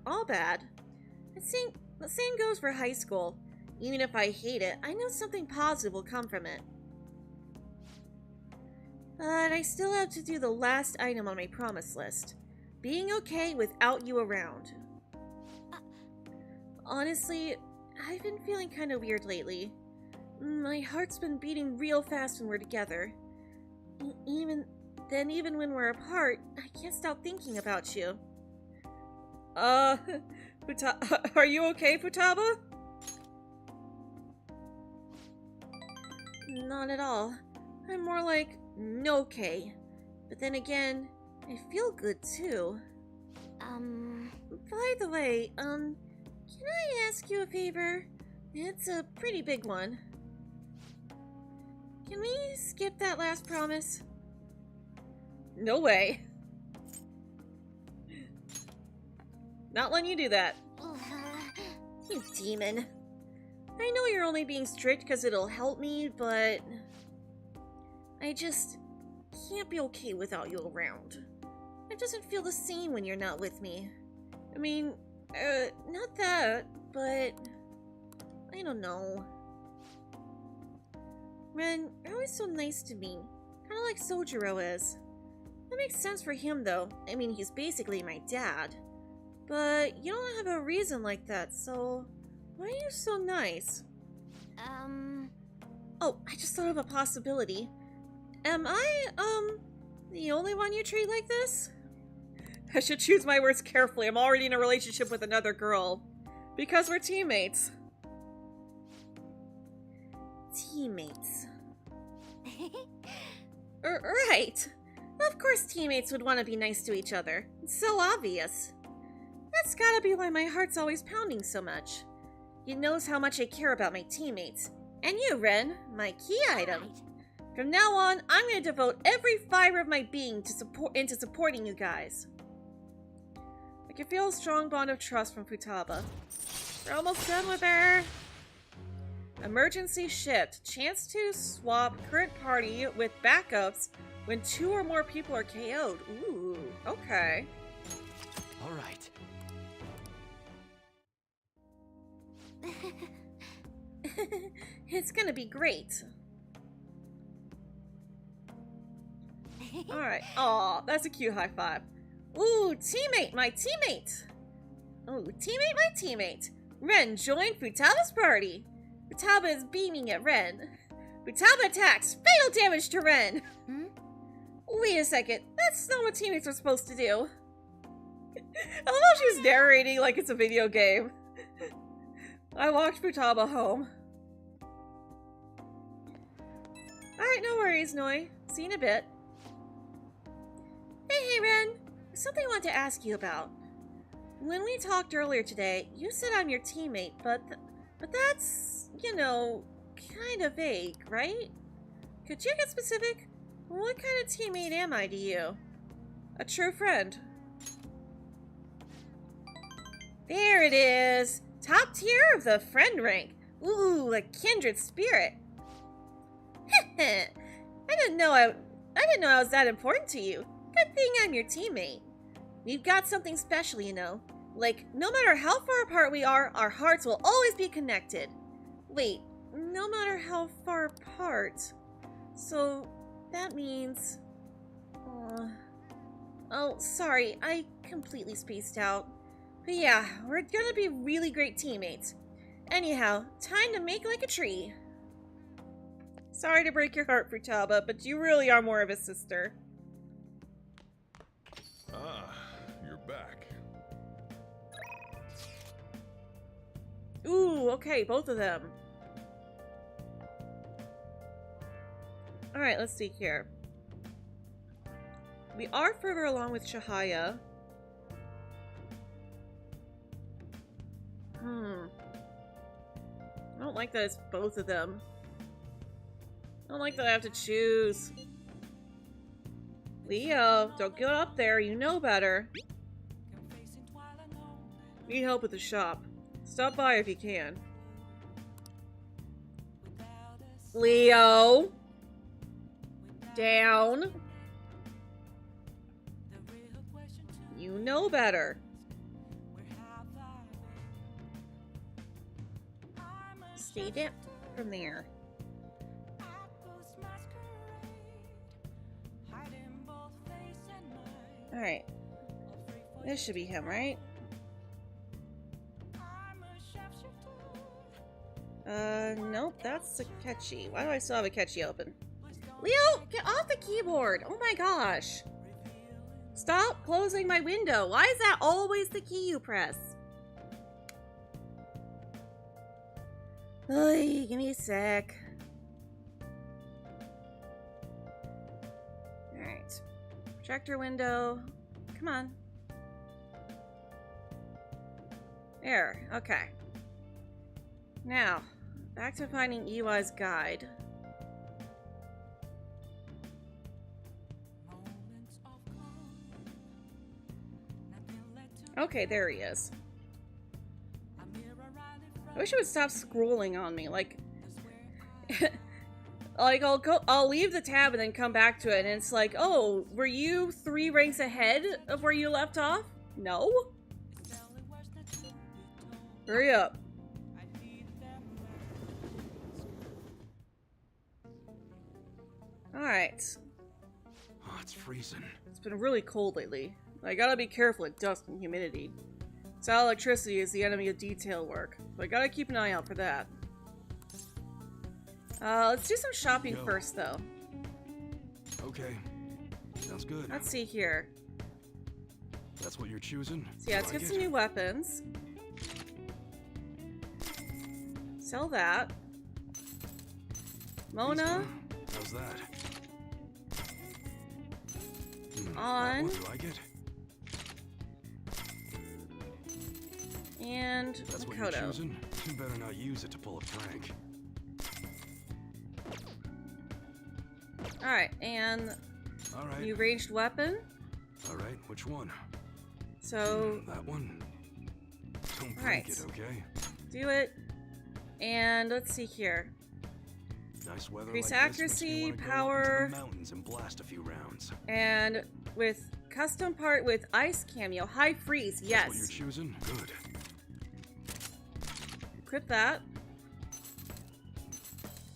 all bad. The same goes for high school. Even if I hate it, I know something positive will come from it. But I still have to do the last item on my promise list. Being okay without you around. Honestly, I've been feeling kind of weird lately. My heart's been beating real fast when we're together. Even when we're apart, I can't stop thinking about you. Are you okay, Futaba? Not at all. I'm more like, okay. But then again, I feel good too. By the way, can I ask you a favor? It's a pretty big one. Can we skip that last promise? No way. Not letting you do that. You demon. I know you're only being strict because it'll help me, but I just can't be okay without you around. It doesn't feel the same when you're not with me. I mean, not that, but I don't know. Ren, you're always so nice to me, kind of like Sojiro is. That makes sense for him, though. I mean, he's basically my dad. But you don't have a reason like that, so why are you so nice? Oh, I just thought of a possibility. Am I, the only one you treat like this? I should choose my words carefully. I'm already in a relationship with another girl. Because we're teammates. Teammates. Right. Of course teammates would want to be nice to each other. It's so obvious. That's gotta be why my heart's always pounding so much. He knows how much I care about my teammates. And you, Ren, my key item. From now on, I'm gonna devote every fiber of my being into supporting you guys. I can feel a strong bond of trust from Futaba. We're almost done with her. Emergency shift. Chance to swap current party with backups when 2 or more people are KO'd. Ooh, okay. All right. It's gonna be great. Alright. Aw, that's a cute high five. Ooh, teammate, my teammate! Ooh, teammate, my teammate! Ren joined Futaba's party! Futaba is beaming at Ren. Futaba attacks! Fatal damage to Ren! Wait a second, that's not what teammates are supposed to do. I love how she's narrating like it's a video game. I walked Futaba home. Alright, no worries, Noi. See you in a bit. Hey, Ren. There's something I wanted to ask you about. When we talked earlier today, you said I'm your teammate, but that's, you know, kind of vague, right? Could you get specific? What kind of teammate am I to you? A true friend. There it is! Top tier of the friend rank. Ooh, a kindred spirit. I didn't know I was that important to you. Good thing I'm your teammate. We've got something special, you know. Like, no matter how far apart we are, our hearts will always be connected. Wait, no matter how far apart? So, that means... Oh, sorry, I completely spaced out. But yeah, we're gonna be really great teammates. Anyhow, time to make like a tree. Sorry to break your heart, Futaba, but you really are more of a sister. Ah, you're back. Ooh, okay, both of them. Alright, let's see here. We are further along with Chihaya. I don't like that it's both of them. I don't like that I have to choose. Leo, don't go up there, you know better. Need help with the shop. Stop by if you can. Leo! Down! You know better. Stay down from there. Alright. This should be him, right? Nope, that's Akechi. Why do I still have Akechi open? Leo, get off the keyboard! Oh my gosh! Stop closing my window! Why is that always the key you press? Oy, give me a sec. Alright. Projector window. Come on. There, okay. Now, back to finding Iwai's guide. Okay, there he is. I wish it would stop scrolling on me. Like, like I'll leave the tab and then come back to it, and it's like, oh, were you 3 ranks ahead of where you left off? No. Hurry up. Alright. Oh, it's freezing. It's been really cold lately. I gotta be careful with dust and humidity. Solid electricity is the enemy of detail work, but I gotta keep an eye out for that. Let's do some shopping first, though. Okay. Sounds good. Let's see here. That's what you're choosing? So yeah, let's get some new weapons. Sell that. Mona. How's that? On. What do I get? And That's what you're Makoto. choosing? You better not use it to pull a prank. Alright, and Alright. new ranged weapon. Alright, which one? So that one. Don't break Alright. it, okay? Do it. And let's see here. Nice weather Increase like this makes accuracy, me wanna go up power. into the mountains and blast a few rounds. And with custom part with ice cameo, high freeze, yes. That's what you're choosing? Good. Equip that.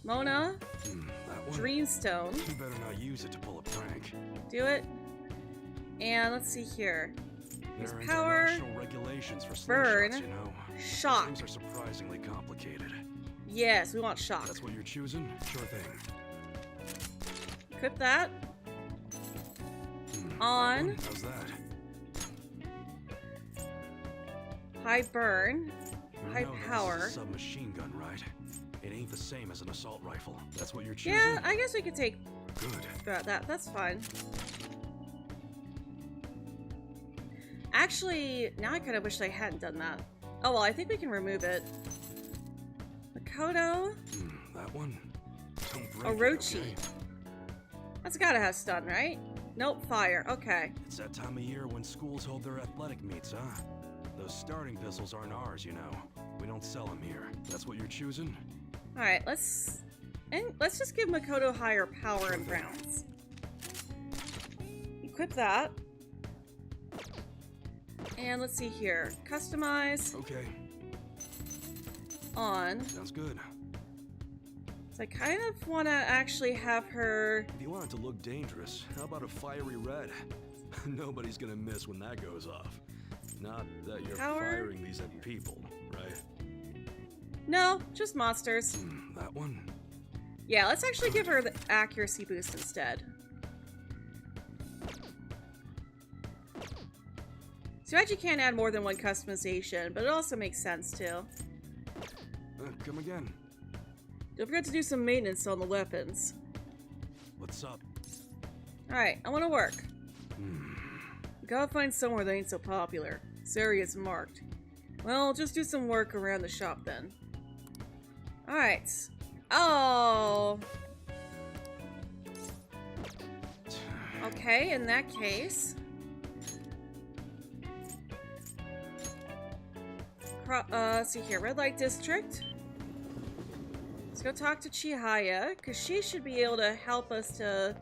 Mona. That one. Dreamstone. You better not use it to pull a prank. Do it. And let's see here. Use There are power. international regulations for Burn. slingshots, you know. Shock. Things are surprisingly complicated. Yes, we want shock. That's what you're choosing? Sure thing. Equip that. On. How's that? High burn. You High know this power. is a submachine gun, right? It ain't the same as an assault rifle. That's what you're choosing? Yeah, I guess we could take Good. that. That's fine. Actually, now I kind of wish I hadn't done that. Oh well, I think we can remove it. Makoto. That one. Don't break it, Orochi. okay? That's gotta have stun, right? Nope, fire. Okay. It's that time of year when schools hold their athletic meets, huh? Those starting pistols aren't ours, you know. We don't sell them here. That's what you're choosing? Alright, let's just give Makoto higher power and rounds. Equip that. And let's see here. Customize. Okay. On. Sounds good. So I kind of want to actually have her... If you want it to look dangerous, how about a fiery red? Nobody's gonna miss when that goes off. Not that you're Power? firing these at people, right? No, just monsters. That one? Yeah, let's actually give her the accuracy boost instead. So you actually can't add more than one customization, but it also makes sense too. Come again. Don't forget to do some maintenance on the weapons. What's up? Alright, I want to work. Gotta find somewhere that ain't so popular. This area is marked. Well, just do some work around the shop then. Alright. Oh! Okay, in that case... let's see here. Red Light District. Let's go talk to Chihaya, because she should be able to help us to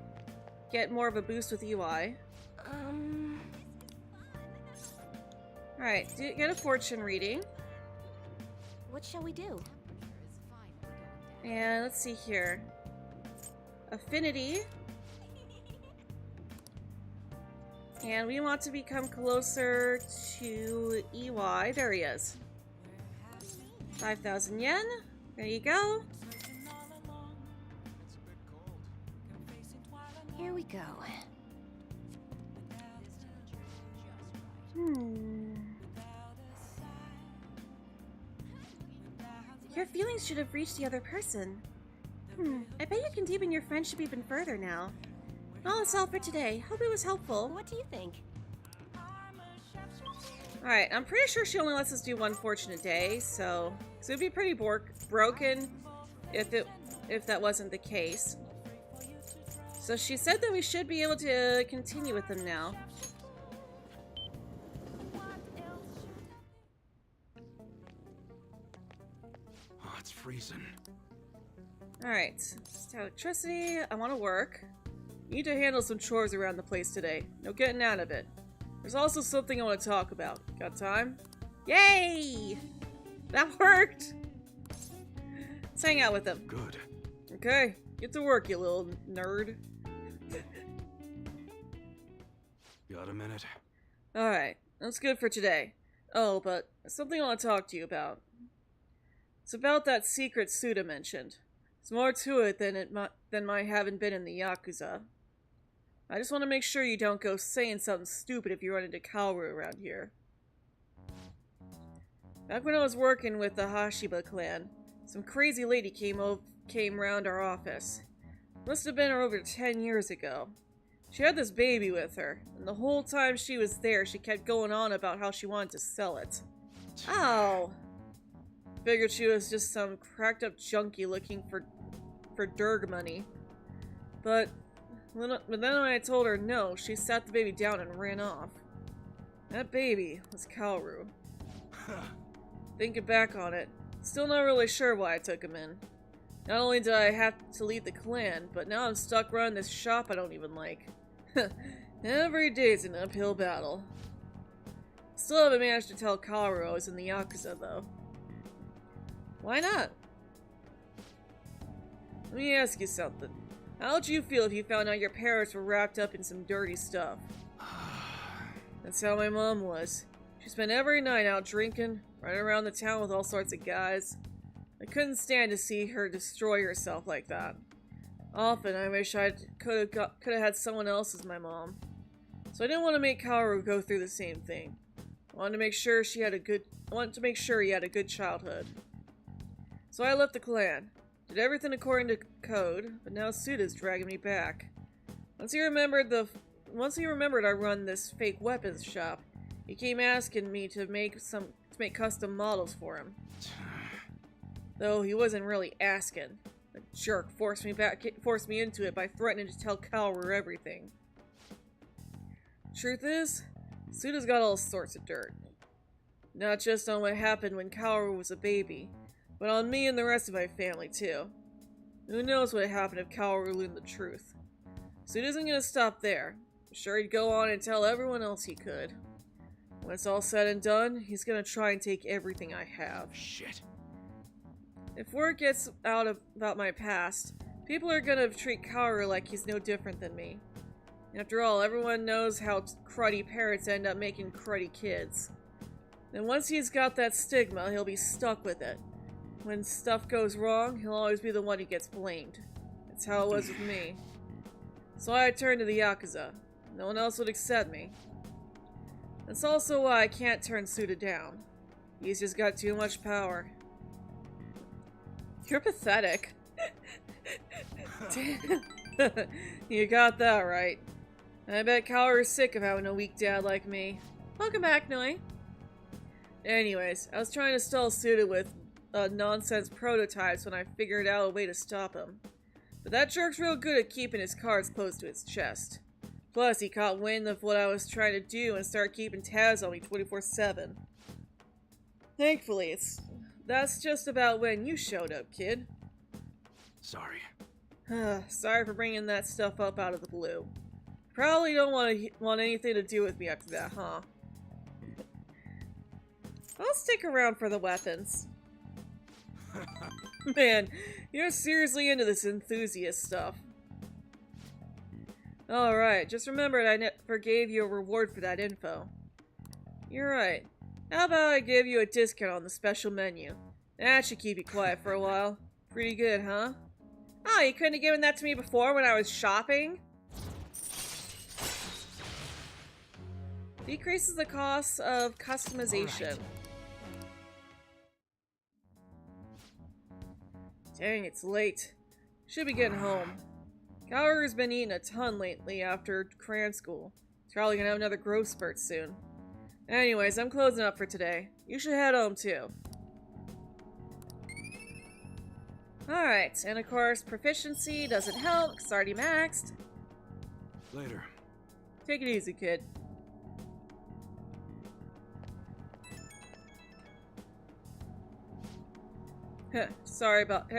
get more of a boost with UI. Alright, get a fortune reading. What shall we do? And let's see here. Affinity. And we want to become closer to EY. There he is. 5,000 yen. There you go. Here we go. Your feelings should have reached the other person. I bet you can deepen your friendship even further now. Well, that's all for today. Hope it was helpful. What do you think? Alright, I'm pretty sure she only lets us do one fortune a day, so it'd be pretty broken if that wasn't the case. So she said that we should be able to continue with them now. freezing. Alright, just electricity. I want to work. Need to handle some chores around the place today. No getting out of it. There's also something I want to talk about. Got time? Yay! That worked! Let's hang out with him. Good. Okay, get to work, you little nerd. Got a minute? Alright, that's good for today. Oh, but something I want to talk to you about. It's about that secret suit I mentioned. There's more to it than my having been in the Yakuza. I just want to make sure you don't go saying something stupid if you run into Kaoru around here. Back when I was working with the Hashiba clan, some crazy lady came round our office. Must have been over 10 years ago. She had this baby with her, and the whole time she was there, she kept going on about how she wanted to sell it. Oh! Figured she was just some cracked up junkie looking for Durg money. But then when I told her no, she sat the baby down and ran off. That baby was Kaoru. Thinking back on it, still not really sure why I took him in. Not only did I have to leave the clan, but now I'm stuck running this shop I don't even like. Every day's an uphill battle. Still haven't managed to tell Kaoru I was in the Yakuza, though. Why not? Let me ask you something. How'd you feel if you found out your parents were wrapped up in some dirty stuff? That's how my mom was. She spent every night out drinking, running around the town with all sorts of guys. I couldn't stand to see her destroy herself like that. Often I wish I could have had someone else as my mom. So I didn't want to make Kaoru go through the same thing. I wanted to make sure he had a good childhood. So I left the clan. Did everything according to code, but now Suda's dragging me back. Once he remembered I run this fake weapons shop, he came asking me to make custom models for him. Though he wasn't really asking. The jerk forced me into it by threatening to tell Kaoru everything. Truth is, Suda's got all sorts of dirt. Not just on what happened when Kaoru was a baby, but on me and the rest of my family too. Who knows what happened if Kaoru learned the truth. Suda isn't gonna stop there. I'm sure he'd go on and tell everyone else he could. When it's all said and done, he's gonna try and take everything I have. Shit. If word gets out about my past, people are gonna treat Kaoru like he's no different than me. After all, everyone knows how cruddy parents end up making cruddy kids. Then once he's got that stigma, he'll be stuck with it. When stuff goes wrong, he'll always be the one who gets blamed. That's how it was with me. So I turned to the Yakuza. No one else would accept me. That's also why I can't turn Suda down. He's just got too much power. You're pathetic. Damn. You got that right. I bet Kaoru's sick of having a weak dad like me. Welcome back, Noi. Anyways, I was trying to stall Suda with nonsense prototypes when I figured out a way to stop him. But that jerk's real good at keeping his cards close to his chest. Plus, he caught wind of what I was trying to do and started keeping tabs on me 24/7. Thankfully, that's just about when you showed up, kid. Sorry. Sorry for bringing that stuff up out of the blue. Probably don't want anything to do with me after that, huh? I'll stick around for the weapons. Man, you're seriously into this enthusiast stuff. Alright, just remembered I never gave you a reward for that info. You're right. How about I give you a discount on the special menu? That should keep you quiet for a while. Pretty good, huh? Oh, you couldn't have given that to me before when I was shopping? Decreases the cost of customization. Right. Dang, it's late. Should be getting home. Kaoru's been eating a ton lately after crayon school. He's probably gonna have another growth spurt soon. Anyways, I'm closing up for today. You should head home too. Alright, and of course, proficiency doesn't help, it's already maxed. Later. Take it easy, kid. Sorry about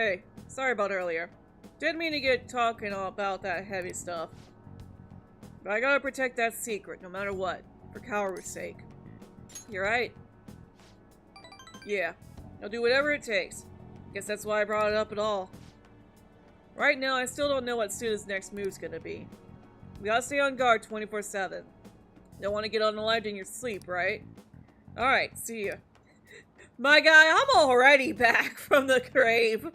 earlier. Didn't mean to get talking all about that heavy stuff. But I gotta protect that secret, no matter what, for Kaoru's sake. You're right. Yeah, I'll do whatever it takes. Guess that's why I brought it up at all. Right now, I still don't know what Suna's next move's gonna be. We gotta stay on guard 24/7. Don't want to get unalived in your sleep, right? Alright, see ya. My guy, I'm already back from the grave.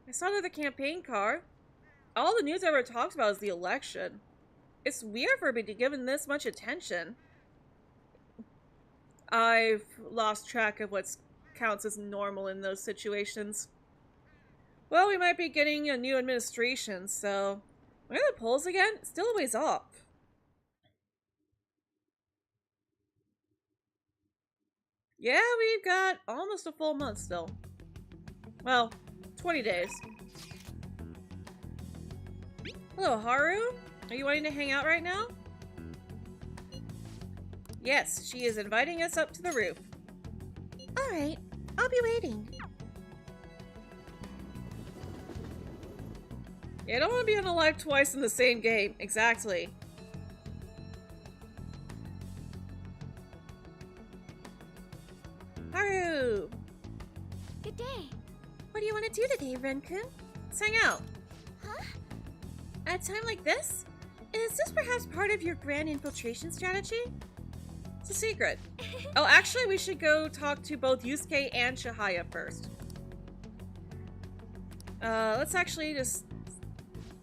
I saw another campaign card. All the news ever talks about is the election. It's weird for me to be given this much attention. I've lost track of what counts as normal in those situations. Well, we might be getting a new administration, so... When are the polls again? Still a ways off. Yeah, we've got almost a full month still. Well, 20 days. Hello, Haru? Are you wanting to hang out right now? Yes, she is inviting us up to the roof. Alright, I'll be waiting. Yeah, I don't want to be unalive twice in the same game. Exactly. Haru! Good day. What do you want to do today, Ren-kun? Let's hang out. Huh? At a time like this? Is this perhaps part of your grand infiltration strategy? It's a secret. Oh, actually, we should go talk to both Yusuke and Chihaya first. Let's actually just...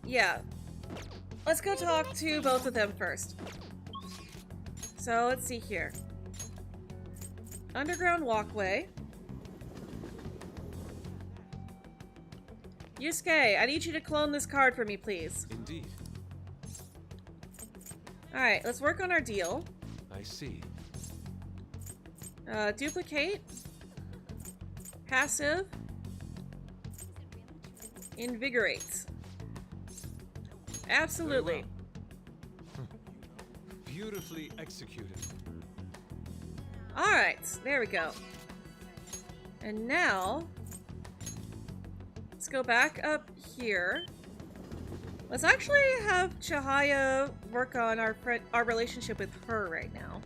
Yeah. Let's go talk to both of them first. So, let's see here. Underground walkway. Yusuke, I need you to clone this card for me, please. Indeed. Alright, let's work on our deal. I see. Duplicate. Passive. Invigorate. Absolutely. Beautifully executed. Alright, there we go. And now, let's go back up here. Let's actually have Chihaya work on our relationship with her right now.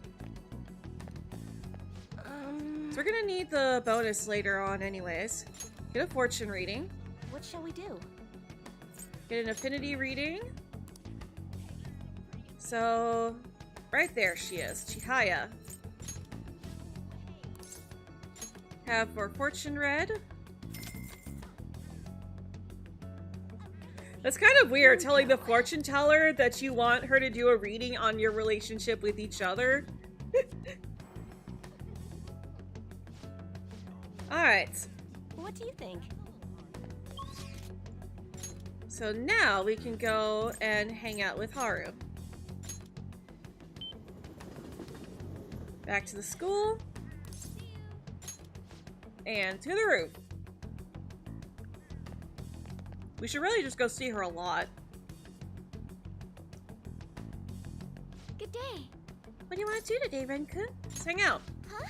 So we're gonna need the bonus later on anyways. Get a fortune reading. What shall we do? Get an affinity reading. So, right there she is, Chihaya. Have for fortune read. That's kind of weird, telling the fortune teller that you want her to do a reading on your relationship with each other. Alright. What do you think? So now we can go and hang out with Haru. Back to the school. And to the roof. We should really just go see her a lot. Good day. What do you want to do today, Ren-kun? Let's hang out. Huh?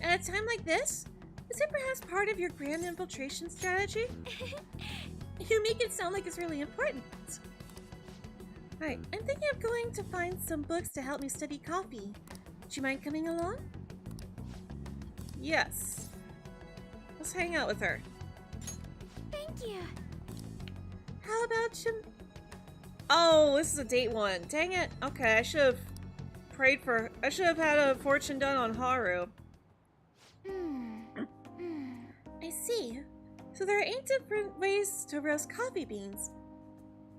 At a time like this? Is it perhaps part of your grand infiltration strategy? You make it sound like it's really important. Alright, I'm thinking of going to find some books to help me study coffee. Would you mind coming along? Yes. Let's hang out with her. Thank you. How about you? Oh, this is a date one. Dang it. Okay, I should have prayed for... I should have had a fortune done on Haru. I see. So there are 8 different ways to roast coffee beans.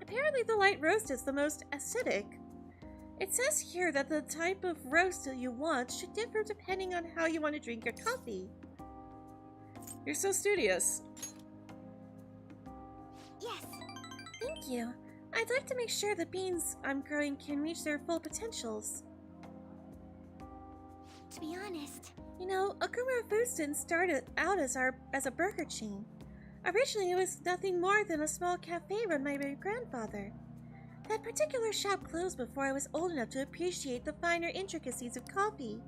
Apparently the light roast is the most acidic. It says here that the type of roast that you want should differ depending on how you want to drink your coffee. You're so studious. Yes. Thank you. I'd like to make sure the beans I'm growing can reach their full potentials. To be honest, you know, Okuma Foods didn't start out as a burger chain. Originally, it was nothing more than a small cafe run by my grandfather. That particular shop closed before I was old enough to appreciate the finer intricacies of coffee.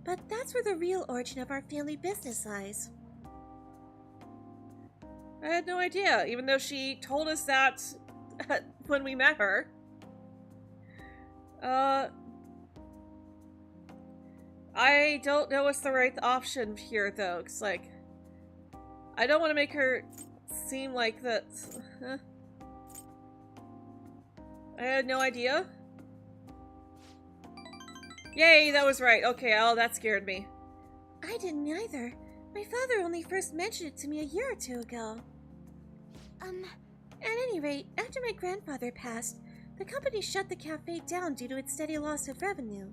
But that's where the real origin of our family business lies. I had no idea, even though she told us that when we met her. I don't know what's the right option here, though, because, like, I don't want to make her seem like that. I had no idea. Yay, that was right. Okay, oh, that scared me. I didn't either. My father only first mentioned it to me a year or two ago. At any rate, after my grandfather passed, the company shut the cafe down due to its steady loss of revenue.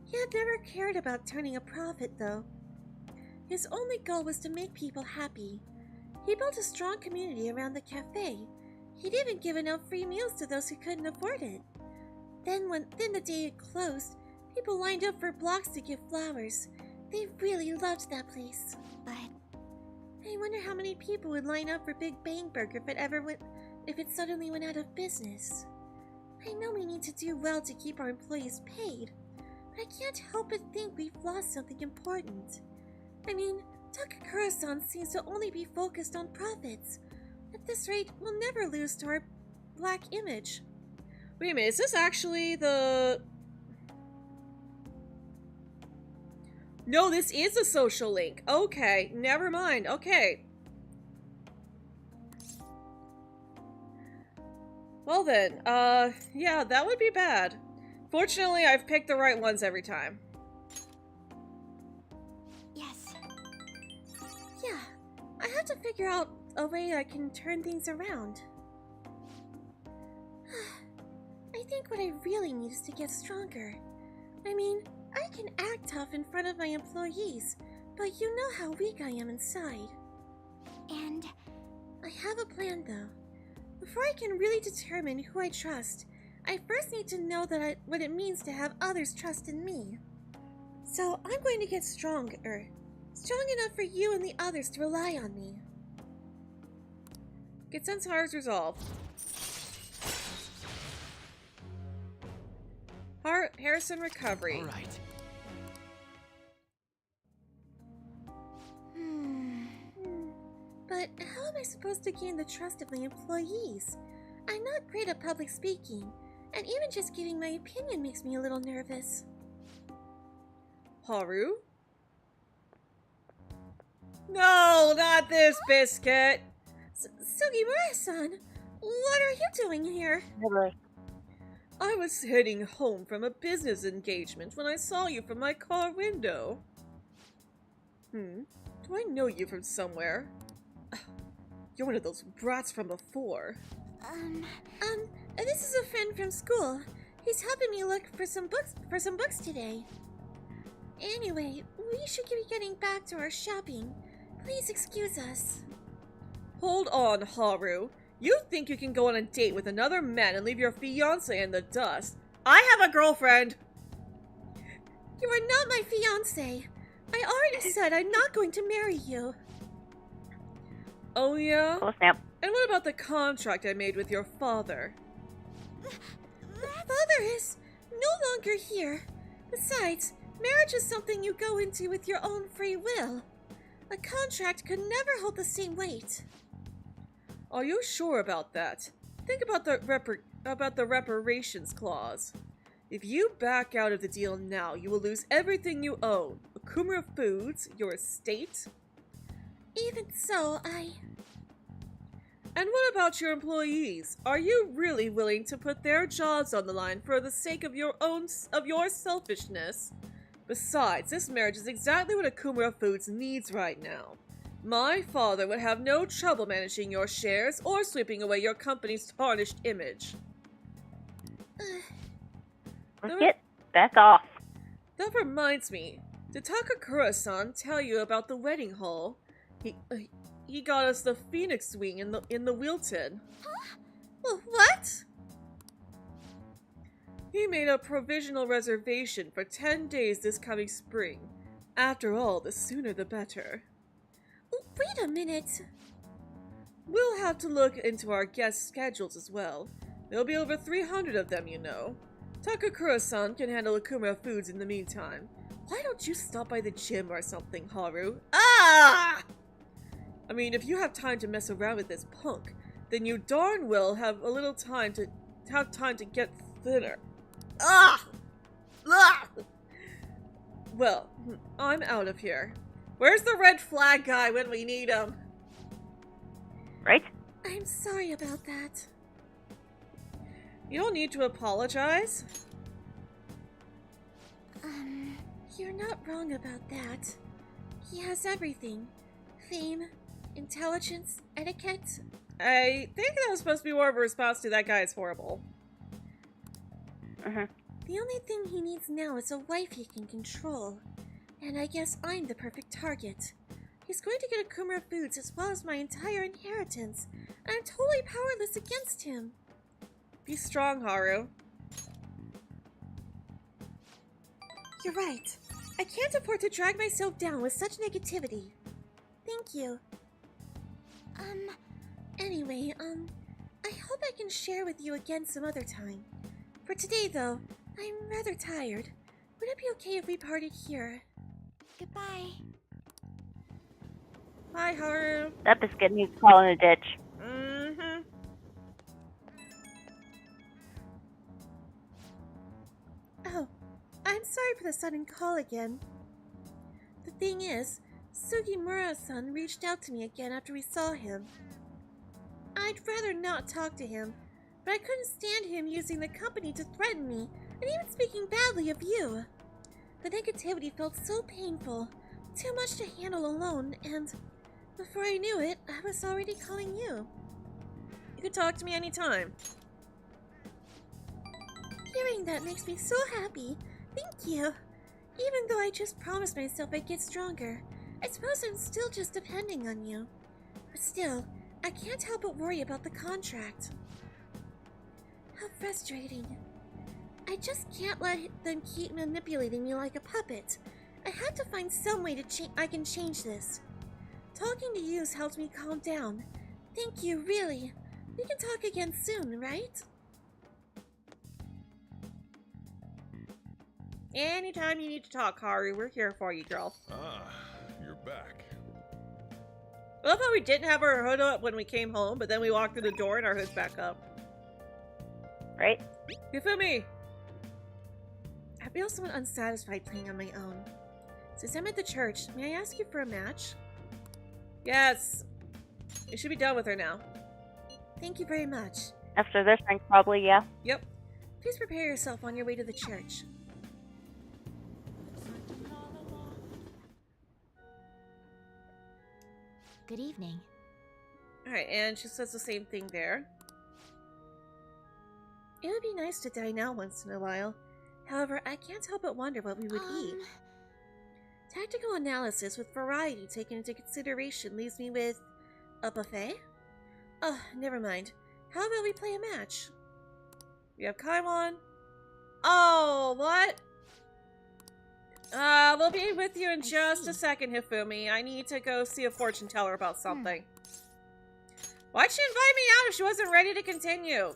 He had never cared about turning a profit, though. His only goal was to make people happy. He built a strong community around the cafe. He'd even given out free meals to those who couldn't afford it. Then the day it closed, people lined up for blocks to give flowers. They really loved that place. But I wonder how many people would line up for Big Bang Burger if it suddenly went out of business. I know we need to do well to keep our employees paid, but I can't help but think we've lost something important. I mean, Takakura-san seems to only be focused on profits. At this rate, we'll never lose to our black image. Wait a minute, is this actually the... No, this is a social link. Okay, never mind. Okay. Well then, yeah, that would be bad. Fortunately, I've picked the right ones every time. Yes. Yeah, I have to figure out a way I can turn things around. I think what I really need is to get stronger. I mean, I can act tough in front of my employees, but you know how weak I am inside. And I have a plan, though. Before I can really determine who I trust, I first need to know what it means to have others trust in me. So I'm going to get stronger. Strong enough for you and the others to rely on me. Get Sensei's resolved. Harrison recovery. All right. But how am I supposed to gain the trust of my employees? I'm not great at public speaking, and even just giving my opinion makes me a little nervous. Haru? No, not this biscuit! Sugimura-san, what are you doing here? I was heading home from a business engagement when I saw you from my car window. Do I know you from somewhere? You're one of those brats from before. This is a friend from school. He's helping me look for some books today. Anyway, we should be getting back to our shopping. Please excuse us. Hold on, Haru. You think you can go on a date with another man and leave your fiancé in the dust? I have a girlfriend! You are not my fiancé. I already said I'm not going to marry you. Oh yeah? Oh, snap. And what about the contract I made with your father? Father is no longer here. Besides, marriage is something you go into with your own free will. A contract could never hold the same weight. Are you sure about that? Think about the reparations clause. If you back out of the deal now, you will lose everything you own. Akumura Foods, your estate. Even so, And what about your employees? Are you really willing to put their jobs on the line for the sake of your selfishness? Besides, this marriage is exactly what Akumura Foods needs right now. My father would have no trouble managing your shares or sweeping away your company's tarnished image. Let's get back off. That reminds me. Did Takakura-san tell you about the wedding hall? He got us the Phoenix Wing in the Wilton. Huh? What? He made a provisional reservation for 10 days this coming spring. After all, the sooner the better. Wait a minute. We'll have to look into our guest schedules as well. There'll be over 300 of them, you know. Takakura-san can handle Akumura foods in the meantime. Why don't you stop by the gym or something, Haru? Ah! I mean, if you have time to mess around with this punk, then you darn well have a little time to get thinner. Ah! Ah! Well, I'm out of here. Where's the red flag guy when we need him? Right? I'm sorry about that. You don't need to apologize. You're not wrong about that. He has everything. Fame, intelligence, etiquette. I think that was supposed to be more of a response to that guy is horrible. The only thing he needs now is a wife he can control. And I guess I'm the perfect target. He's going to get Akumura foods as well as my entire inheritance, and I'm totally powerless against him. Be strong, Haru. You're right. I can't afford to drag myself down with such negativity. Thank you. Anyway, I hope I can share with you again some other time. For today, though, I'm rather tired. Would it be okay if we parted here? Goodbye. Bye, Haru. That biscuit needs to fall in a ditch. Mm-hmm. Oh, I'm sorry for the sudden call again. The thing is, Sugimura-san reached out to me again after we saw him. I'd rather not talk to him, but I couldn't stand him using the company to threaten me, and even speaking badly of you. The negativity felt so painful, too much to handle alone, and before I knew it, I was already calling you. You can talk to me anytime. Hearing that makes me so happy. Thank you. Even though I just promised myself I'd get stronger, I suppose I'm still just depending on you. But still, I can't help but worry about the contract. How frustrating. I just can't let them keep manipulating me like a puppet. I have to find some way to I can change this. Talking to you has helped me calm down. Thank you, really. We can talk again soon, right? Anytime you need to talk, Haru, we're here for you, girl. Ah, you're back. I love how we didn't have our hood up when we came home, but then we walked through the door and our hood's back up. Right? You feel me? I feel somewhat unsatisfied playing on my own. Since I'm at the church, may I ask you for a match? Yes. You should be done with her now. Thank you very much. After this thing, probably, yeah. Yep. Please prepare yourself on your way to the church. Good evening. Alright, and she says the same thing there. It would be nice to dine out once in a while. However, I can't help but wonder what we would eat. Tactical analysis with variety taken into consideration leaves me with a buffet? Oh, never mind. How about we play a match? We have Kaimon. Oh, what? We'll be with you in just a second, Hifumi. I need to go see a fortune teller about something. Why'd she invite me out if she wasn't ready to continue?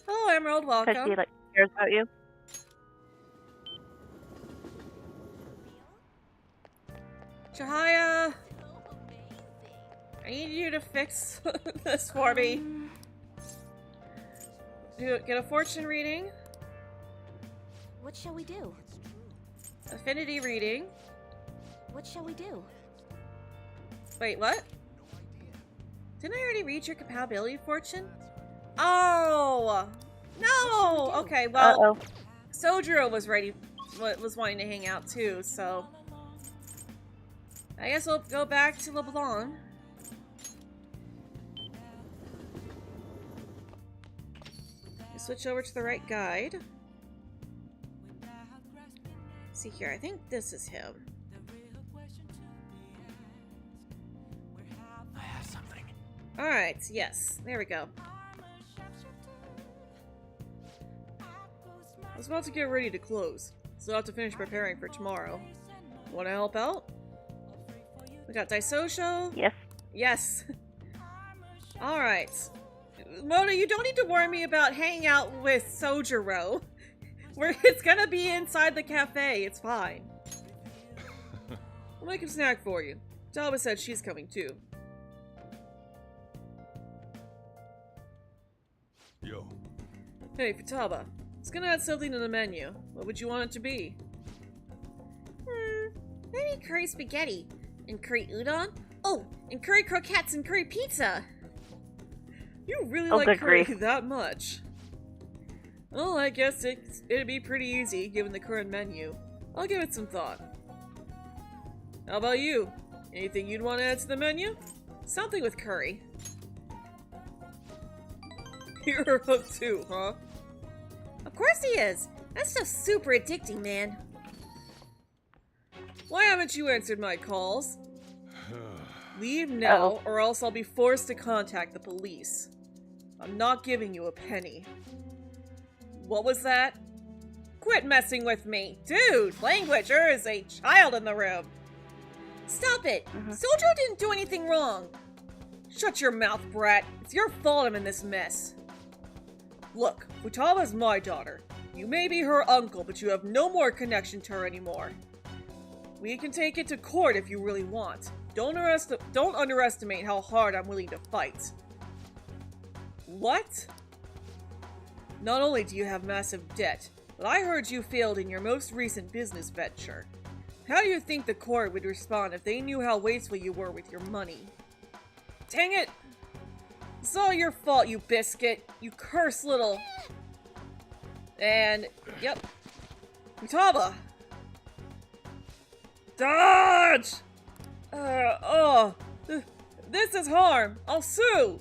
Hello, Emerald. Welcome. Because she cares about you. Chihaya, I need you to fix this for me. Get a fortune reading. What shall we do? Affinity reading. What shall we do? Wait, what? Didn't I already read your compatibility fortune? Oh! No! Okay, well, Sojiro was was wanting to hang out too, so I guess we'll go back to LeBlanc. Switch over to the right guide. See here, I think this is him. I have something. Alright, yes. There we go. I was about to get ready to close, so I'll have to finish preparing for tomorrow. Want to help out? We got Daisosho. Yes. Yes. Alright. Mona, you don't need to worry me about hanging out with Sojiro. It's gonna be inside the cafe. It's fine. I'll make a snack for you. Talba said she's coming too. Yo. Hey, Futaba. I was gonna add something to the menu. What would you want it to be? Maybe curry spaghetti. And curry udon? Oh, and curry croquettes and curry pizza! You really Oh, like good curry grief. that much? Well, I guess it'd be pretty easy, given the current menu. I'll give it some thought. How about you? Anything you'd want to add to the menu? Something with curry. You're hooked too, huh? Of course he is! That stuff's super addicting, man. Why haven't you answered my calls? Leave now, or else I'll be forced to contact the police. I'm not giving you a penny. What was that? Quit messing with me! Dude, language, there is a child in the room! Stop it! Sojiro didn't do anything wrong! Shut your mouth, brat. It's your fault I'm in this mess. Look, Futaba's my daughter. You may be her uncle, but you have no more connection to her anymore. We can take it to court if you really want. Don't underestimate how hard I'm willing to fight. What? Not only do you have massive debt, but I heard you failed in your most recent business venture. How do you think the court would respond if they knew how wasteful you were with your money? Dang it! It's all your fault, you biscuit! You cursed little... And... yep. Futaba! Dodge! This is harm! I'll sue!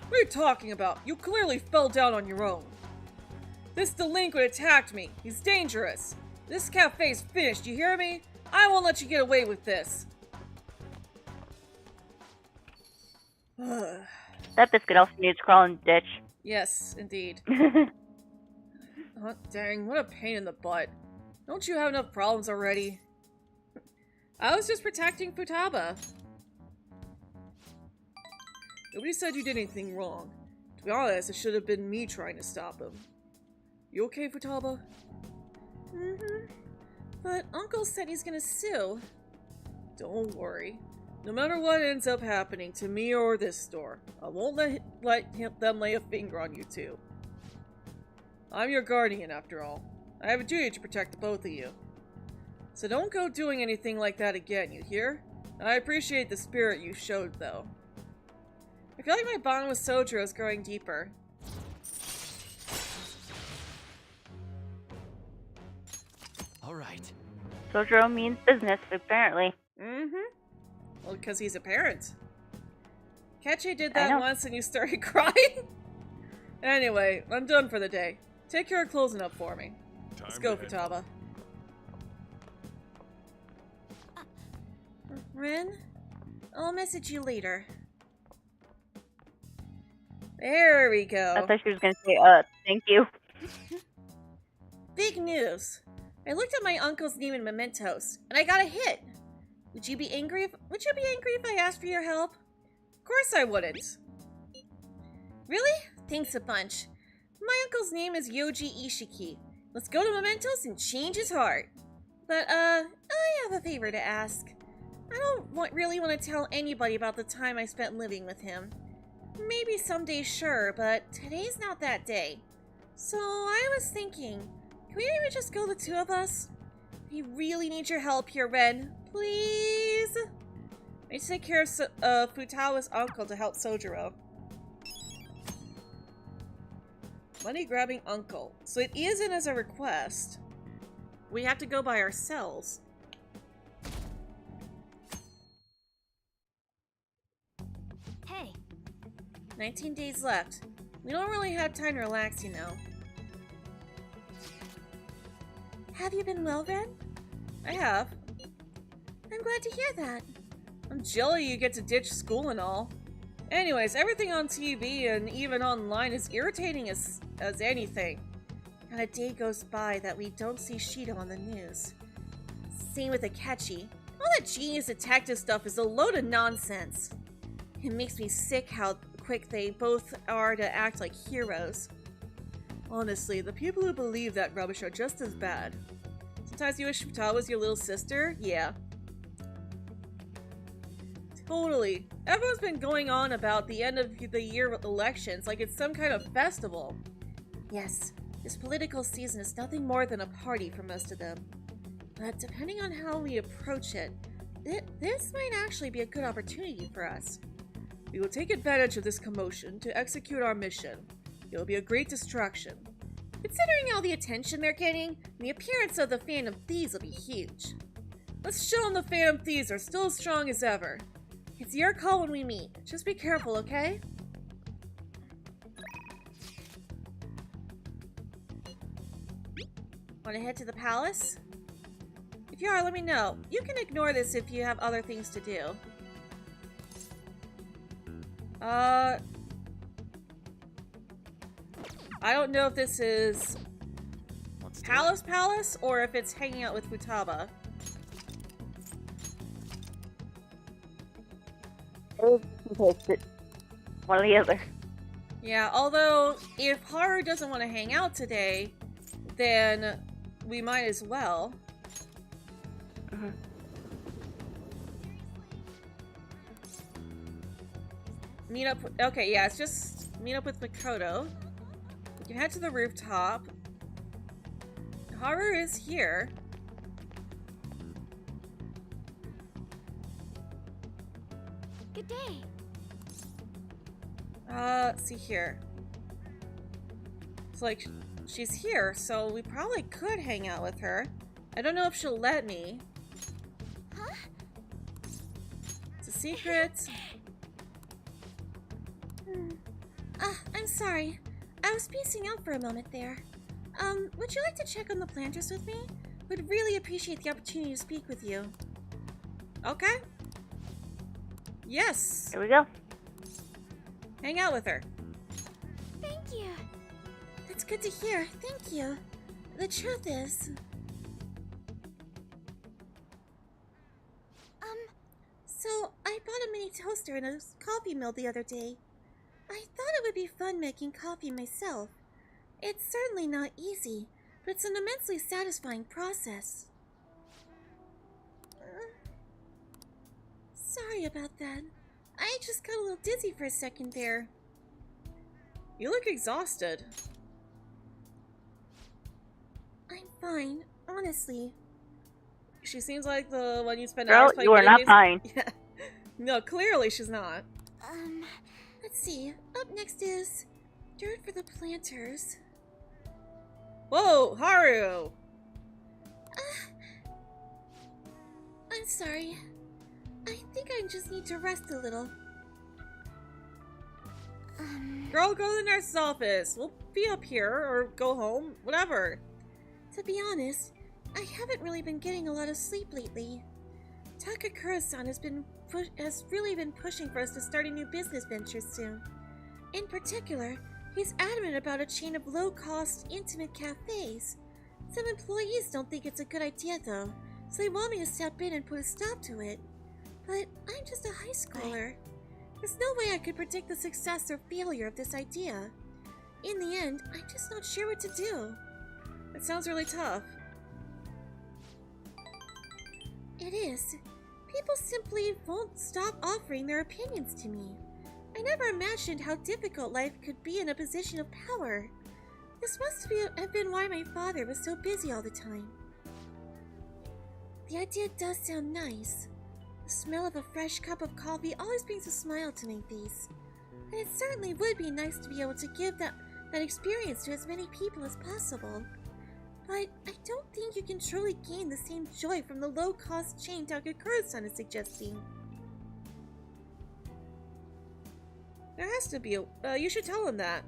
What are you talking about? You clearly fell down on your own. This delinquent attacked me. He's dangerous. This cafe's finished, you hear me? I won't let you get away with this. That biscuit also needs to crawl in the ditch. Yes, indeed. Oh, dang, what a pain in the butt. Don't you have enough problems already? I was just protecting Futaba. Nobody said you did anything wrong. To be honest, it should have been me trying to stop him. You okay, Futaba? But Uncle said he's gonna sue. Don't worry. No matter what ends up happening to me or this store, I won't let them lay a finger on you two. I'm your guardian, after all. I have a duty to protect the both of you. So don't go doing anything like that again, you hear? I appreciate the spirit you showed, though. I feel like my bond with Sojiro is growing deeper. Alright. Sojiro means business, apparently. Well, because he's a parent. Kechi did that once and you started crying? Anyway, I'm done for the day. Take care of closing up for me. Let's go, Futaba. Ren? I'll message you later. There we go. I thought she was gonna say, thank you. Big news. I looked at my uncle's name in mementos, and I got a hit. Would you be angry if I asked for your help? Of course I wouldn't. Really? Thanks a bunch. My uncle's name is Yoji Ishiki. Let's go to mementos and change his heart. But, I have a favor to ask. I don't really want to tell anybody about the time I spent living with him. Maybe someday, sure, but today's not that day. So I was thinking, can we maybe just go the two of us? We really need your help here, Ren. Please? I need to take care of Futawa's uncle to help Sojiro. Money-grabbing uncle. So it isn't as a request. We have to go by ourselves. Hey. 19 days left. We don't really have time to relax, you know. Have you been well, Ren? I have. I'm glad to hear that. I'm jelly you get to ditch school and all. Anyways, everything on TV and even online is irritating as anything. Not a day goes by that we don't see Shido on the news. Same with Akechi. All that genius detective stuff is a load of nonsense. It makes me sick how quick they both are to act like heroes. Honestly, the people who believe that rubbish are just as bad. Sometimes you wish Futaba was your little sister? Yeah. Totally. Everyone's been going on about the end of the year elections like it's some kind of festival. Yes, this political season is nothing more than a party for most of them. But depending on how we approach it, this might actually be a good opportunity for us. We will take advantage of this commotion to execute our mission. It will be a great distraction. Considering all the attention they're getting, the appearance of the Phantom Thieves will be huge. Let's show them the Phantom Thieves are still as strong as ever. It's your call when we meet. Just be careful, okay? Want to head to the palace? If you are, let me know. You can ignore this if you have other things to do. I don't know if this is Palace or if it's hanging out with Futaba. One or the other. Yeah, although if Haru doesn't want to hang out today, then we might as well. Meet up. Okay, yeah, it's just meet up with Makoto. We can head to the rooftop. Haru is here. Good day. Let's see here. It's like she's here, so we probably could hang out with her. I don't know if she'll let me. Huh? It's a secret. I'm sorry. I was spacing out for a moment there. Would you like to check on the planters with me? Would really appreciate the opportunity to speak with you. Okay. Yes. Here we go. Hang out with her. Thank you. That's good to hear. Thank you. The truth is... So, I bought a mini toaster and a coffee mill the other day. I thought it would be fun making coffee myself. It's certainly not easy, but it's an immensely satisfying process. Sorry about that. I just got a little dizzy for a second there. You look exhausted. I'm fine, honestly. She seems like the one you spend Girl, hours playing you are video not games. fine. Yeah. No, clearly she's not. Let's see. Up next is dirt for the planters. Whoa, Haru! I'm sorry. I think I just need to rest a little. Girl, go to the nurse's office. We'll be up here, or go home, whatever. To be honest, I haven't really been getting a lot of sleep lately. Takakura-san has really been pushing for us to start a new business venture soon. In particular, he's adamant about a chain of low-cost, intimate cafes. Some employees don't think it's a good idea though, so they want me to step in and put a stop to it. But I'm just a high schooler. There's no way I could predict the success or failure of this idea. In the end, I'm just not sure what to do. It sounds really tough. It is. People simply won't stop offering their opinions to me. I never imagined how difficult life could be in a position of power. This must have been why my father was so busy all the time. The idea does sound nice. The smell of a fresh cup of coffee always brings a smile to my face. And it certainly would be nice to be able to give that experience to as many people as possible. But I don't think you can truly gain the same joy from the low-cost chain Takakura-san is suggesting. There has to be a... you should tell him that.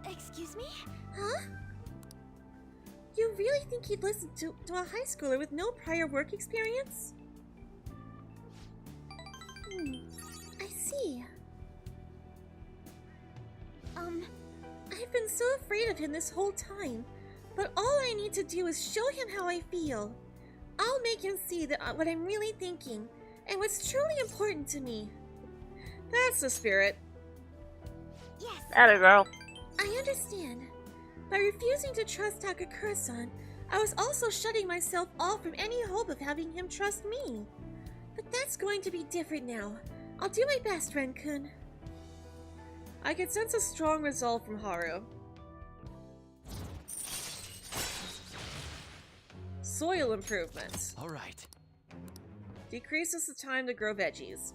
Excuse me? Huh? You really think he'd listen to a high schooler with no prior work experience? I see. I've been so afraid of him this whole time, but all I need to do is show him how I feel. I'll make him see that what I'm really thinking, and what's truly important to me. That's the spirit. Yes. Atta girl. I understand. By refusing to trust Takakura-san, I was also shutting myself off from any hope of having him trust me. But that's going to be different now. I'll do my best, Ren-kun. I can sense a strong resolve from Haru. Soil improvements. All right. Decreases the time to grow veggies.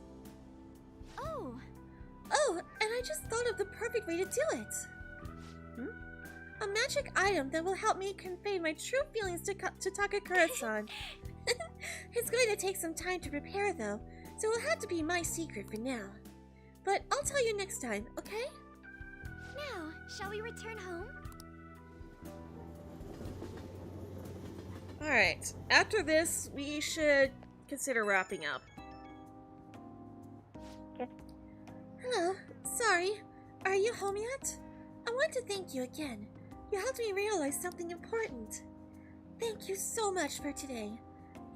Oh, and I just thought of the perfect way to do it. A magic item that will help me convey my true feelings to Takakura-san. It's going to take some time to prepare though, so it'll have to be my secret for now. But I'll tell you next time, okay? Now, shall we return home? Alright, after this, we should consider wrapping up. Hello, sorry. Are you home yet? I want to thank you again. You helped me realize something important. Thank you so much for today.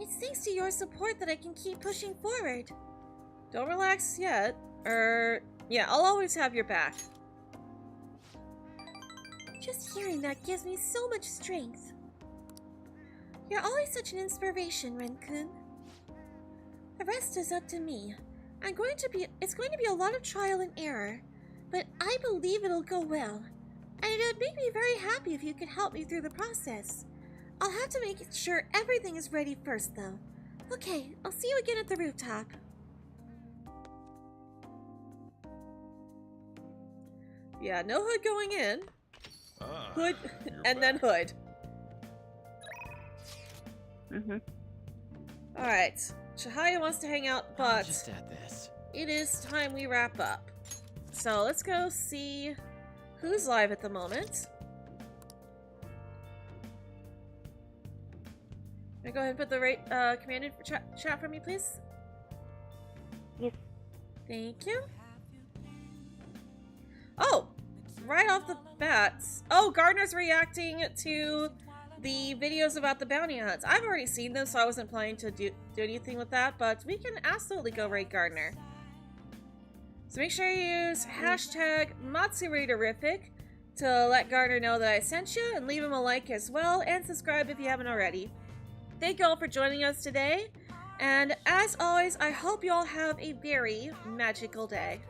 It's thanks to your support that I can keep pushing forward. Don't relax yet. Yeah, I'll always have your back. Just hearing that gives me so much strength. You're always such an inspiration, Ren-kun. The rest is up to me. It's going to be a lot of trial and error, but I believe it'll go well. And it would make me very happy if you could help me through the process. I'll have to make sure everything is ready first, though. Okay, I'll see you again at the rooftop. Yeah, no hood going in. Hood, and then hood. Alright, Chihaya wants to hang out, but just add this. It is time we wrap up. So let's go see who's live at the moment. Can I go ahead and put the right command in chat for me, please? Yes. Thank you. Oh, right off the bat. Oh, Gardner's reacting to the videos about the bounty hunts. I've already seen them, so I wasn't planning to do anything with that, but we can absolutely go rate Gardner. So make sure you use hashtag Matsuri-terrific to let Gardner know that I sent you, and leave him a like as well, and subscribe if you haven't already. Thank you all for joining us today, and as always, I hope you all have a very magical day.